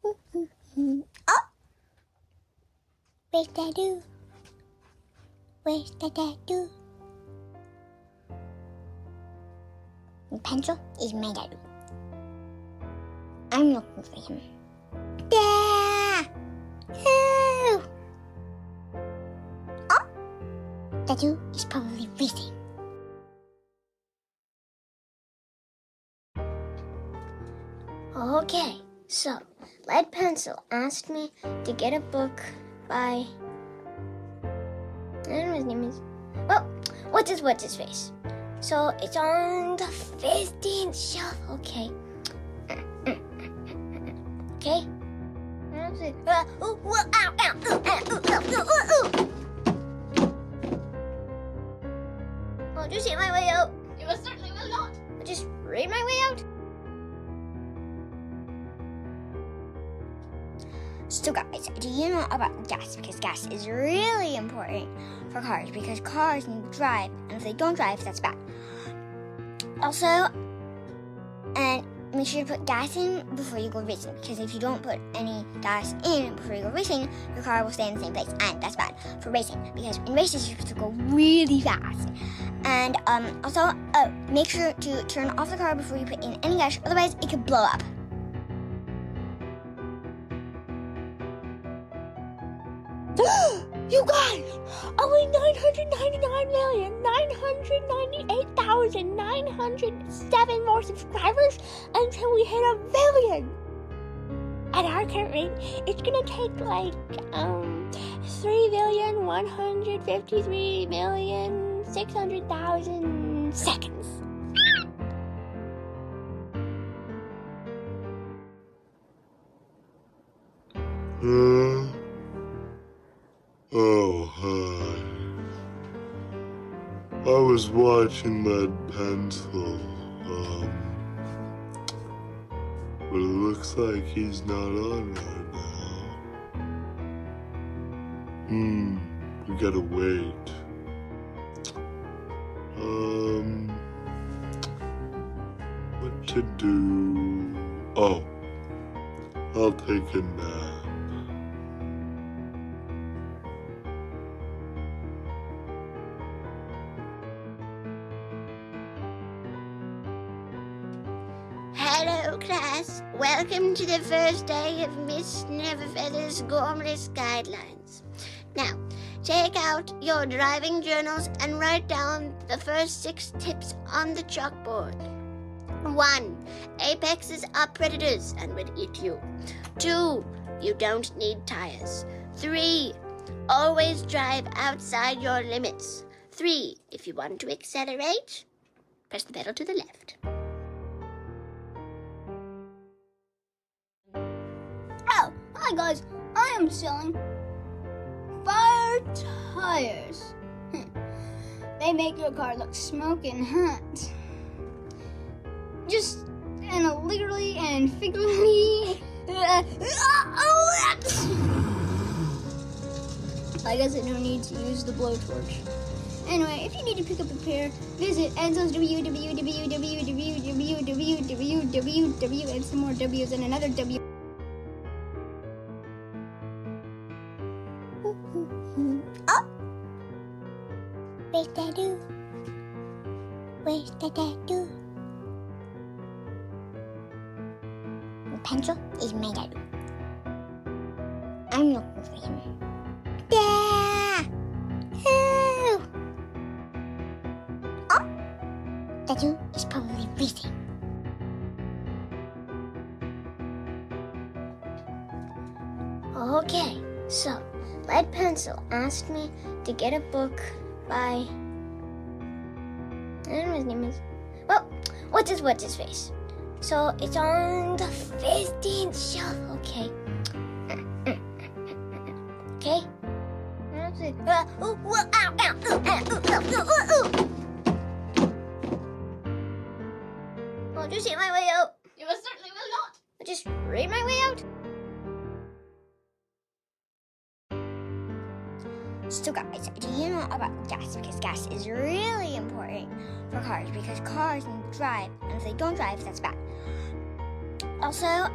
Oh! Where's Dadu? Where's the Dadu? Pencil is my Dadu. I'm looking for him. There! Oh! Oh! Dadu is probably racing. Okay, so Lead Pencil asked me to get a book by, I don't know his name is. Well, what's his face? So it's on the 15th shelf. Okay. Okay. I'll just hit my way out. You most certainly will not. I'll just read my way out. So guys, do you know about gas? Because gas is really important for cars because cars need to drive, and if they don't drive, that's bad. Also, and make sure to put gas in before you go racing, because if you don't put any gas in before you go racing, your car will stay in the same place, and that's bad for racing, because in races you have to go really fast. And also, make sure to turn off the car before you put in any gas, otherwise it could blow up. You guys, only 999,998,907 more subscribers until we hit 1 billion. At our current rate, it's gonna take like 3,153,600,000 seconds. Oh, hi. I was watching Lead Pencil, but it looks like he's not on right now. We gotta wait. What to do? Oh, I'll take a nap. Hello class, welcome to the first day of Miss Neverfeather's Gormless Guidelines. Now, take out your driving journals and write down the first 6 tips on the chalkboard. 1. Apexes are predators and will eat you. 2. You don't need tires. 3. Always drive outside your limits. 3. If you want to accelerate, press the pedal to the left. Oh, hi guys, I am selling fire tires. They make your car look smoking hot. Just literally and figuratively. I guess I don't need to use the blowtorch. Anyway, if you need to pick up a pair, visit Enzo's www and some more W's and another W. Oh! Where's Dadu? Where's the Dadu? The pencil is my Dadu. I'm looking for him. There! Oh! Oh! Dadu is probably racing. Okay, so Lead Pencil asked me to get a book by, I don't know his name is. Well, what's his face? So it's on the 15th shelf. Okay. Okay. I'll just hit my way out. You most certainly will not. I'll just read my way out. So guys, do you know about gas? Because gas is really important for cars because cars need to drive, and if they don't drive, that's bad. Also,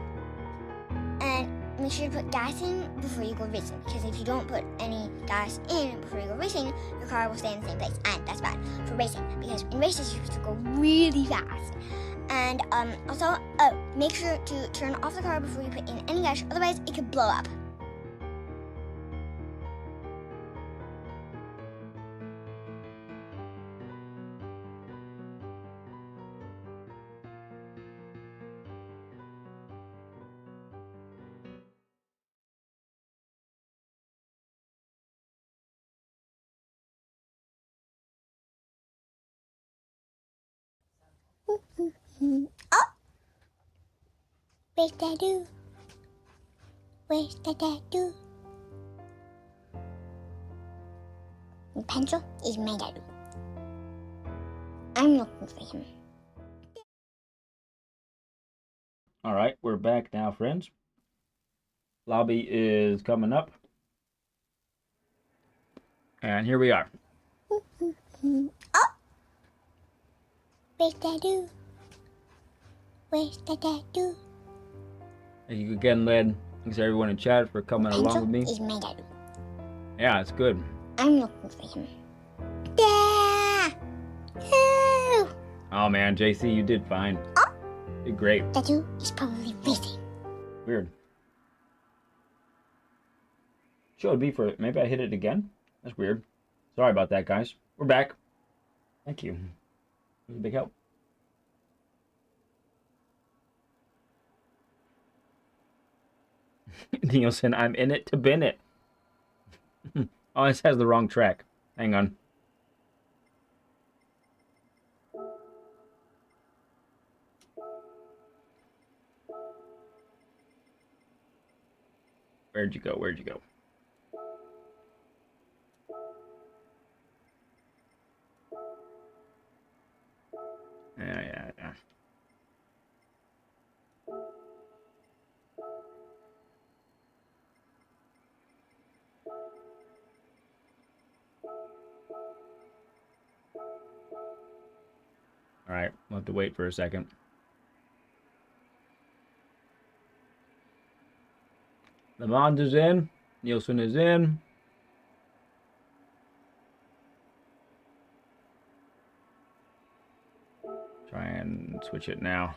and make sure to put gas in before you go racing, because if you don't put any gas in before you go racing, your car will stay in the same place, and that's bad for racing, because in races you have to go really fast. And also, oh, make sure to turn off the car before you put in any gas, otherwise it could blow up. Oh! Where's Dadoo? Where's the Dadoo? The pencil is my Dadoo. I'm looking for him. All right, we're back now, friends. Lobby is coming up. And here we are. Oh! Where's Dadoo? Where's the Dadoo? Thank you again, Led. Thanks everyone in chat for coming along with me. Is my Dadoo. Yeah, it's good. I'm looking for him. Yeah! Ooh! Oh man, JC, you did fine. Oh! Did great. Dadoo is probably breathing. Weird. Showed me for it. Maybe I hit it again? That's weird. Sorry about that, guys. We're back. Thank you. It was a big help. Nielsen, I'm in it to bin it. Oh, this has the wrong track. Hang on. Where'd you go? Where'd you go? Yeah. All right, we'll have to wait for a second. Le Mans is in. Nielsen is in. Try and switch it now.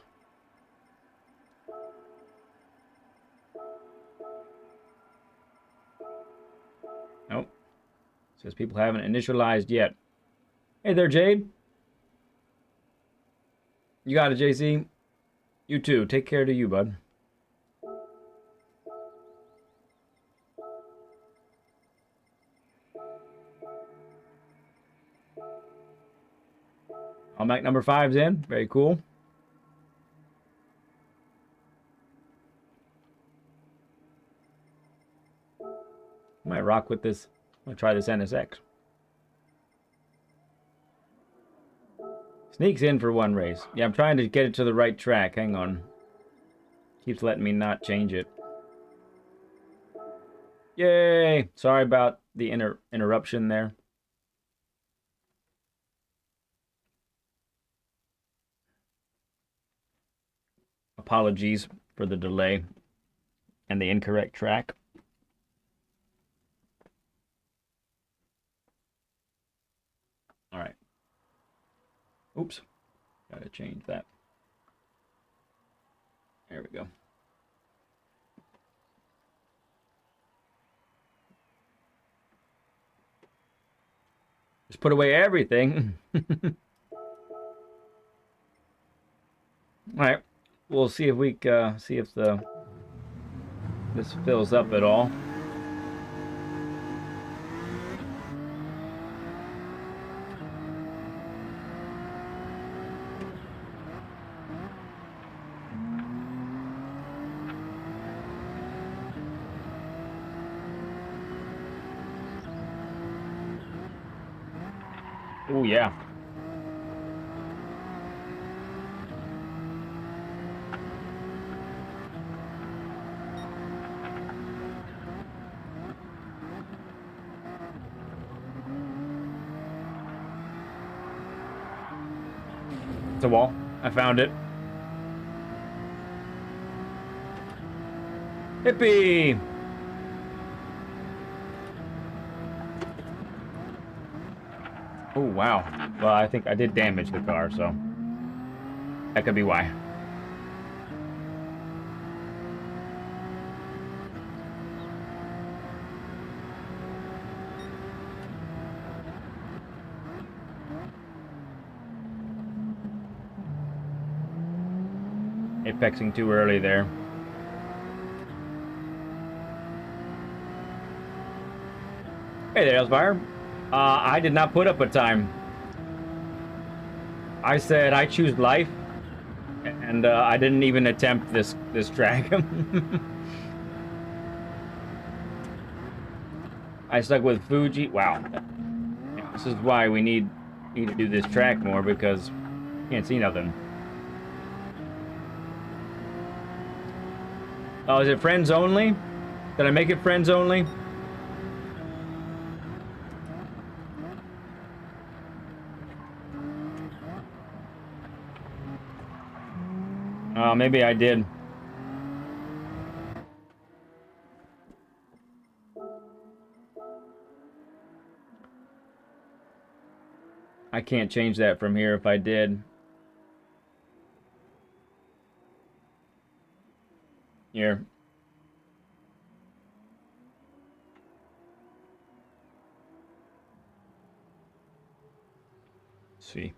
Nope. Says people haven't initialized yet. Hey there, Jade. You got it, JC. You too. Take care to you, bud. Almac number 5's in. Very cool. Might rock with this. I'm gonna try this NSX. Sneaks in for one race. Yeah, I'm trying to get it to the right track. Hang on. Keeps letting me not change it. Yay! Sorry about the interruption there. Apologies for the delay and the incorrect track. All right. Oops. Gotta change that. There we go. Just put away everything. All right. We'll see if we see if this fills up at all. Oh yeah. It's a wall. I found it. Hippie! Oh, wow. Well, I think I did damage the car, so. That could be why. Apexing too early there. Hey there, Elsfire. I did not put up a time. I said I choose life, and I didn't even attempt this track. I stuck with Fuji. Wow, this is why we need to do this track more, because you can't see nothing. Oh, is it friends only? Did I make it friends only? Maybe I did. I can't change that from here if I did. Here. Let's see.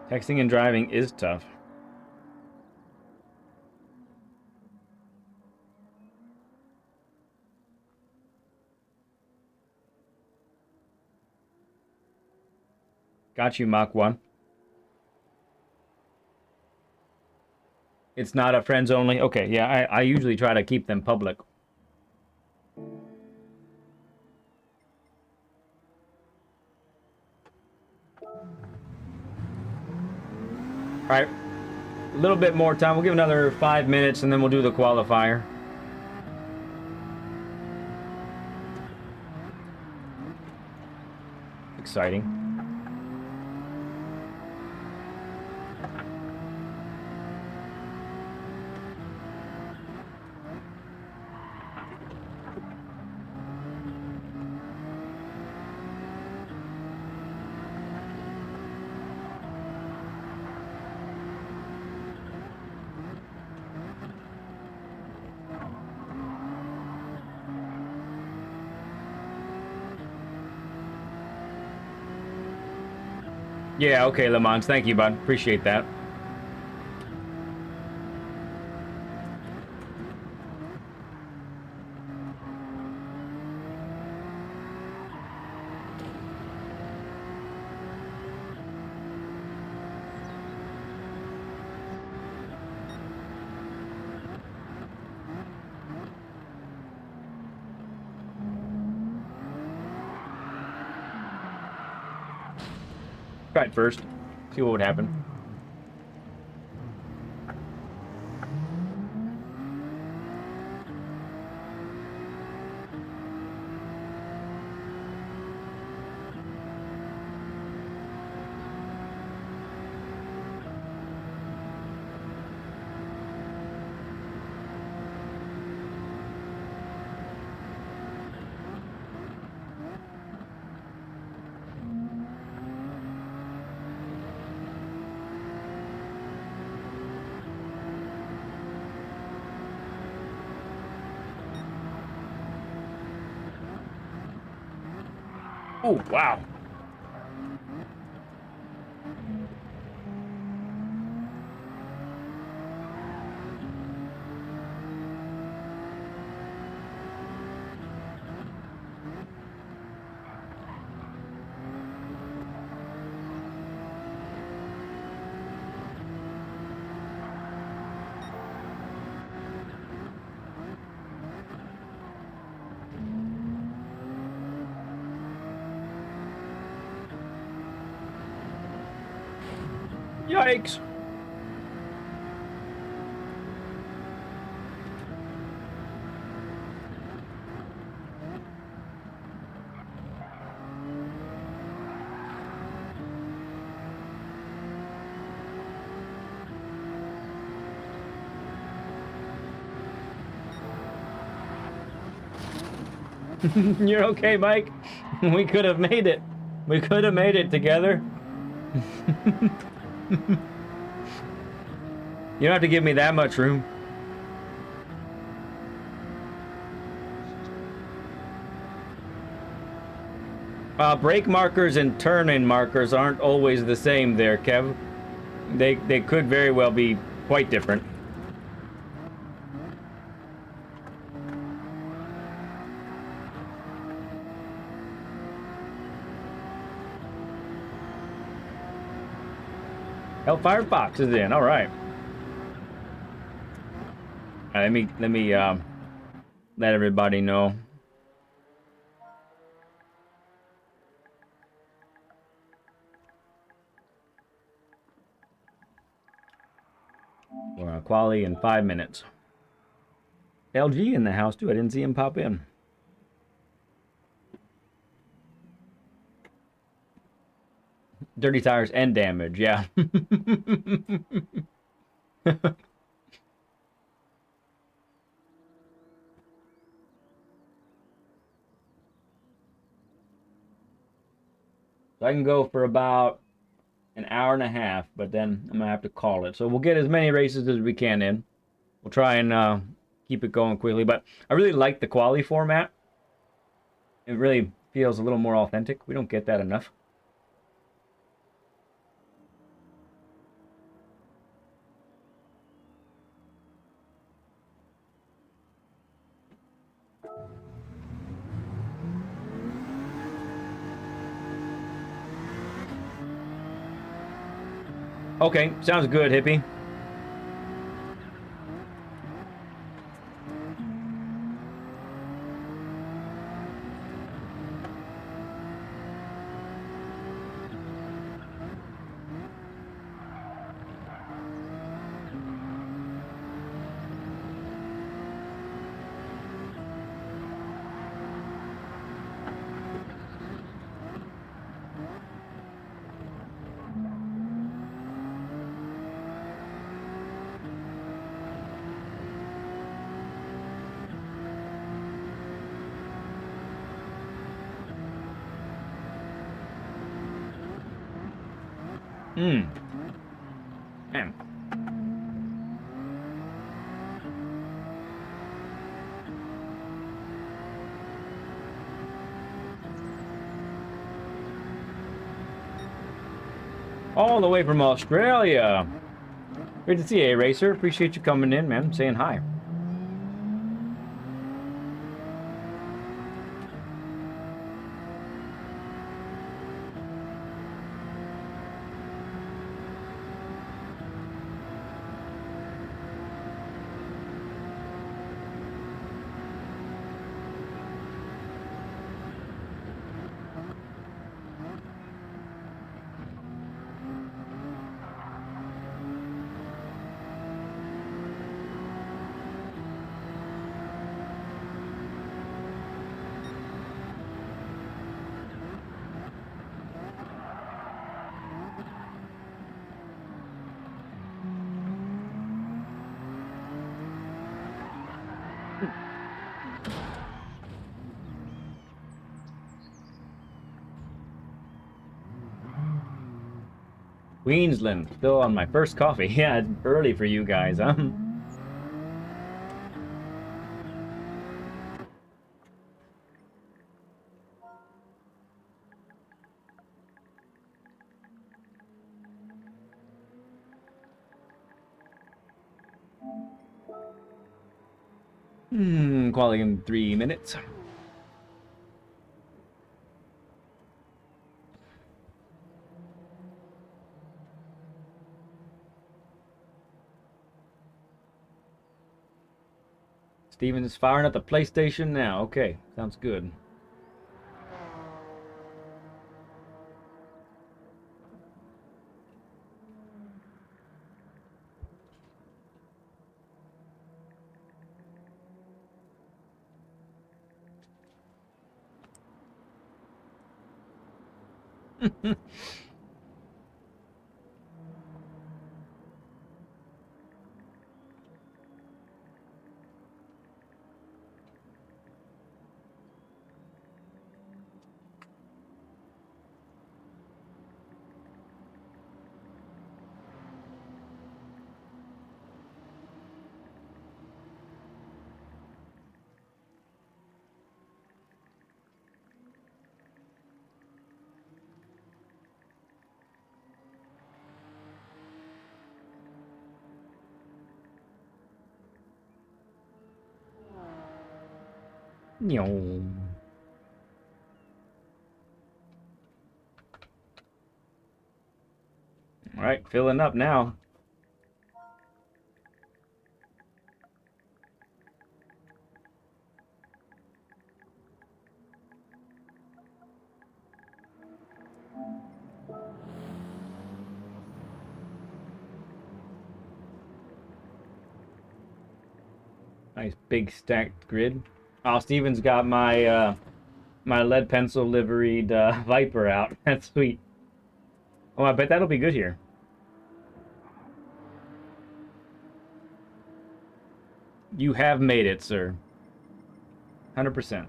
Texting and driving is tough. Got you, Mach 1. It's not a friends only? Okay, yeah, I usually try to keep them public. Alright, a little bit more time. We'll give another 5 minutes and then we'll do the qualifier. Exciting. Yeah, okay, Lamont. Thank you, bud. Appreciate that. Try it first. See what would happen. Oh, wow. Yikes. You're okay, Mike. We could have made it. We could have made it together. You don't have to give me that much room. Brake markers and turn-in markers aren't always the same there, Kev. They could very well be quite different. Hellfire Fox is in. All right. Let me let everybody know. We're on quality in 5 minutes. LG in the house too. I didn't see him pop in. Dirty tires and damage, yeah. So I can go for about an hour and a half, but then I'm gonna have to call it. So we'll get as many races as we can in. We'll try and keep it going quickly, but I really like the quality format. It really feels a little more authentic. We don't get that enough. Okay, sounds good, hippie. Man. All the way from Australia. Great to see you, Racer. Appreciate you coming in, man. Saying hi. Queensland, still on my first coffee. Yeah, it's early for you guys, huh? Quality in 3 minutes. Steven is firing up the PlayStation now. Okay, sounds good. All right, filling up now. Nice big stacked grid. Oh, Steven's got my my lead pencil liveried Viper out. That's sweet. Oh, I bet that'll be good here. You have made it, sir. 100%.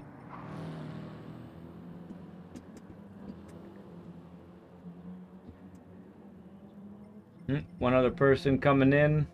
One other person coming in.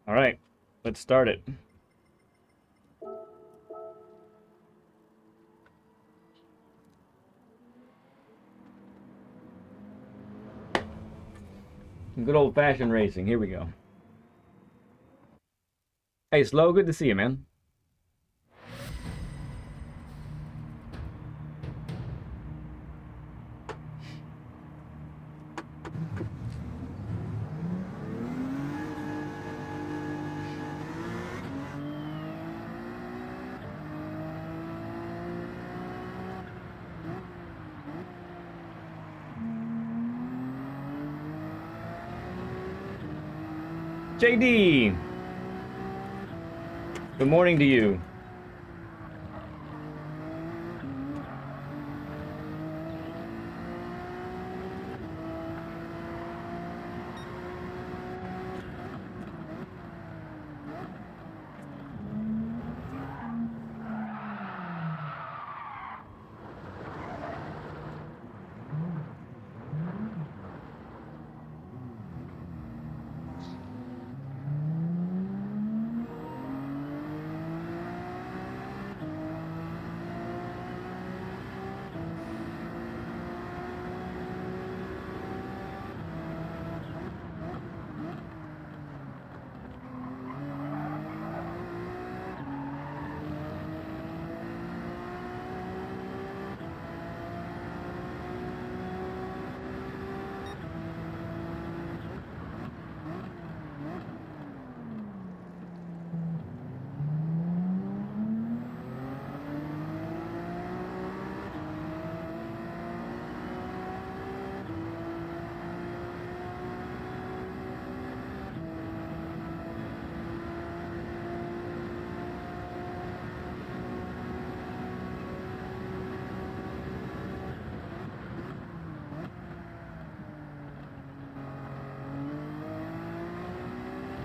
All right, let's start it. Good old-fashioned racing. Here we go. Hey, Slow, good to see you, man. JD, good morning to you.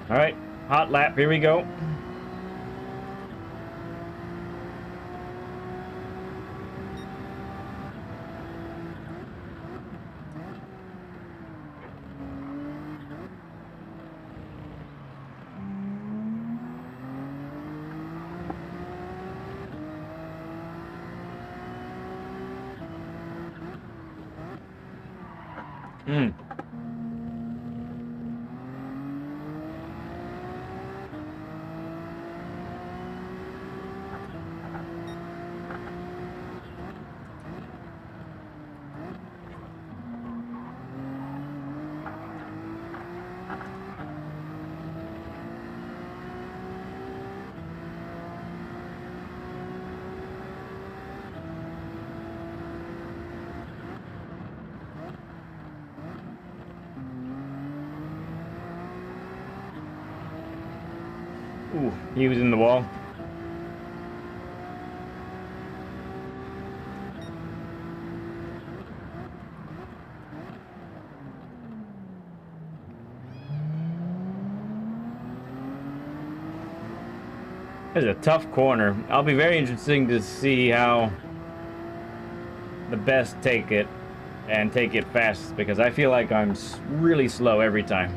All right, hot lap, here we go. Ooh, he was in the wall. It's a tough corner. I'll be very interesting to see how the best take it and take it fast, because I feel like I'm really slow every time.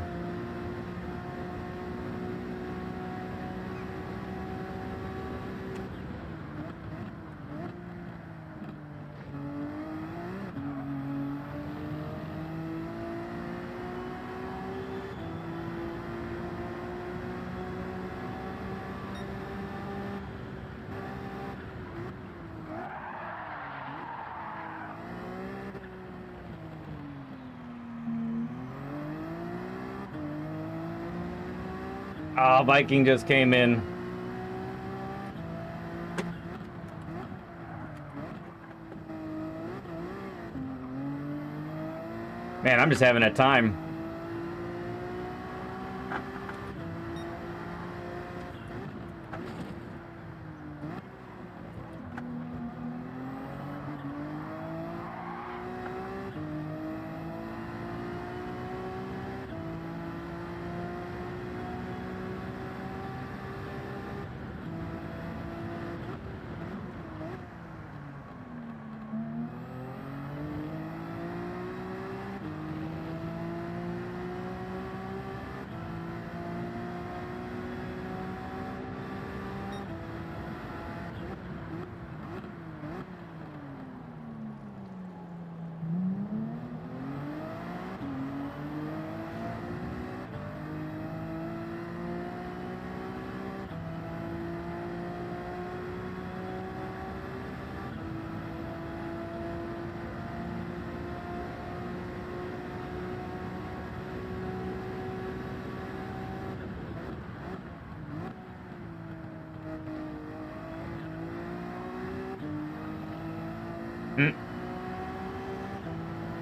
Ah, Viking just came in. Man, I'm just having a time.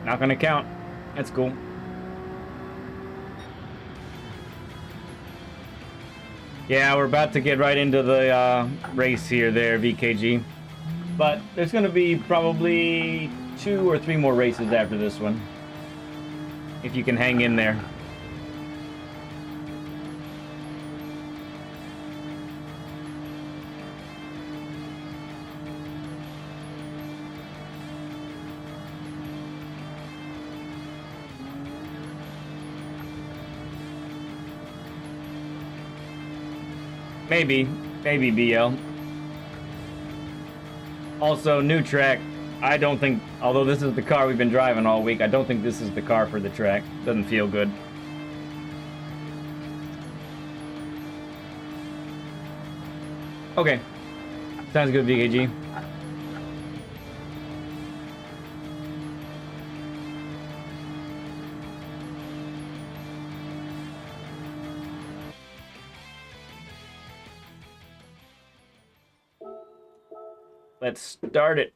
Not gonna count. That's cool. Yeah, we're about to get right into the race here there, VKG. But there's gonna be probably 2 or 3 more races after this one, if you can hang in there. Maybe BL. Also, new track. I don't think, although this is the car we've been driving all week, I don't think this is the car for the track. Doesn't feel good. Okay. Sounds good, VKG. Let's start it.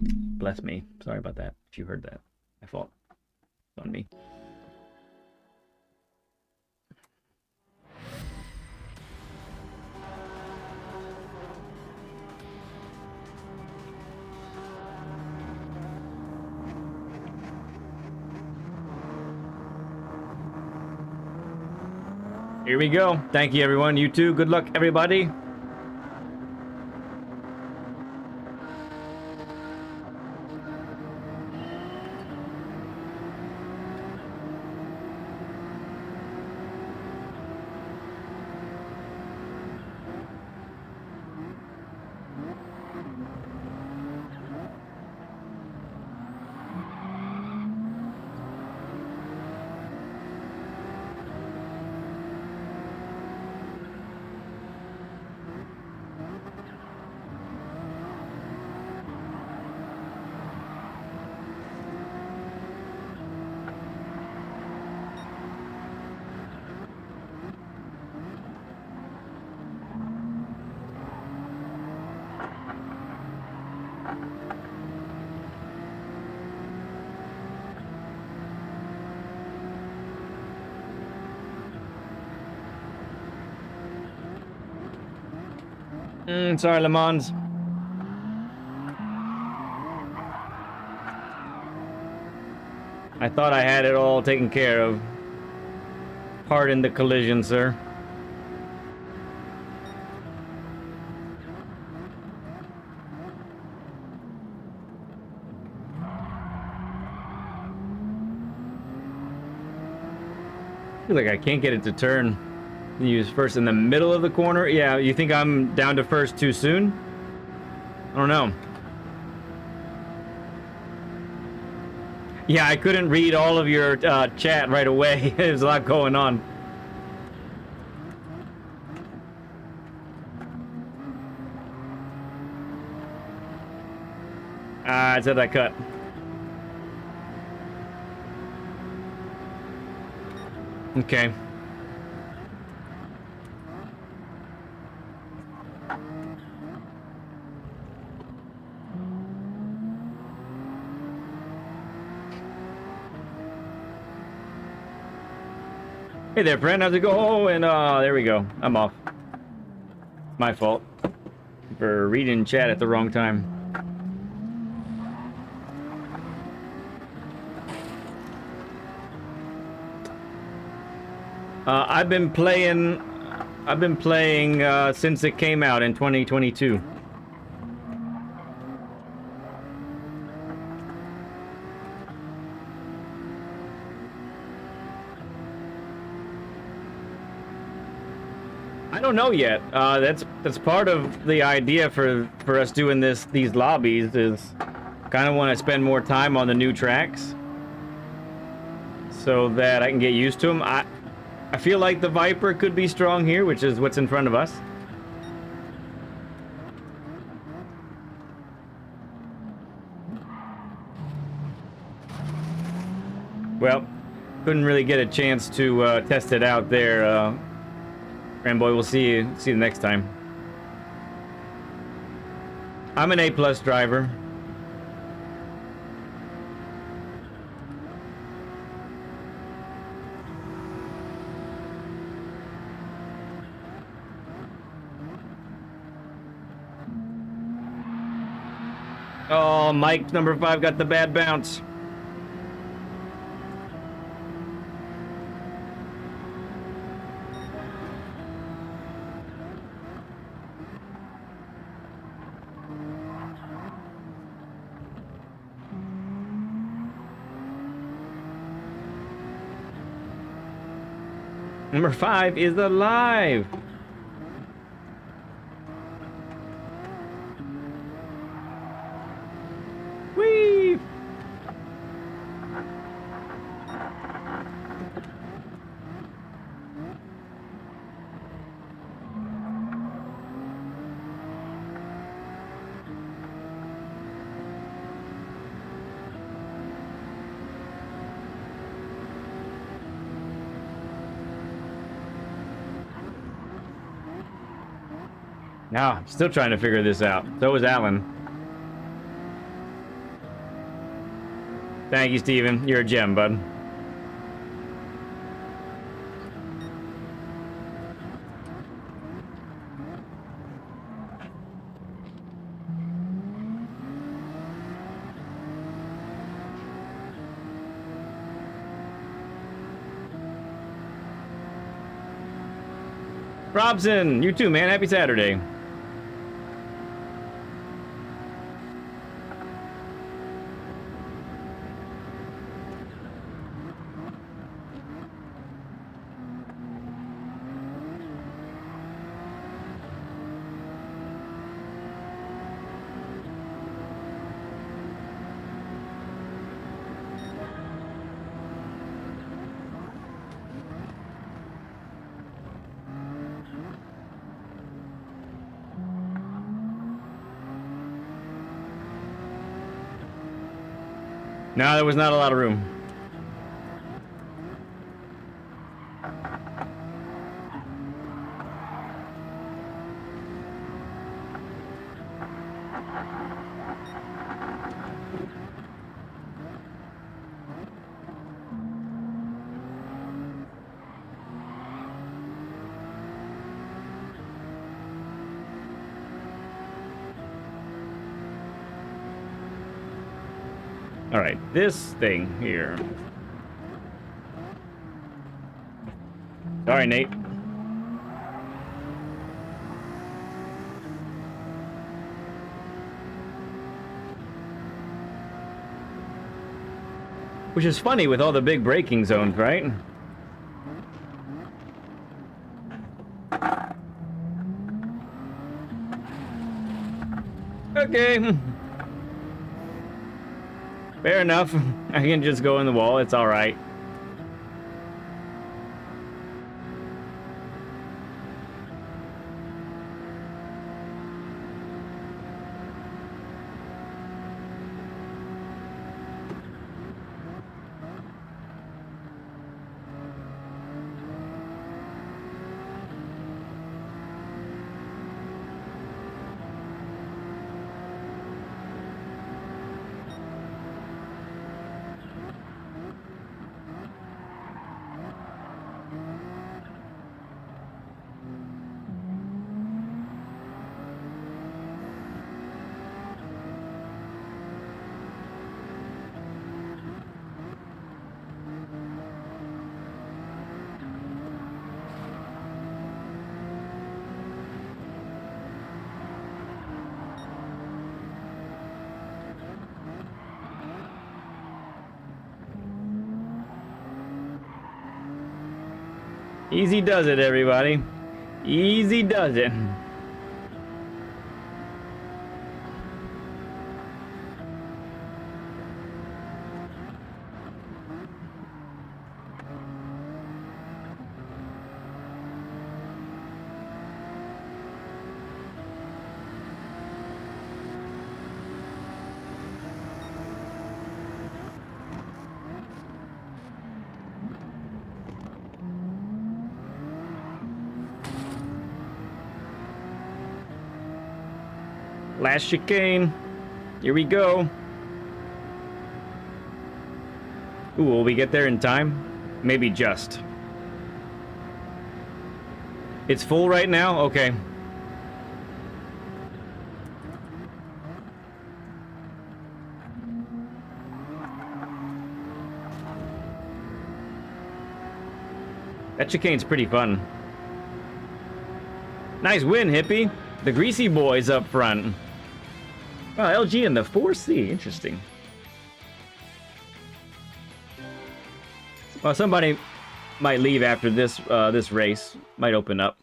Bless me. Sorry about that. If you heard that, my fault. It's on me. Here we go. Thank you, everyone. You too. Good luck, everybody. Sorry, Le Mans. I thought I had it all taken care of. Pardon the collision, sir. Feel like I can't get it to turn. Use first in the middle of the corner. Yeah, you think I'm down to first too soon? I don't know. Yeah, I couldn't read all of your chat right away. There's a lot going on. I said I cut. Okay. Hey there, friend. How's it going? There we go. I'm off. My fault for reading chat at the wrong time. I've been playing since it came out in 2022. I don't know yet. That's part of the idea for us doing these lobbies is kind of want to spend more time on the new tracks so that I can get used to them. I feel like the Viper could be strong here, which is what's in front of us. Well, couldn't really get a chance to test it out there. Gran boy, we'll see you next time. I'm an A+ driver. Oh, Mike number 5 got the bad bounce. Number 5 is alive. Whee! Now, I'm still trying to figure this out. So is Alan. Thank you, Steven. You're a gem, bud. Robson, you too, man. Happy Saturday. No, there was not a lot of room. All right, this thing here. Sorry, Nate. Which is funny with all the big braking zones, right? Okay. Fair enough. I can just go in the wall. It's all right. Easy does it, everybody. Easy does it. Last chicane. Here we go. Ooh, will we get there in time? Maybe just. It's full right now? Okay. That chicane's pretty fun. Nice win, hippie. The greasy boys up front. Wow, LG in the 4C. Interesting. Well, somebody might leave after this this race. Might open up.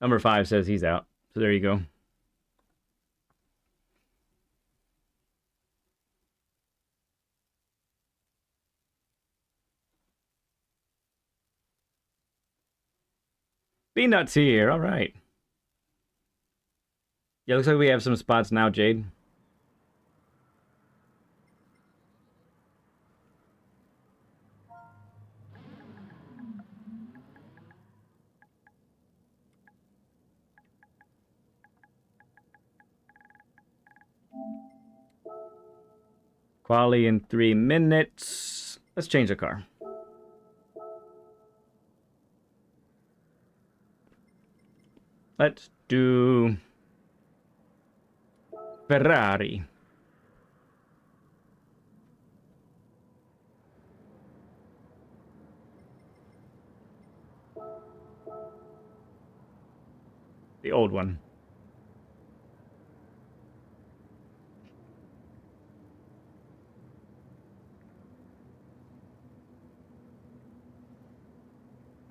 Number 5 says he's out. So there you go. Peanuts here. All right. Yeah, looks like we have some spots now, Jade. Quali in 3 minutes. Let's change the car. Let's do Ferrari. The old one.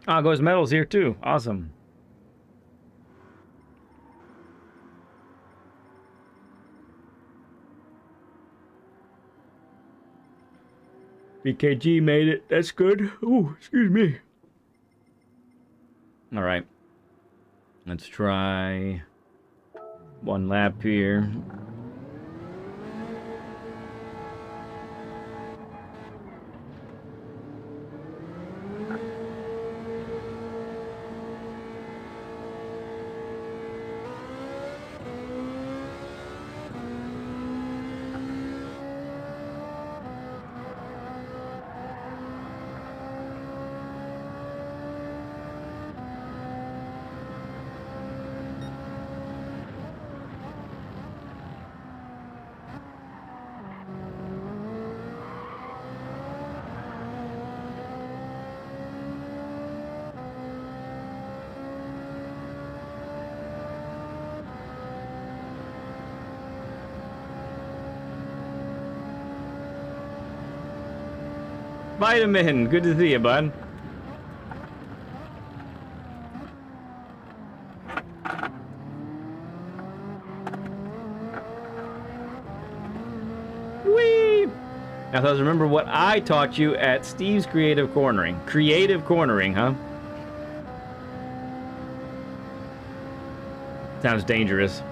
Ah, goes medals here too. Awesome. BKG made it. That's good. Ooh, excuse me. All right. Let's try one lap here. Vitamin, good to see you, bud. Whee! Now, fellas, remember what I taught you at Steve's Creative Cornering. Creative cornering, huh? Sounds dangerous.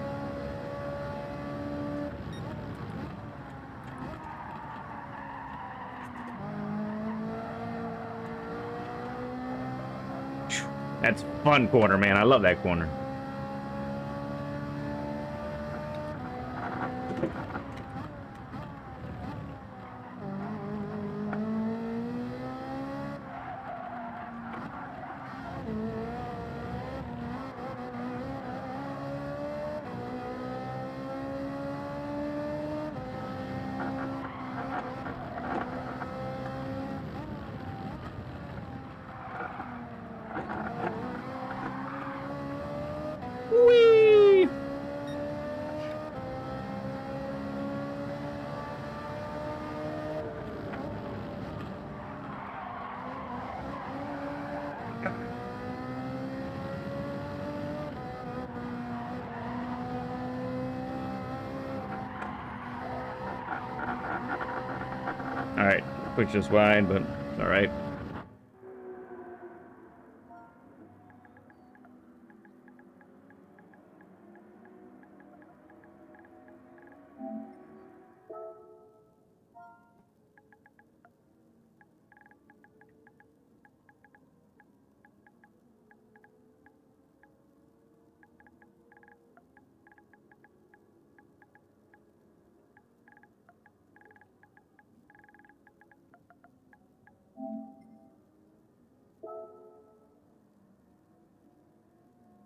That's fun corner, man. I love that corner. Whee! All right, push this wide, but it's all right.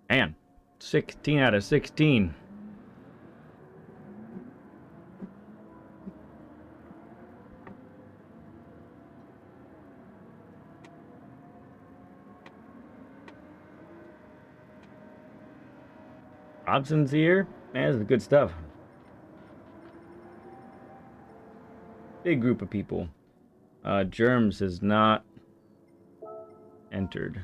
Man, 16 out of 16. Robson's here. Man, this is good stuff. Big group of people. Germs is not entered.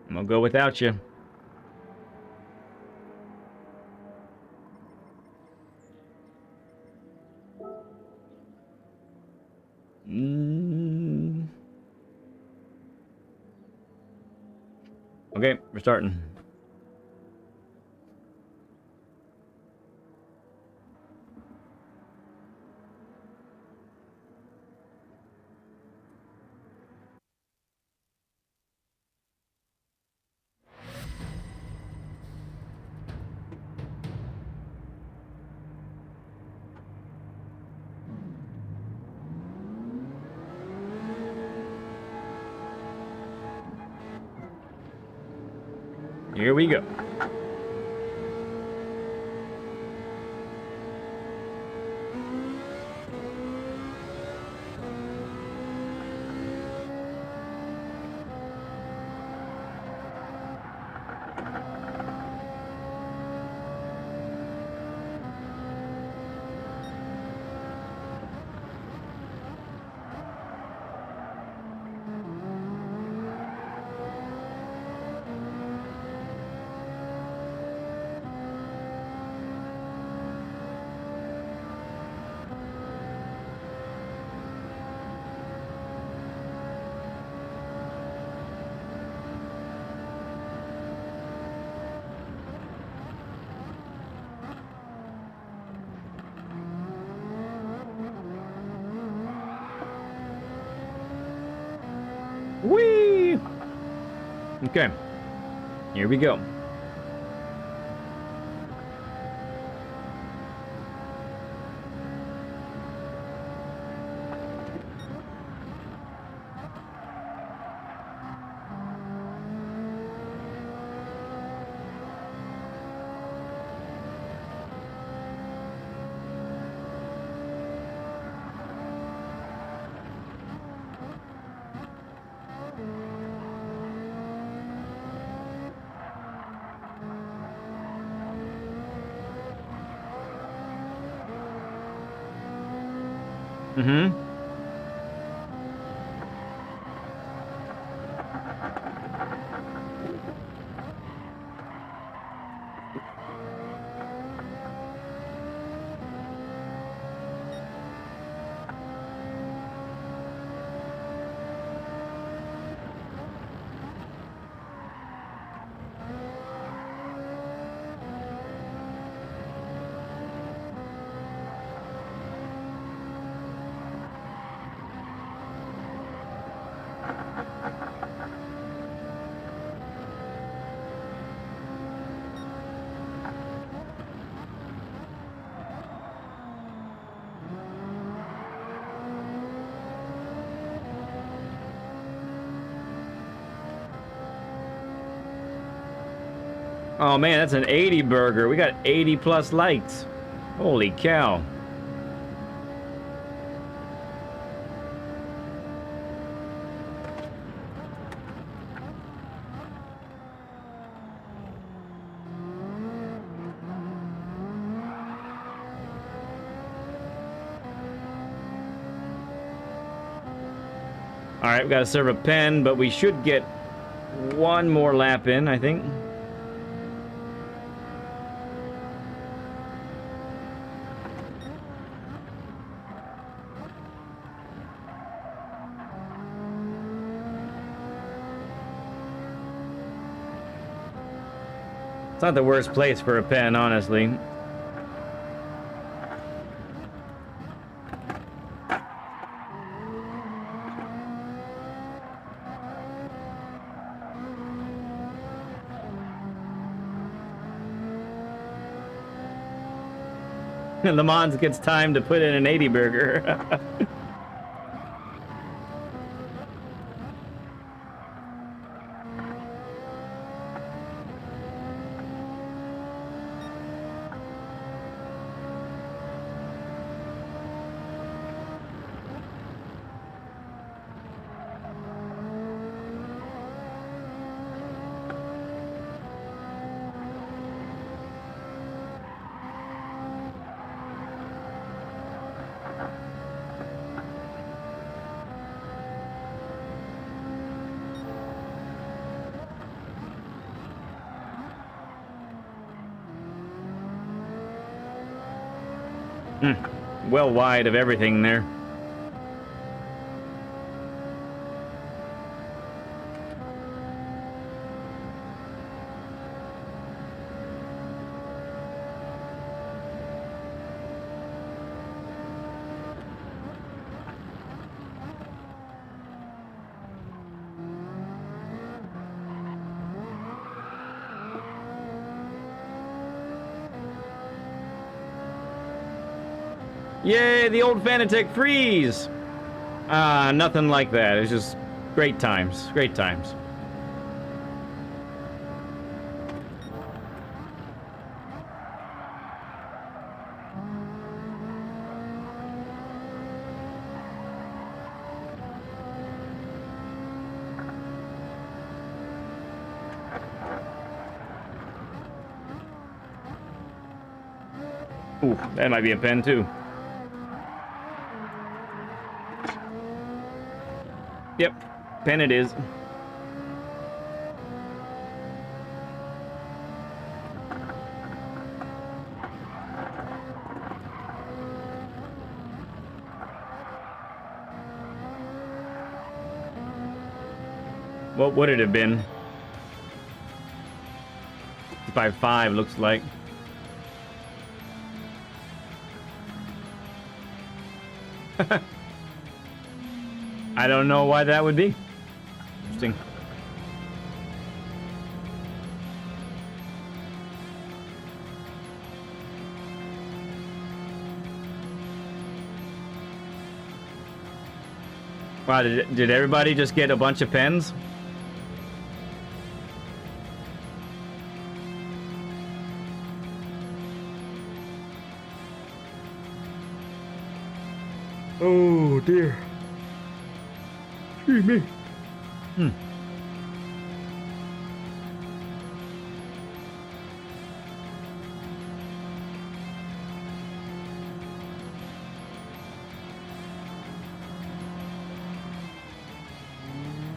I'm gonna go without you. Okay, we're starting. Here we go. Whee! Okay, here we go. Mm-hmm. Oh man, that's an 80 burger. We got 80 plus likes. Holy cow. All right, we got to serve a pen, but we should get one more lap in, I think. It's not the worst place for a pen, honestly. Le Mans gets time to put in an 80 burger. Well wide of everything there. Yay, the old Fanatec freeze! Nothing like that. It's just great times. Great times. Ooh, that might be a pen too. Yep, pen it is. What would it have been? 5.5 looks like. I don't know why that would be. Interesting. Wow, did everybody just get a bunch of pens? Oh dear. Excuse me.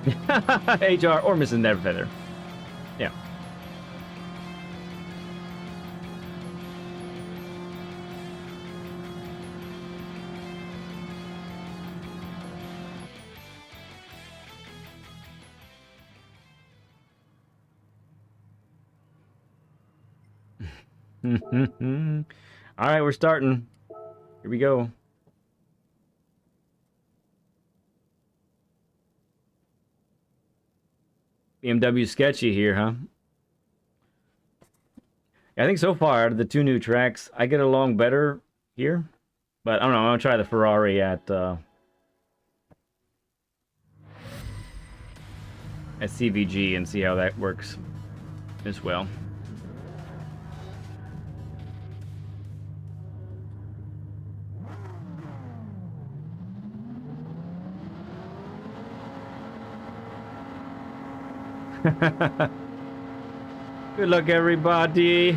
HR or Mrs. Neverfeather. Yeah. All right, we're starting. Here we go. BMW sketchy here, huh? I think so far, out of the two new tracks, I get along better here. But I don't know, I'm gonna try the Ferrari at CVG and see how that works as well. Good luck, everybody.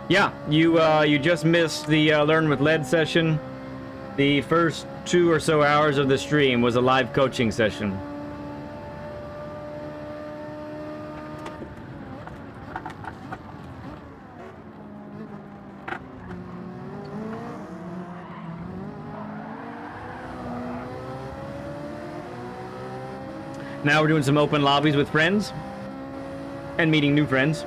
Yeah, you just missed the Learn with Lead session. The first 2 or so hours of the stream was a live coaching session. Now we're doing some open lobbies with friends and meeting new friends.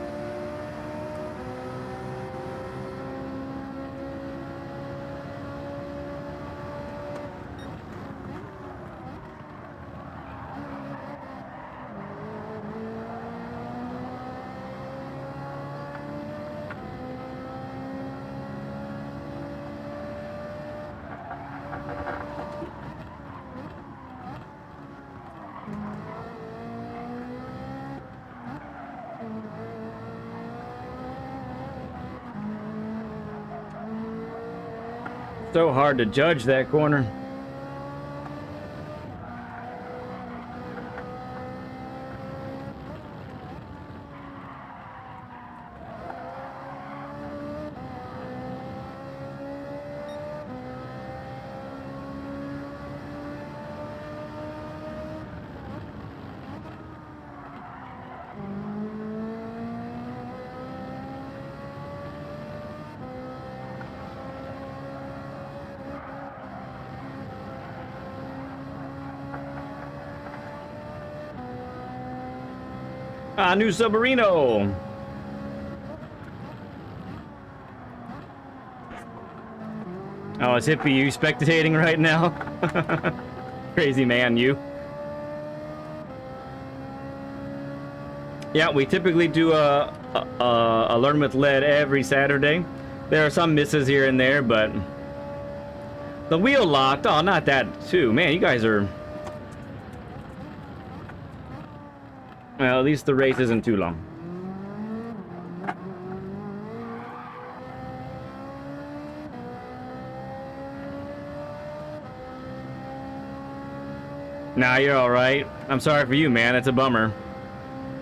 So hard to judge that corner. New Submarino. Oh, is Hippie you spectating right now? Crazy man, you. Yeah, we typically do a Learn with Lead every Saturday. There are some misses here and there, but the wheel locked. Oh, not that too. Man, you guys are. Well, at least the race isn't too long. Nah, you're alright. I'm sorry for you, man. It's a bummer.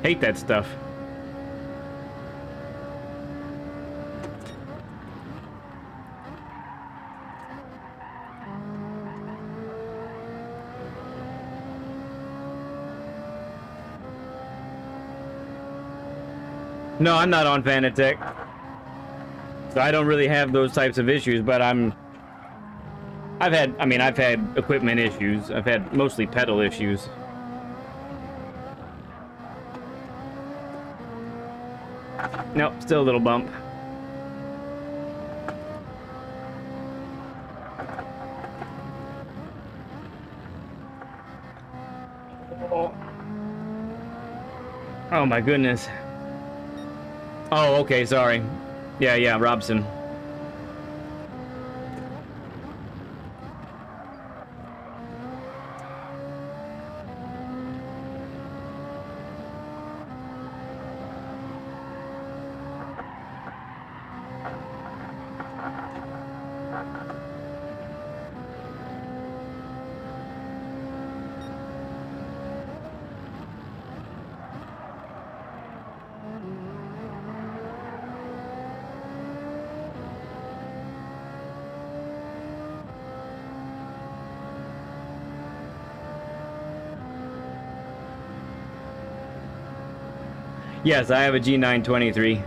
Hate that stuff. No, I'm not on Fanatec. So I don't really have those types of issues, but I've had equipment issues. I've had mostly pedal issues. Nope, still a little bump. Oh my goodness. Oh, okay, sorry. Yeah, Robson. Yes, I have a G923.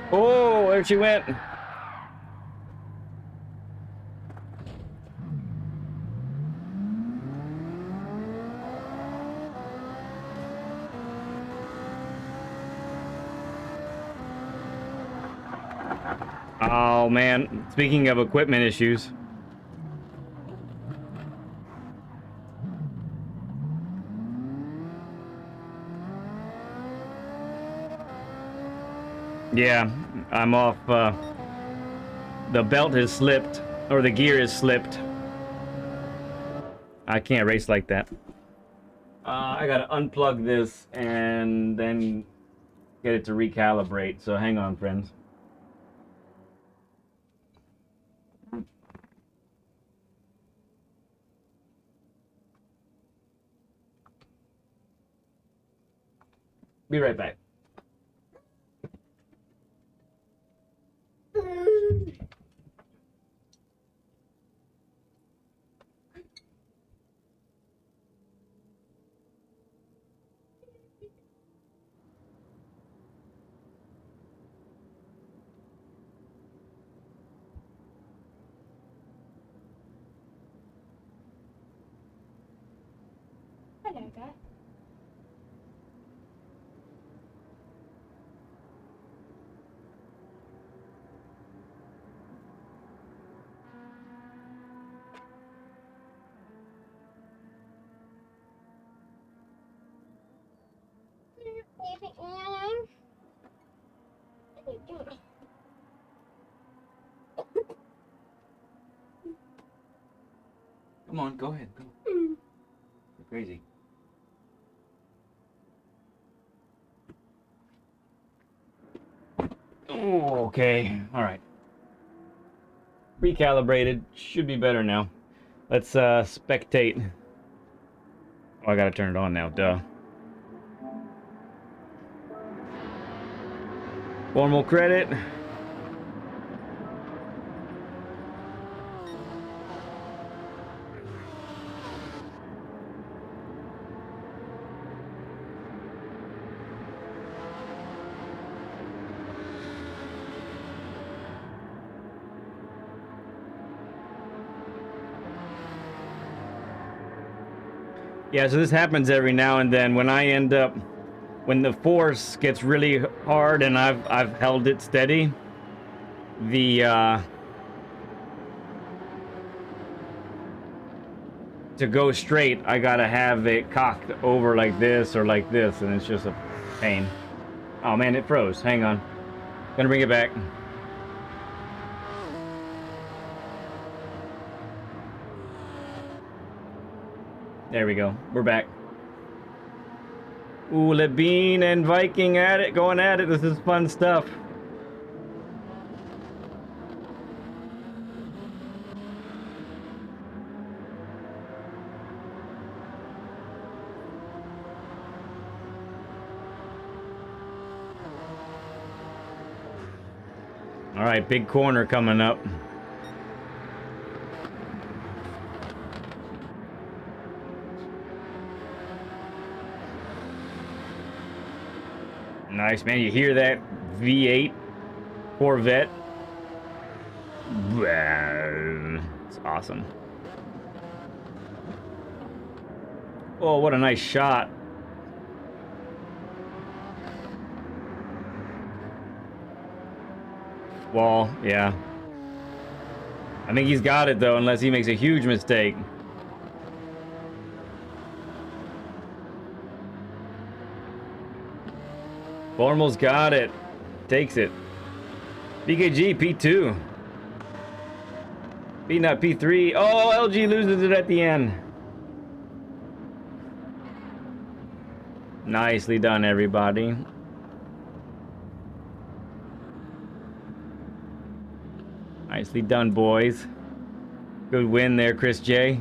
Oh, there she went. Oh man, speaking of equipment issues. Yeah, I'm off. The belt has slipped, or the gear has slipped. I can't race like that. I gotta unplug this and then get it to recalibrate. So hang on, friends. Be right back. Hello there. Come on, go ahead. Go. You're crazy. Oh, okay. All right. Recalibrated. Should be better now. Let's spectate. Oh, I gotta turn it on now. Duh. Formal credit. Yeah, so this happens every now and then when I end up, when the force gets really hard and I've held it steady, the to go straight, I gotta have it cocked over like this or like this, and it's just a pain. Oh man, it froze. Hang on. Gonna bring it back. There we go. We're back. Ooh, Labine and Viking at it, going at it. This is fun stuff. All right, big corner coming up. Nice, man. You hear that V8 Corvette? It's awesome. Oh, what a nice shot. Wall, yeah. I think he's got it, though, unless he makes a huge mistake. Formal's got it. Takes it. BKG, P2. P-Nut, P3. Oh, LG loses it at the end. Nicely done, everybody. Nicely done, boys. Good win there, Chris J.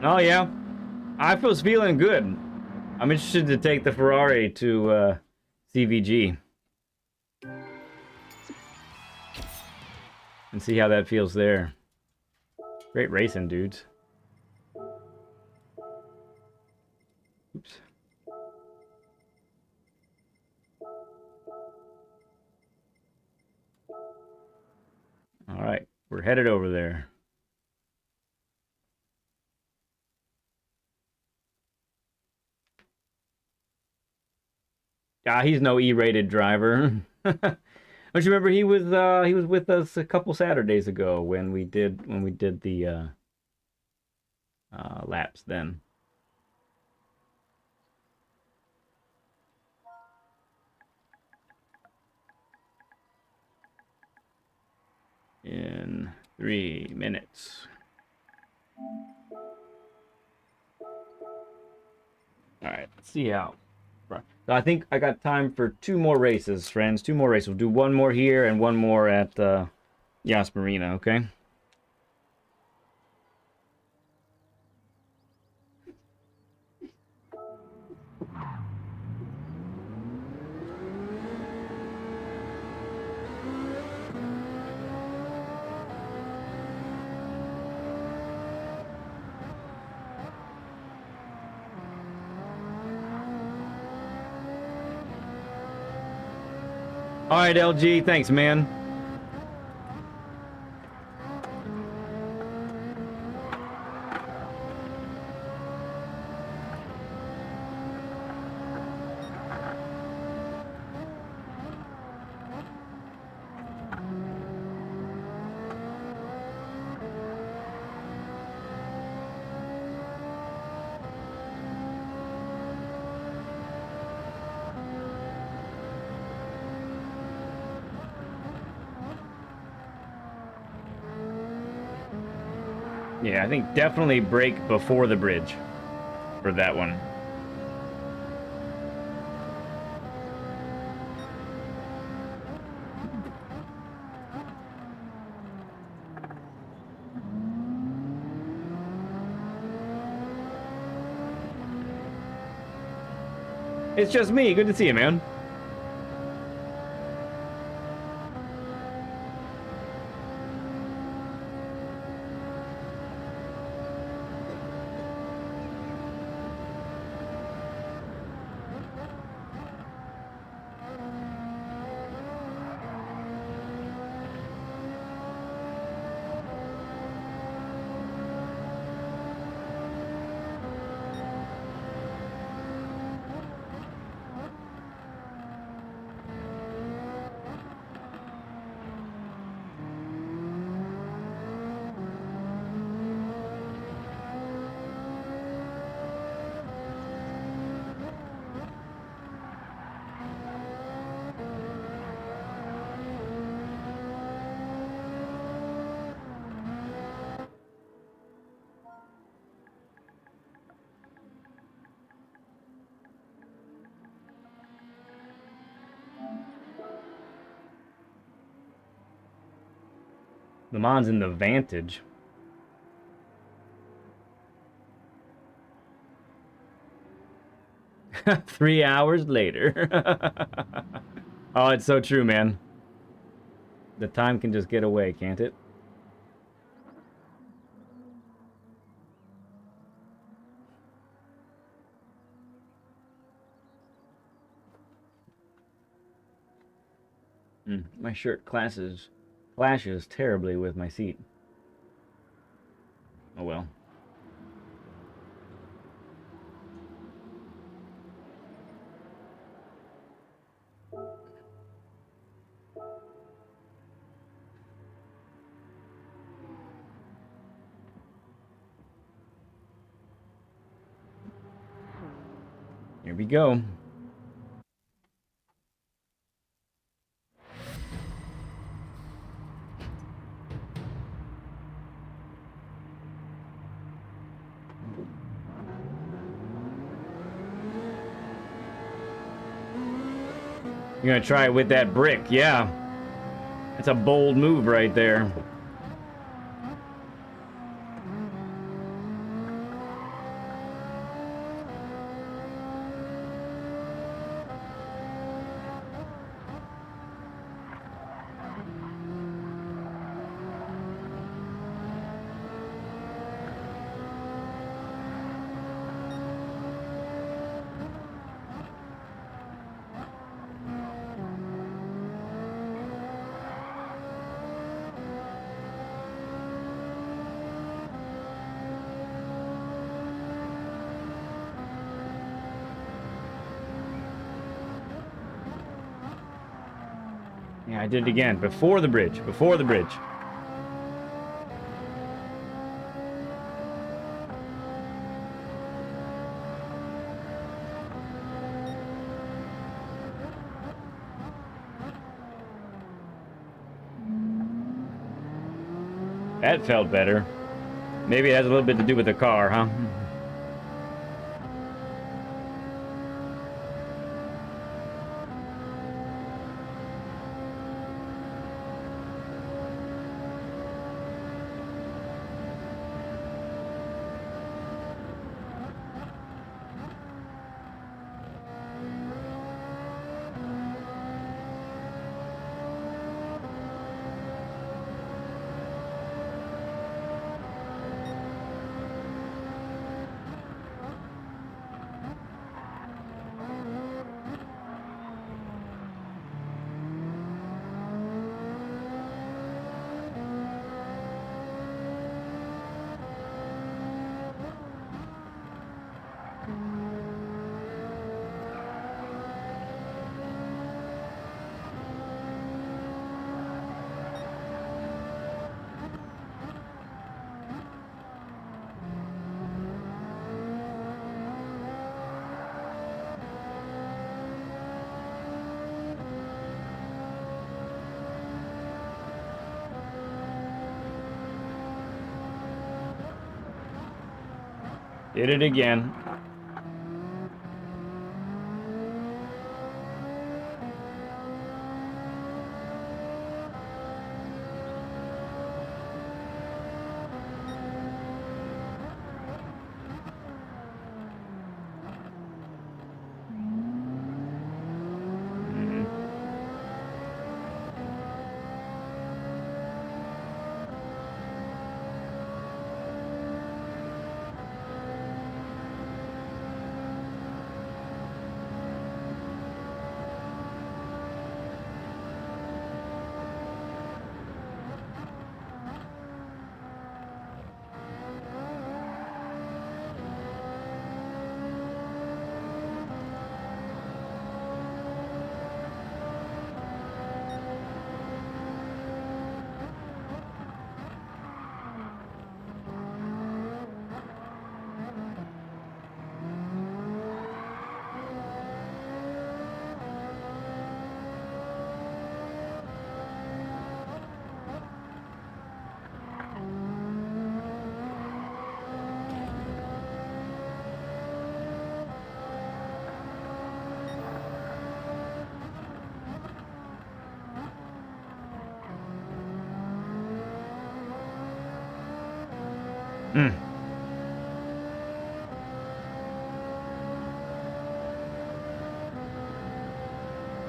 Oh, yeah. I was feeling good. I'm interested to take the Ferrari to CVG. And see how that feels there. Great racing, dudes. Oops. All right, we're headed over there. Ah, he's no E-rated driver. Don't you remember he was with us a couple Saturdays ago when we did the laps then. In 3 minutes. All right, let's see how. So I think I got time for 2 more races, friends. 2 more races. We'll do 1 more here and 1 more at Yas Marina, okay? All right, LG, thanks, man. Yeah, I think definitely brake before the bridge for that one. It's just me. Good to see you, man. Le Mans in the Vantage. 3 hours later. Oh, it's so true, man. The time can just get away, can't it? My shirt clashes terribly with my seat. Oh well. Here we go. You're gonna try it with that brick, yeah. That's a bold move right there. Yeah, I did it again. Before the bridge. Before the bridge. That felt better. Maybe it has a little bit to do with the car, huh? Did it again.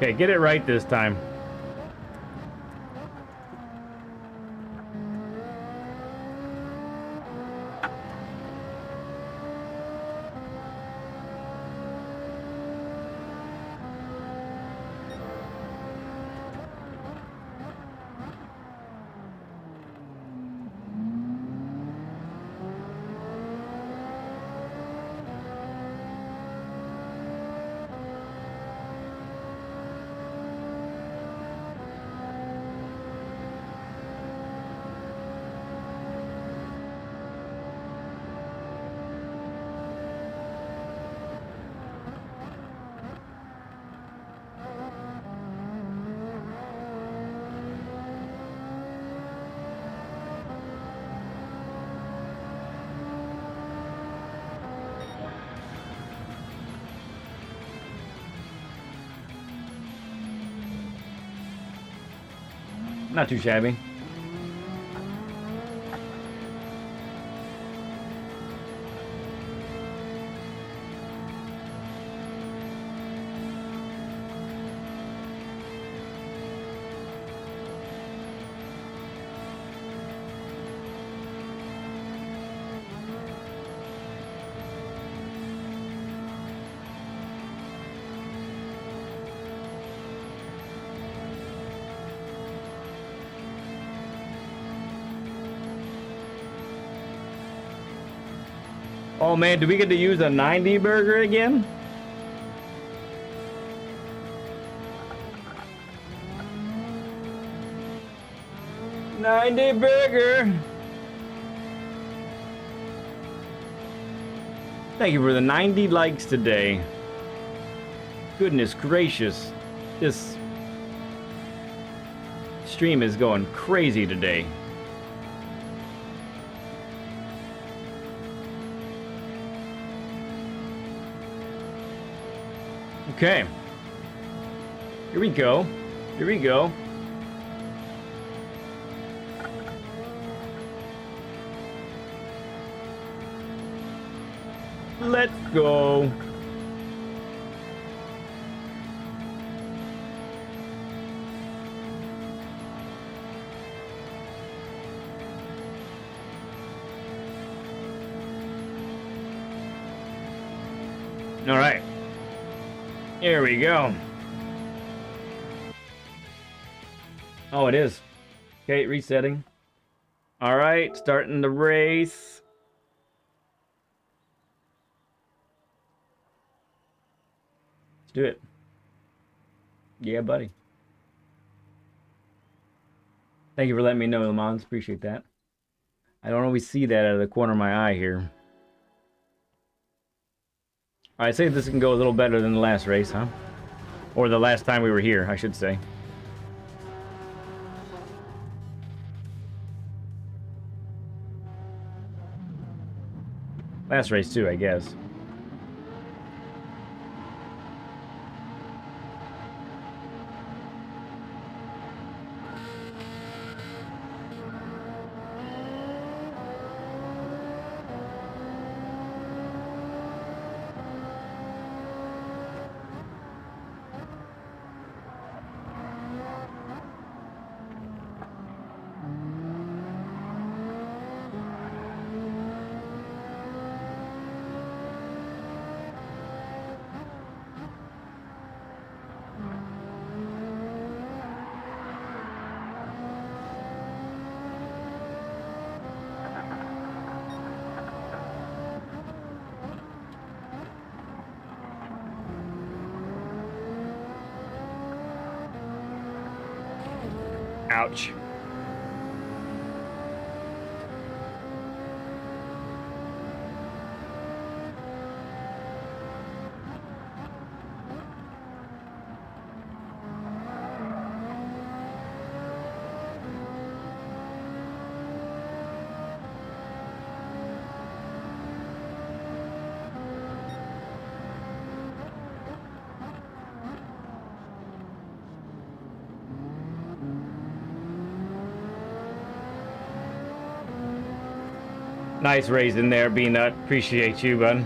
Okay, get it right this time. Not too shabby. Oh man, do we get to use a 90 burger again? $90 burger. Thank you for the 90 likes today. Goodness gracious. This stream is going crazy today. Okay. Here we go. Here we go. Let's go. All right. Here we go. Oh, it is. Okay, resetting. All right, starting the race. Let's do it. Yeah, buddy. Thank you for letting me know, Lamont. Appreciate that. I don't always see that out of the corner of my eye here. I'd say this can go a little better than the last race, huh? Or the last time we were here, I should say. Last race too, I guess. Ouch. Nice raise in there, B-Nut. Appreciate you, bud.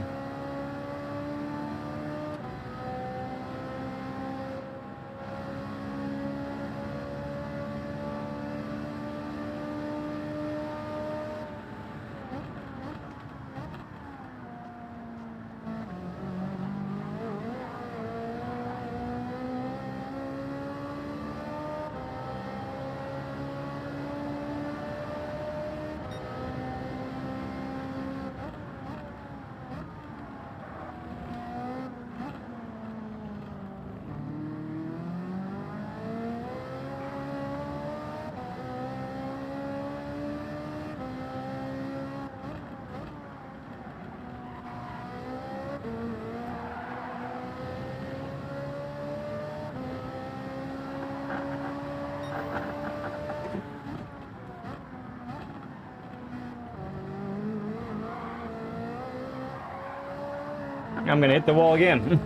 I'm gonna hit the wall again.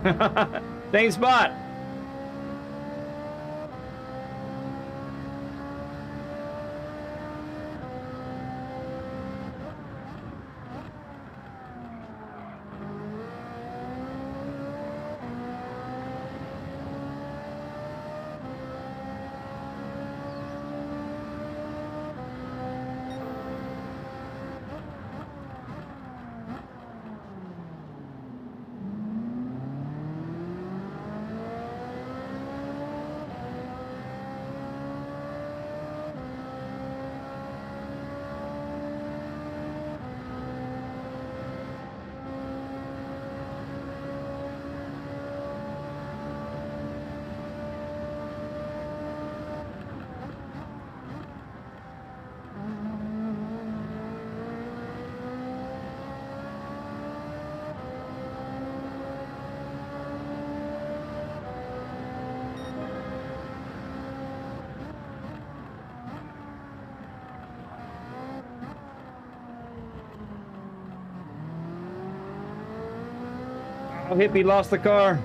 Same spot. Oh, Hippie lost the car.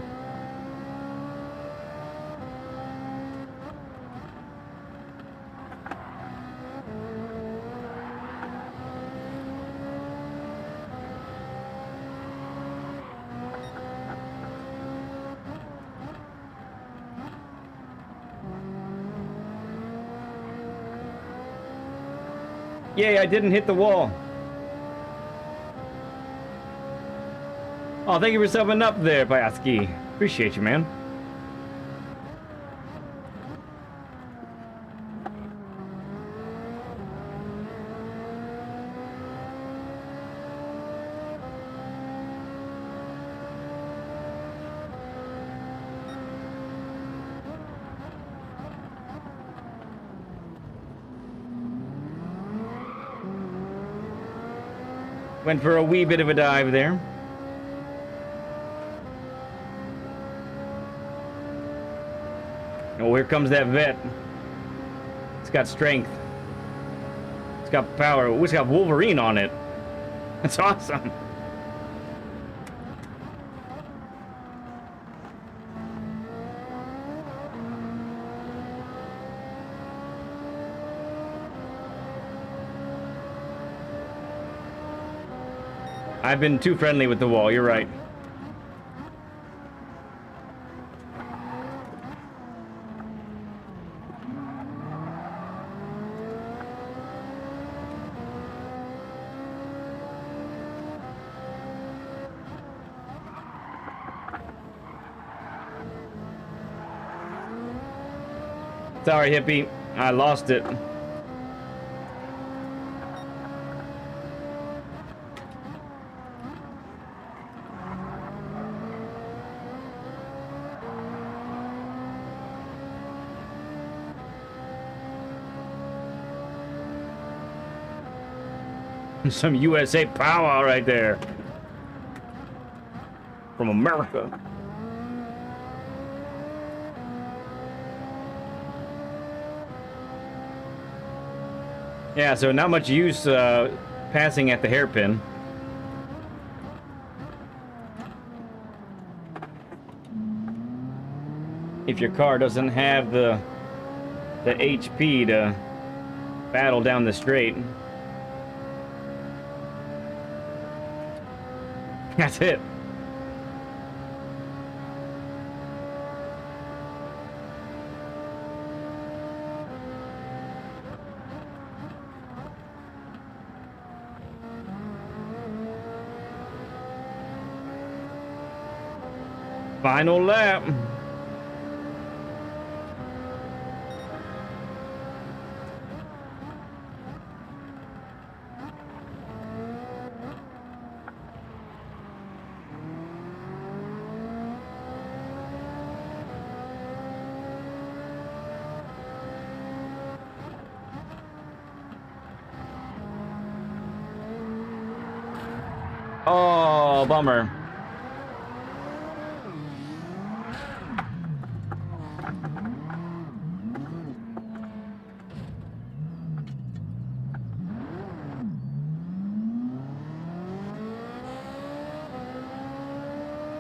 Yay, I didn't hit the wall. Oh, thank you for subbing up there, Bayaski. Appreciate you, man. Went for a wee bit of a dive there. Oh, here comes that vet. It's got strength. It's got power. Oh, it's got Wolverine on it. That's awesome. I've been too friendly with the wall, you're right. Sorry, hippie. I lost it. Some USA power right there. From America. Yeah, so not much use passing at the hairpin. If your car doesn't have the HP to battle down the straight. That's it. Final lap. Oh, bummer.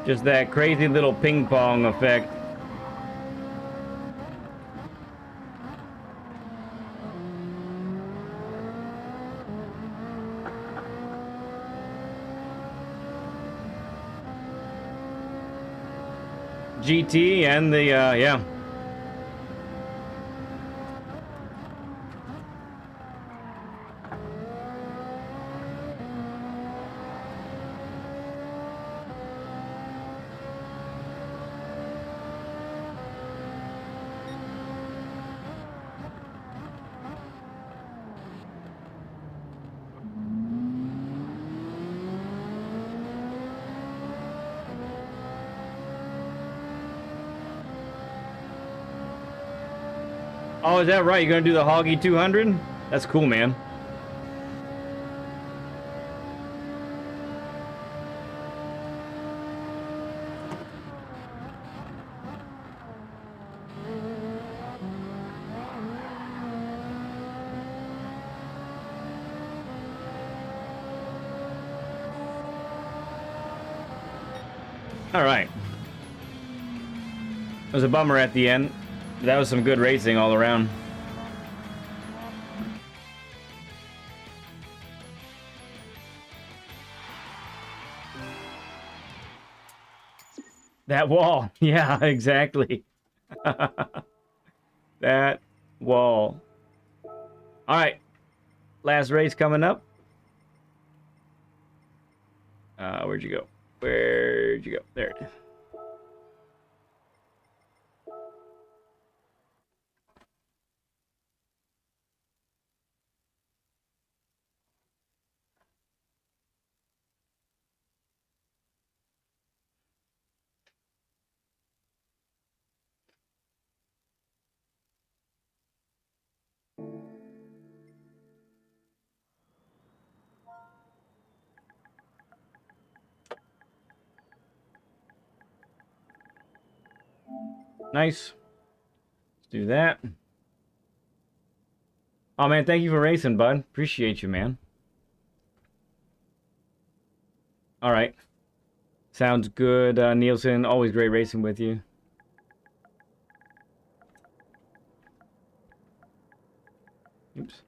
Just that crazy little ping pong effect. GT and the, yeah. Oh, is that right? You're gonna do the Hoggy 200? That's cool, man. All right. It was a bummer at the end. That was some good racing all around. That wall. Yeah, exactly. That wall. All right. Last race coming up. Where'd you go? Where'd you go? There it is. Nice. Let's do that. Oh, man, thank you for racing, bud. Appreciate you, man. All right. Sounds good, Nielsen. Always great racing with you. Oops.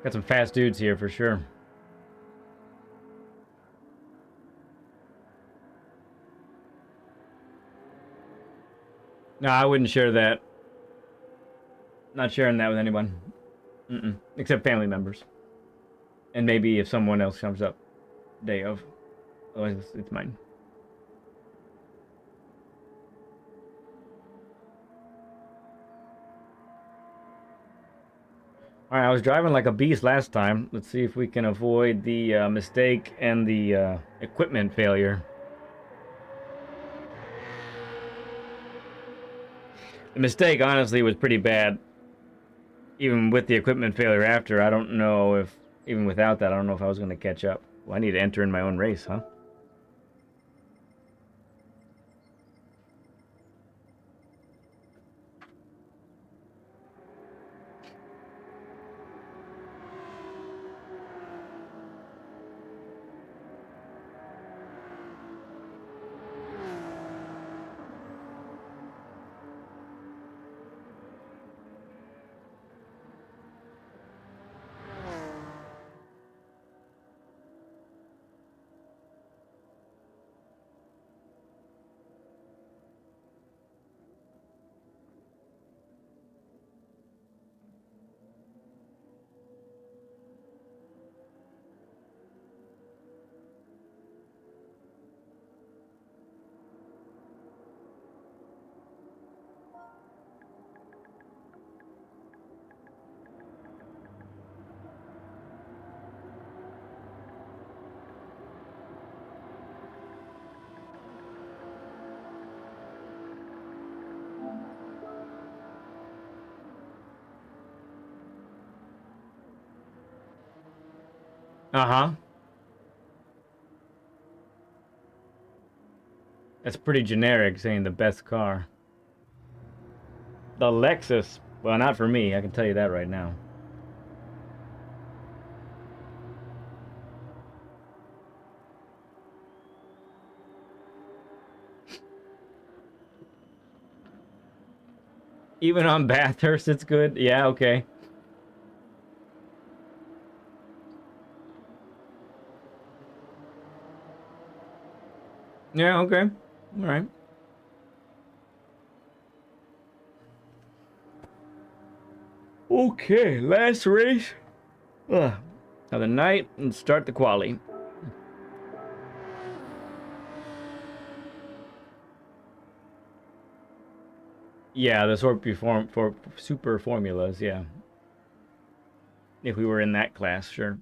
Got some fast dudes here for sure. No, I wouldn't share that. Not sharing that with anyone. Except family members. And maybe if someone else comes up day of. Otherwise, it's mine. Alright, I was driving like a beast last time. Let's see if we can avoid the mistake and the equipment failure. The mistake, honestly, was pretty bad. Even with the equipment failure after, I don't know if, even without that, I don't know if I was going to catch up. Well, I need to enter in my own race, huh? Uh-huh. That's pretty generic, saying the best car. The Lexus. Well, not for me, I can tell you that right now. Even on Bathurst, it's good? Yeah, okay. Yeah, okay. All right. Okay, last race of the night and start the quali. Yeah, the sort perform for super formulas, yeah. If we were in that class, sure.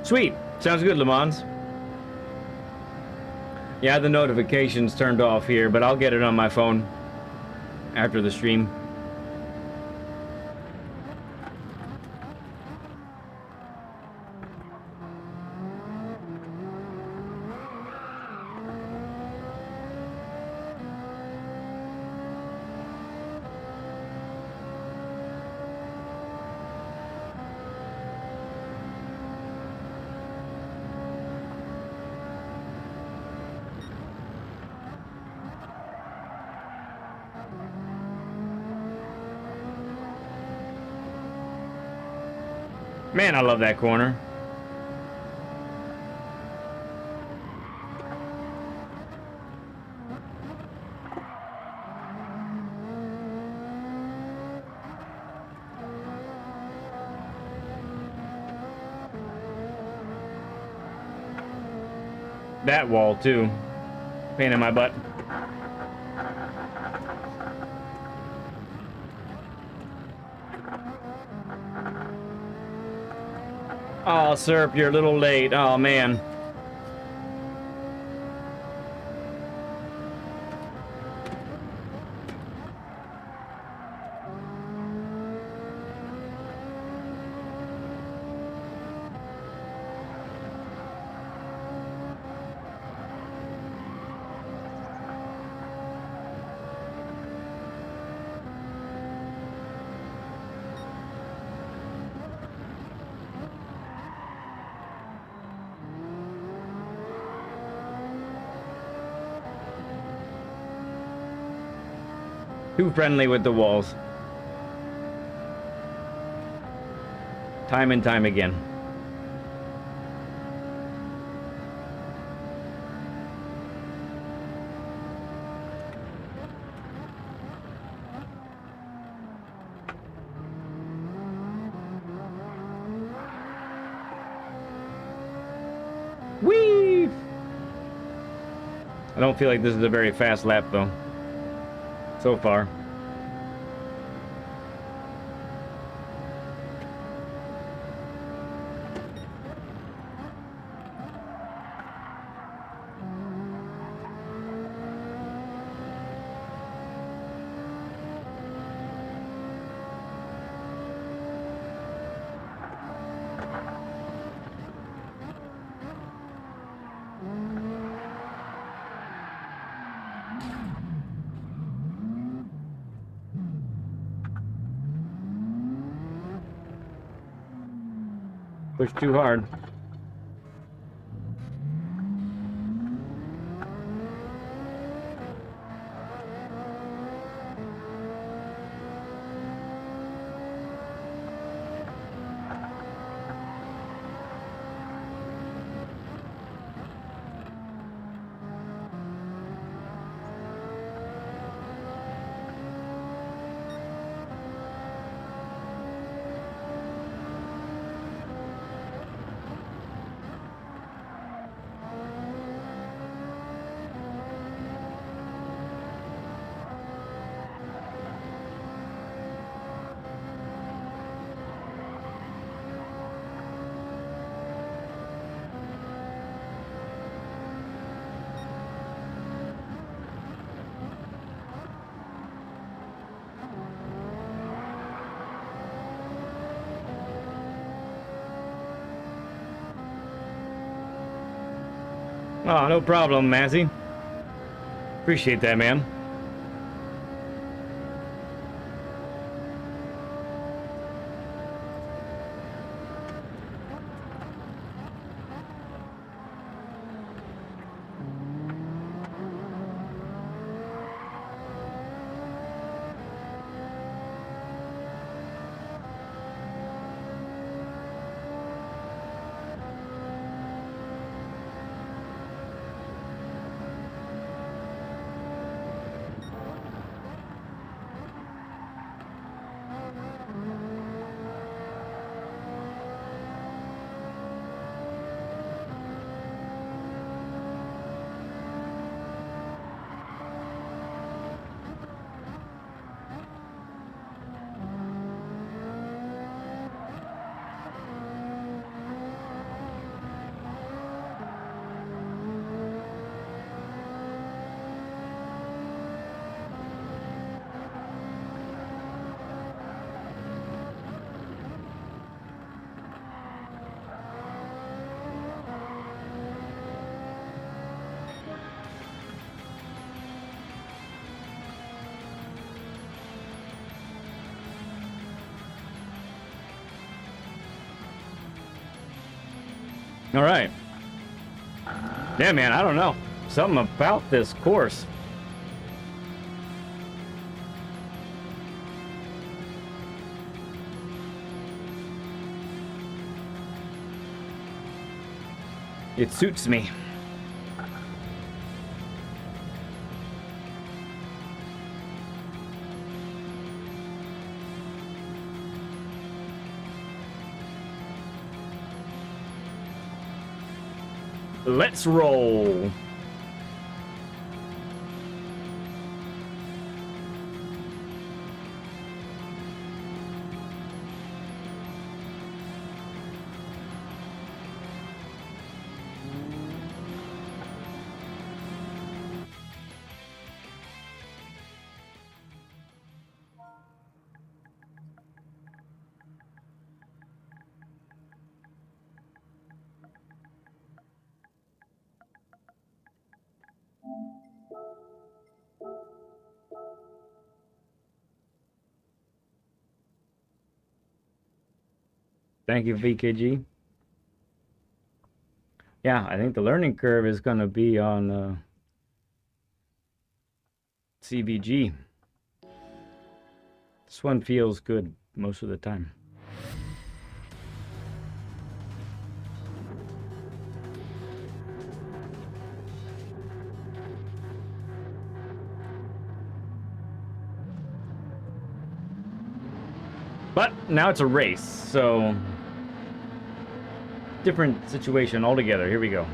Sweet. Sounds good, Le Mans. Yeah, the notifications turned off here, but I'll get it on my phone after the stream. Man, I love that corner. That wall, too. Pain in my butt. Oh, Serp, you're a little late. Oh, man. Too friendly with the walls. Time and time again. Whee! I don't feel like this is a very fast lap, though. So far. Push too hard. Oh, no problem, Mazzy. Appreciate that, man. All right. Yeah, man, I don't know. Something about this course. It suits me. Let's roll. Thank you, VKG. Yeah, I think the learning curve is going to be on CVG. This one feels good most of the time. But now it's a race, so different situation altogether. Here we go.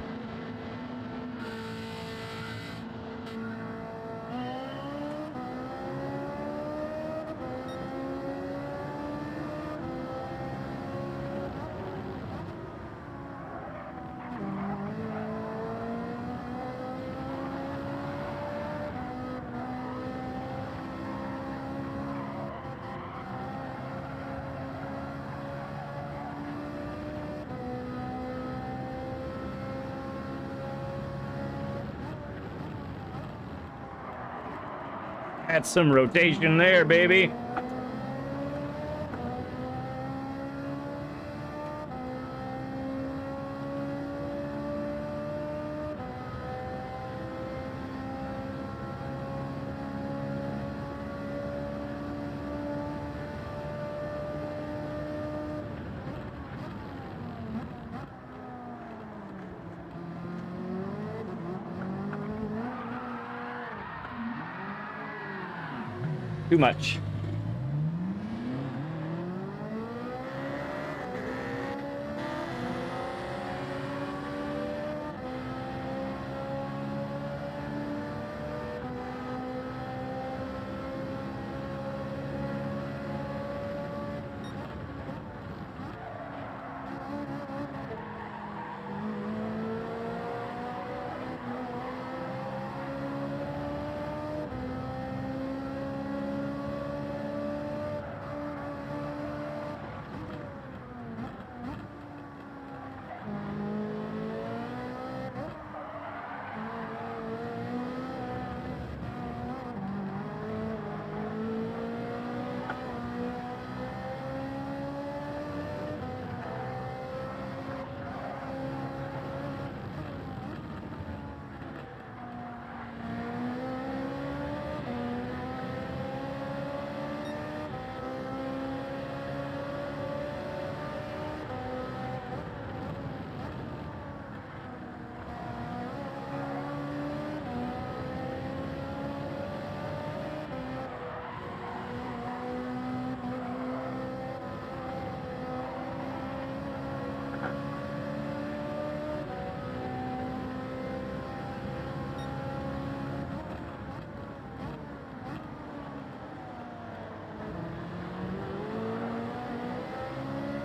That's some rotation there, baby. Too much.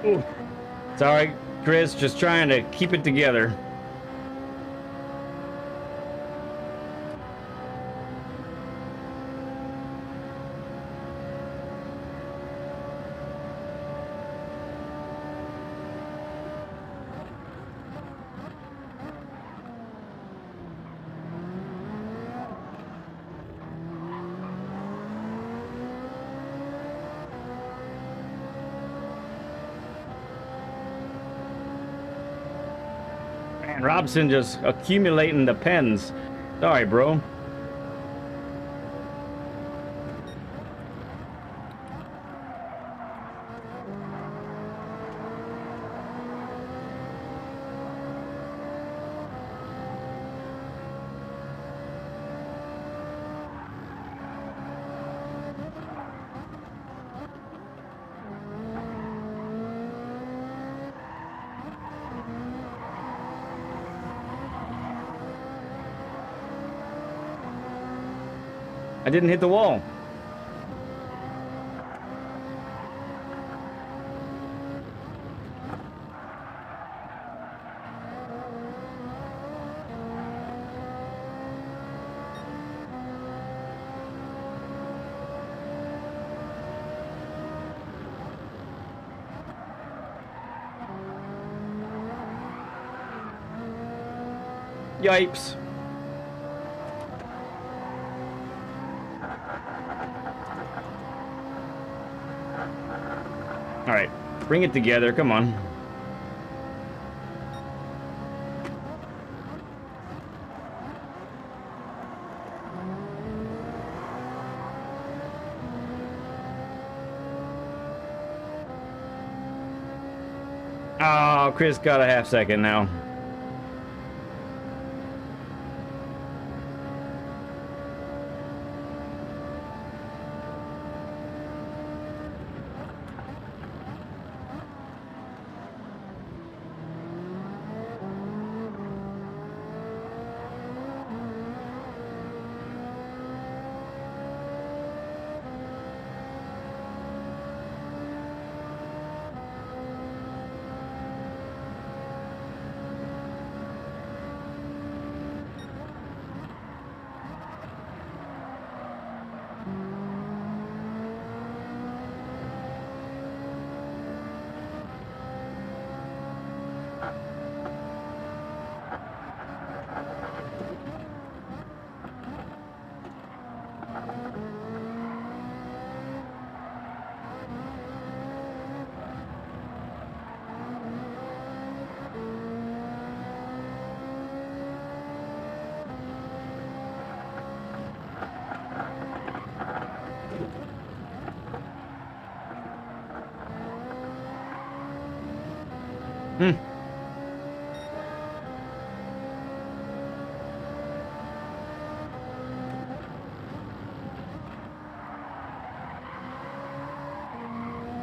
Ooh. Sorry, Chris, just trying to keep it together. Man, Robson just accumulating the pens. Sorry, bro. I didn't hit the wall. Yipes. All right, bring it together. Come on. Oh, Chris got a half second now.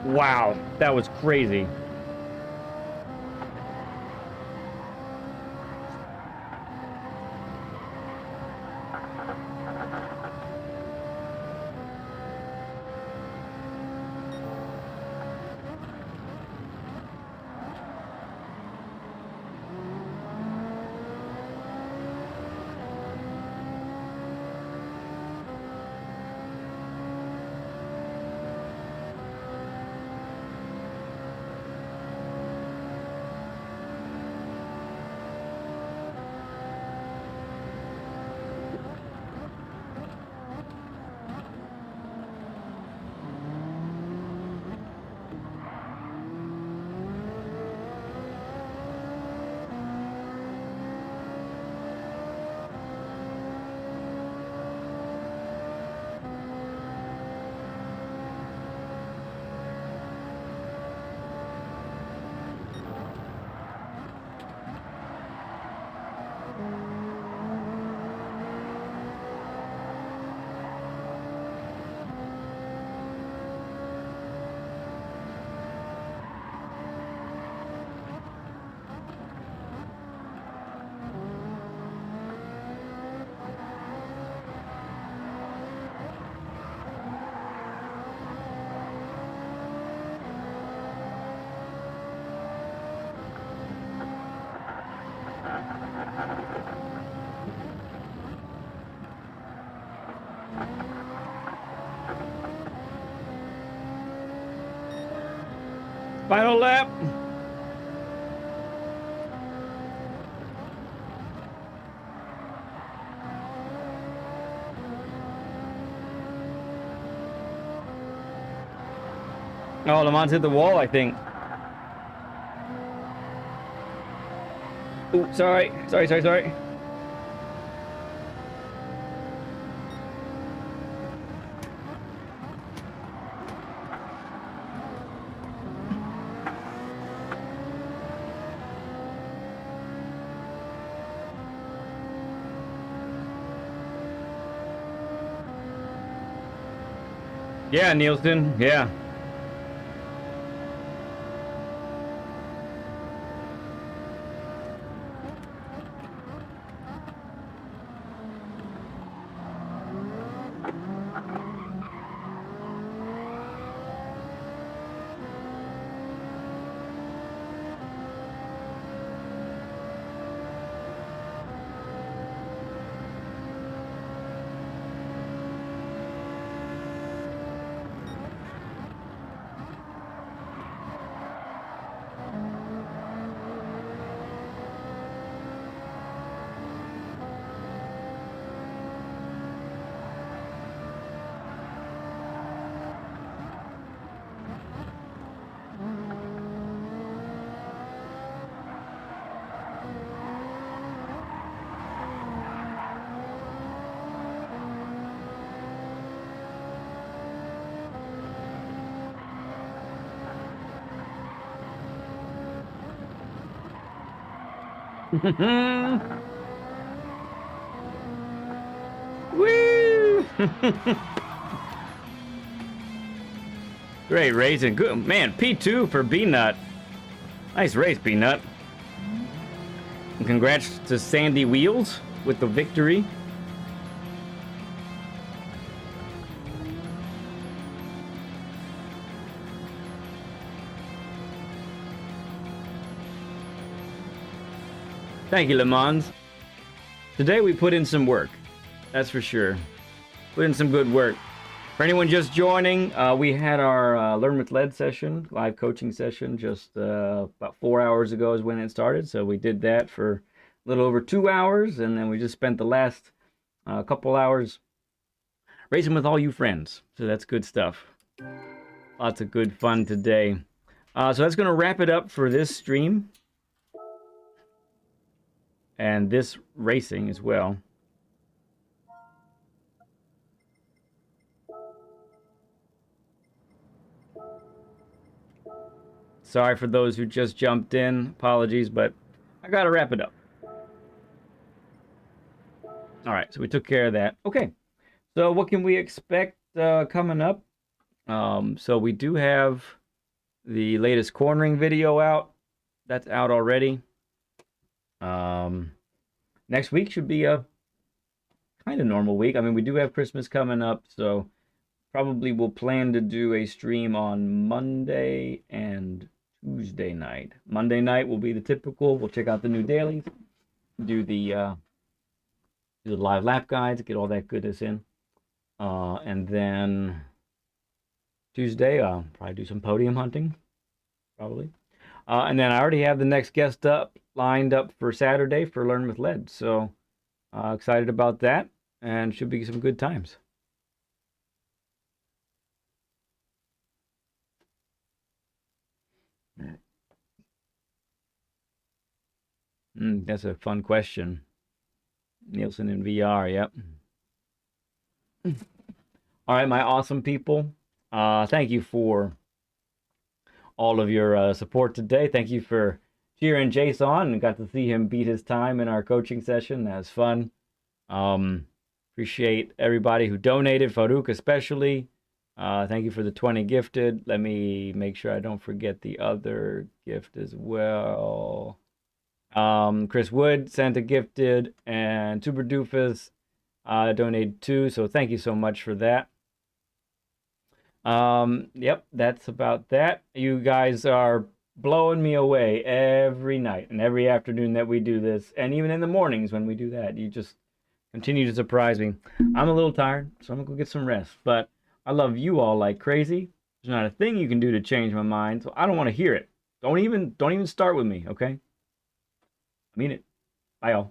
Wow, that was crazy. Final lap. Oh, Le Mans hit the wall, I think. Ooh, sorry. Yeah, Nielsen, yeah. Woo! Great racing. Good man. P2 for B-Nut. Nice race, B-Nut. And congrats to Sandy Wheels with the victory. Thank you, Le Mans. Today we put in some work. That's for sure. Put in some good work. For anyone just joining, we had our Learn with Lead session, live coaching session, just about 4 hours ago is when it started. So we did that for a little over 2 hours, and then we just spent the last couple hours racing with all you friends. So that's good stuff. Lots of good fun today. So that's going to wrap it up for this stream. And this racing as well. Sorry for those who just jumped in. Apologies, but I gotta wrap it up. All right, so we took care of that. Okay, so what can we expect coming up? So we do have the latest cornering video out. That's out already. Next week should be a kind of normal week. I mean, we do have Christmas coming up, so probably we'll plan to do a stream on Monday and Tuesday night. Monday night will be the typical. We'll check out the new dailies, do the live lap guides, get all that goodness in, and then Tuesday I'll probably do some podium hunting, probably. And then I already have the next guest lined up for Saturday for Learn with Lead. So excited about that, and should be some good times. That's a fun question. Nielsen in VR, yep. All right, my awesome people. Thank you for all of your support today. Thank you for cheering Jase on, and got to see him beat his time in our coaching session. That was fun. Appreciate everybody who donated, Farouk especially. Thank you for the 20 gifted. Let me make sure I don't forget the other gift as well. Chris Wood sent a gifted, and Super Doofus donated 2, so thank you so much for that. Yep, that's about that. You guys are blowing me away every night and every afternoon that we do this, and even in the mornings when we do that. You just continue to surprise me. I'm a little tired, so I'm gonna go get some rest, but I love you all like crazy, There's not a thing you can do to change my mind, so I don't want to hear it. Don't even start with me, okay? I mean it. Bye, y'all.